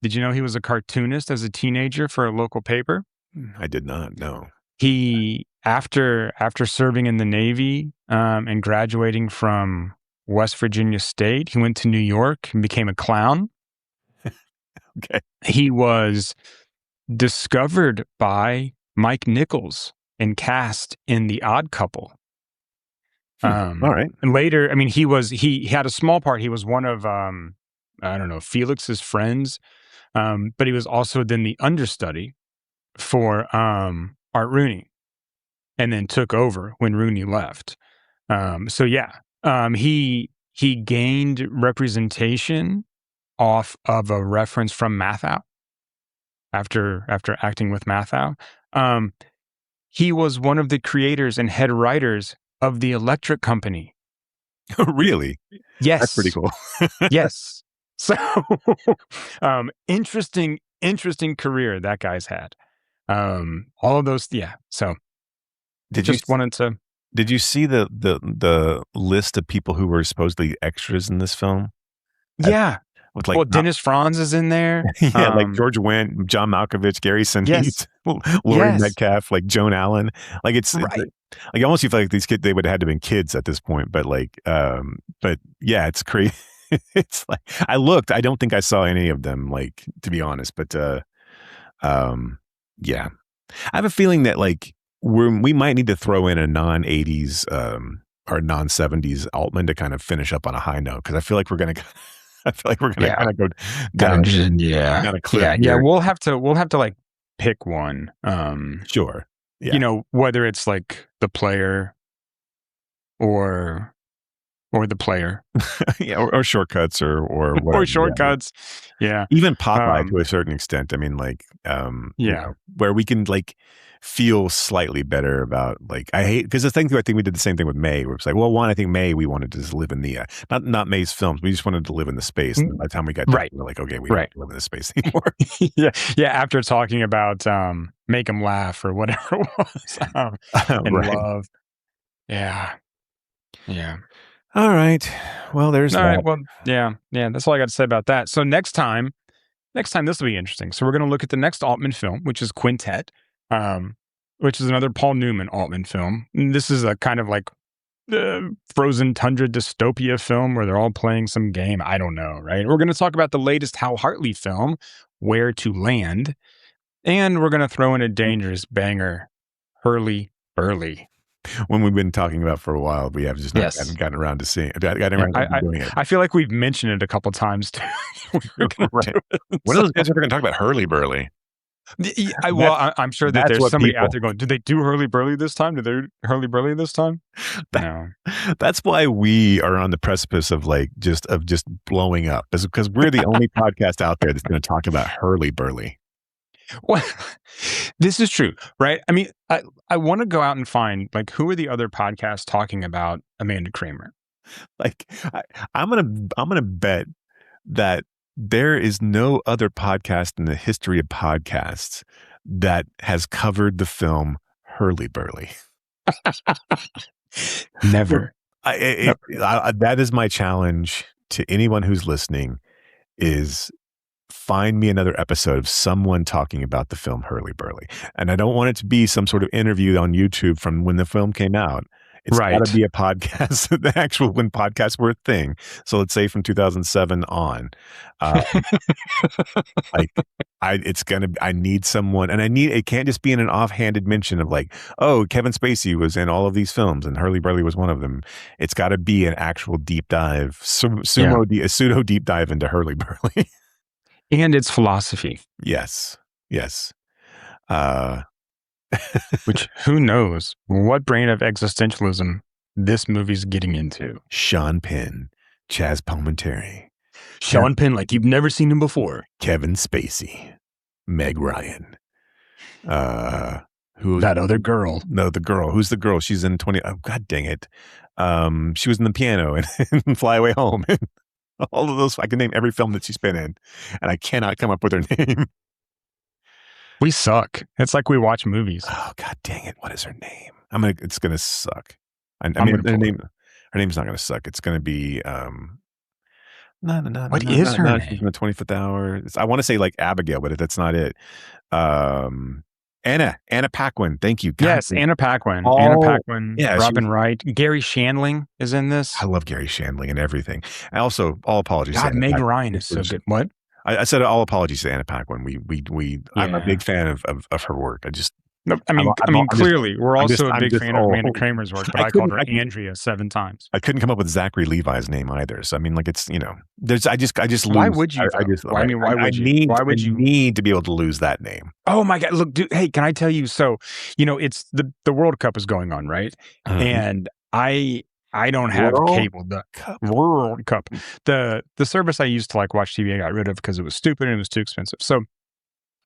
Did you know he was a cartoonist as a teenager for a local paper? I did not know. He, after serving in the Navy and graduating from West Virginia State, he went to New York and became a clown. Okay. He was discovered by Mike Nichols and cast in The Odd Couple. All right. And later, I mean, he had a small part. He was one of, Felix's friends. But he was also then the understudy for Art Rooney, and then took over when Rooney left. He gained representation off of a reference from Mathau after acting with Mathau. He was one of the creators and head writers of The Electric Company. Really? Yes. That's pretty cool. Yes. So, interesting career that guy's had. All of those, yeah. So, Did you see the list of people who were supposedly extras in this film? Yeah. With like, Dennis Franz is in there. Yeah, like George Wendt, John Malkovich, Gary Sinise, Laurie Metcalf, like Joan Allen. Like it's like almost you feel like these kids, they would have had to have been kids at this point. But like, but yeah, it's crazy. It's like I don't think I saw any of them, like, to be honest. But yeah, I have a feeling that like we might need to throw in a non-80s or non-70s Altman to kind of finish up on a high note, because I feel like we're gonna kind of go down a cliff. Yeah. We'll have to like pick one. Sure. Yeah. Whether it's like The Player or The Player. Yeah, or Shortcuts or whatever. Or Shortcuts. Yeah. Even Popeye to a certain extent. I mean, like, where we can like feel slightly better about, like, because I think we did the same thing with May, where it's like, well, one, I think May, we wanted to just live in the, not May's films, we just wanted to live in the space. And by the time we got done, we're like, okay, we don't have to live in the space anymore. Yeah. After talking about Make 'Em Laugh or whatever it was, and Love. Yeah. All right. Well, there's that. All right. Well, yeah. That's all I got to say about that. So next time, next time this will be interesting. So we're going to look at the next Altman film, which is Quintet, which is another Paul Newman Altman film. And this is a kind of like frozen tundra dystopia film where they're all playing some game. I don't know, right? We're going to talk about the latest Hal Hartley film, Where to Land. And we're going to throw in a dangerous banger, Hurly Burly. When we've been talking about for a while, we have just not gotten around to seeing it. Doing it. I feel like we've mentioned it a couple times too. Right. What are those guys ever going to talk about Hurly Burly? I'm sure that there's somebody out there going, did they do Hurly Burly this time? Did they Hurly Burly this time? No. That's why we are on the precipice of just blowing up. Is because we're the only podcast out there that's going to talk about Hurly Burly. Well, this is true, right? I mean, I want to go out and find who are the other podcasts talking about Amanda Kramer? I'm gonna bet that there is no other podcast in the history of podcasts that has covered the film Hurly Burly. Never. That is my challenge to anyone who's listening: is find me another episode of someone talking about the film Hurly Burly. And I don't want it to be some sort of interview on YouTube from when the film came out. It's got to be a podcast, the actual when podcasts were a thing. So let's say from 2007 on. I need someone, and it can't just be in an offhanded mention of Kevin Spacey was in all of these films and Hurly Burly was one of them. It's got to be an actual deep dive, a pseudo deep dive into Hurly Burly. And its philosophy. Yes. Which, who knows what brand of existentialism this movie's getting into. Sean Penn, Chaz Palminteri. Sean Penn like you've never seen him before. Kevin Spacey. Meg Ryan. Who's that other girl? No, the girl. Who's the girl? She's in 20. Oh, God dang it. She was in The Piano and Fly Away Home. All of those, I can name every film that she's been in, and I cannot come up with her name. We suck. It's like we watch movies. Oh, God dang it. What is her name? It's going to suck. I mean, her name's not going to suck. It's going to be, What is her name? She's in the 25th Hour. I want to say Abigail, but that's not it. Anna Paquin. Thank you. God, yes, Anna Paquin. Anna Paquin. Yeah, Robin Wright. Gary Shandling is in this. I love Gary Shandling and everything. And also, all apologies. God, Meg Ryan is so good. What? I said all apologies to Anna Paquin. I'm a big fan of her work. Clearly, we're also a big fan of Amanda Kramer's work, but I called her Andrea 7 times. I couldn't come up with Zachary Levi's name either. So it's there's I just lose. Why would you? Why would you? Why would you need to be able to lose that name? Oh my God! Look, dude. Hey, can I tell you? So it's the World Cup is going on, right? Mm-hmm. And I don't have cable. The World Cup, the service I used to watch TV, I got rid of because it was stupid and it was too expensive. So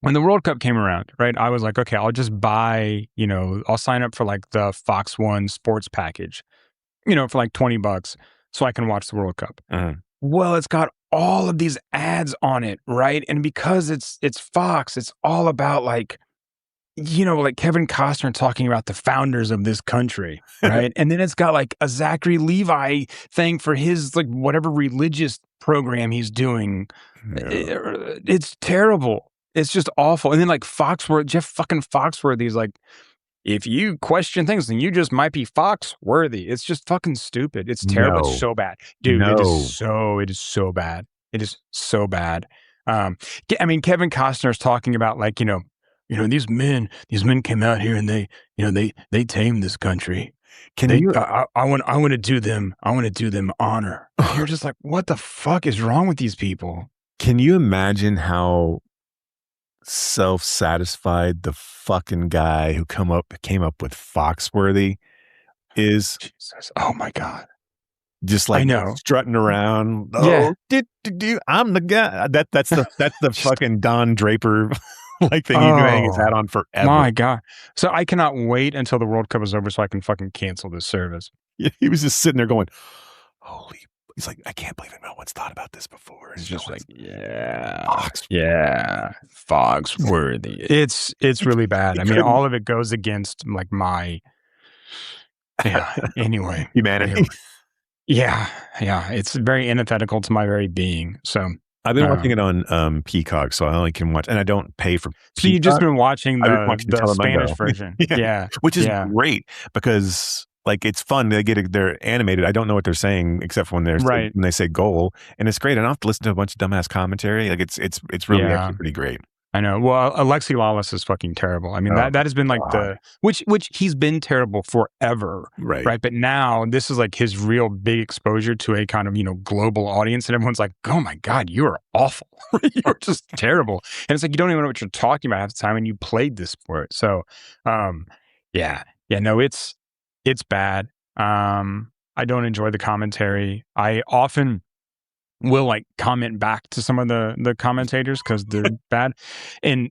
when the World Cup came around, right, I was like, okay, I'll just buy, I'll sign up for the Fox One sports package, for $20 so I can watch the World Cup. Uh-huh. Well, it's got all of these ads on it, right? And because it's Fox, it's all about Kevin Costner talking about the founders of this country, right? And then it's got a Zachary Levi thing for his whatever religious program he's doing. No. It's terrible. It's just awful. And then Jeff fucking Foxworthy's if you question things, then you just might be Foxworthy. It's just fucking stupid. It's terrible. No. It's so bad. Dude, no. it is so bad. It is so bad. Kevin Costner's talking about these men came out here and they tamed this country. I want to do them honor. And you're just what the fuck is wrong with these people? Can you imagine how self-satisfied the fucking guy who came up with Foxworthy is? Jesus. Oh my God. Just I know. Strutting around. Yeah. I'm the guy. That's the fucking Don Draper thing he can hang his hat on forever. My God. So I cannot wait until the World Cup is over so I can fucking cancel this service. Yeah, he was just sitting there going, holy. He's like, I can't believe no one's thought about this before. It's just Foxworthy. It's really bad. All of it goes against my anyway. Humanity. Yeah. It's very antithetical to my very being. So I've been watching it on Peacock, so I only can watch, and I don't pay for Peacock. So you've just been watching the Telemundo. Spanish version. Yeah. Which is great because like it's fun. They're animated. I don't know what they're saying except for when when they say goal, and it's great. I don't have to listen to a bunch of dumbass commentary. Like it's really actually pretty great. I know. Well, Alexi Lawless is fucking terrible. I mean, that has been like which he's been terrible forever. Right. But now this is like his real big exposure to a kind of, global audience. And everyone's like, oh my God, you are awful. You're just terrible. And it's like, you don't even know what you're talking about half the time. And you played this sport. So, no, it's bad. I don't enjoy the commentary. I often will like comment back to some of the commentators because they're bad, and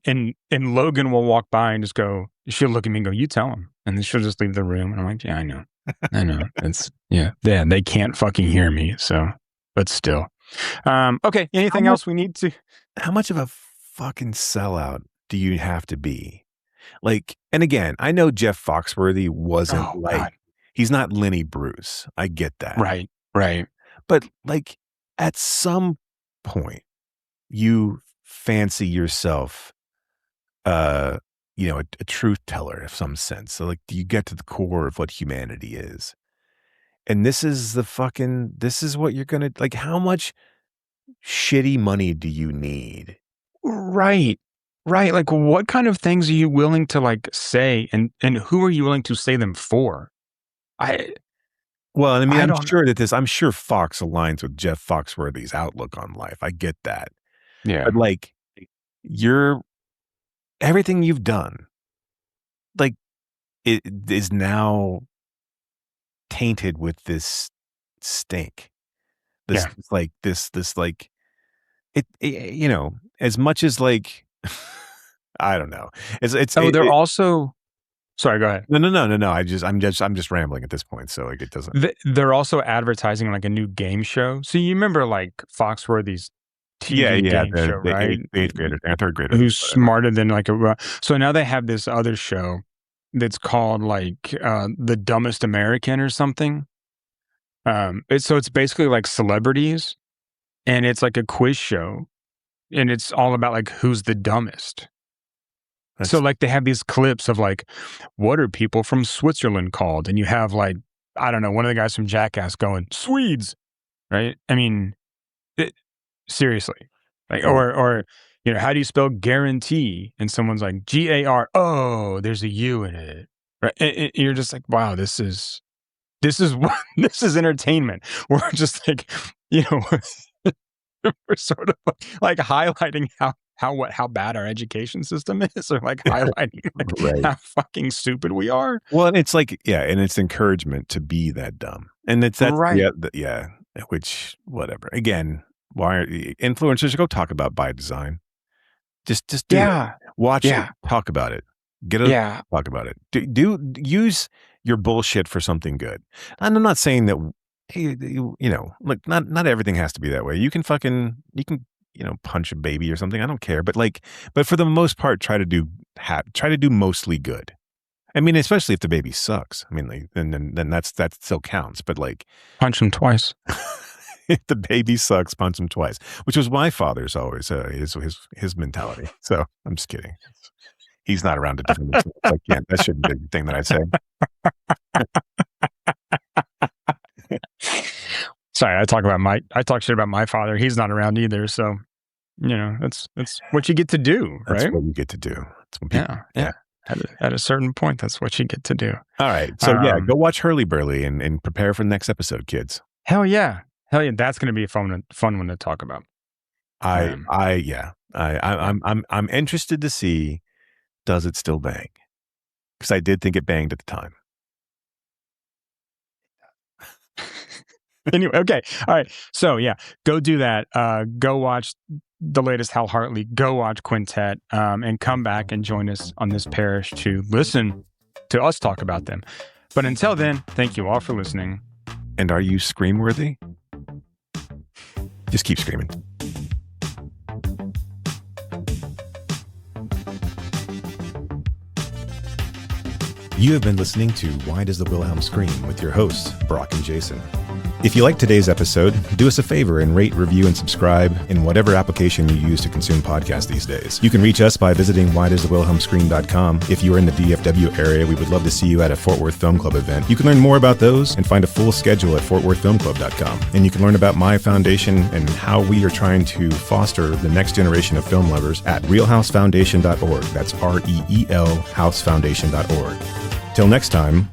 Logan will walk by and just go, she'll look at me and go, you tell him, and then she'll just leave the room, and I'm like, yeah, I know it's they can't fucking hear me, so but still okay, anything else we need to? How much of a fucking sellout do you have to be? Like, and again, I know Jeff Foxworthy wasn't he's not Lenny Bruce, I get that, right, but like at some point, you fancy yourself, a truth teller of some sense. So, like, you get to the core of what humanity is, and this is what you're gonna like. How much shitty money do you need? Right. Like, what kind of things are you willing to like say, and who are you willing to say them for? Well, I mean, I'm sure Fox aligns with Jeff Foxworthy's outlook on life. I get that. Yeah. But like everything you've done, like it is now tainted with this stink. This as much as like, I don't know. They're also, sorry, go ahead. No. I'm just rambling at this point. So like it doesn't. They're also advertising like a new game show. So you remember like Foxworthy's TV game show, right? Third grader. Who's smarter than like so now they have this other show that's called like The Dumbest American or something. It's basically like celebrities, and it's like a quiz show, and it's all about like who's the dumbest. So like they have these clips of like, what are people from Switzerland called? And you have like, I don't know, one of the guys from Jackass going, Swedes, right? I mean, seriously, like, or how do you spell guarantee? And someone's like GAR. Oh, there's a U in it, right? And you're just like, wow, this is entertainment. We're just like, we're sort of like highlighting how bad our education system is, or like highlighting like how fucking stupid we are. Well, and it's like, and it's encouragement to be that dumb. And that's right. Which, whatever. Again, why are influencers go talk about by design? Just do it. Watch it, talk about it. Talk about it. Do use your bullshit for something good. And I'm not saying that look, not everything has to be that way. You can punch a baby or something. I don't care. But for the most part, try to do mostly good. I mean, especially if the baby sucks. I mean, like, then that still counts. But like, punch him twice. If the baby sucks, punch him twice, which was my father's always his mentality. So I'm just kidding. He's not around to defend himself. That shouldn't be the thing that I say. Sorry, I talk shit about my father. He's not around either. So, that's what you get to do, right? That's what you get to do. Yeah. At a certain point, that's what you get to do. All right. So go watch Hurly Burly and prepare for the next episode, kids. Hell yeah. That's going to be a fun one to talk about. I'm interested to see, does it still bang? Because I did think it banged at the time. Anyway, okay. All right. So go do that. Go watch the latest Hal Hartley. Go watch Quintet, and come back and join us on this parish to listen to us talk about them. But until then, thank you all for listening. And are you scream worthy? Just keep screaming. You have been listening to Why Does the Wilhelm Scream with your hosts, Brock and Jason. If you liked today's episode, do us a favor and rate, review, and subscribe in whatever application you use to consume podcasts these days. You can reach us by visiting whydoesthewilhelmscream.com. If you are in the DFW area, we would love to see you at a Fort Worth Film Club event. You can learn more about those and find a full schedule at fortworthfilmclub.com. And you can learn about my foundation and how we are trying to foster the next generation of film lovers at realhousefoundation.org. That's REEL housefoundation.org. Till next time,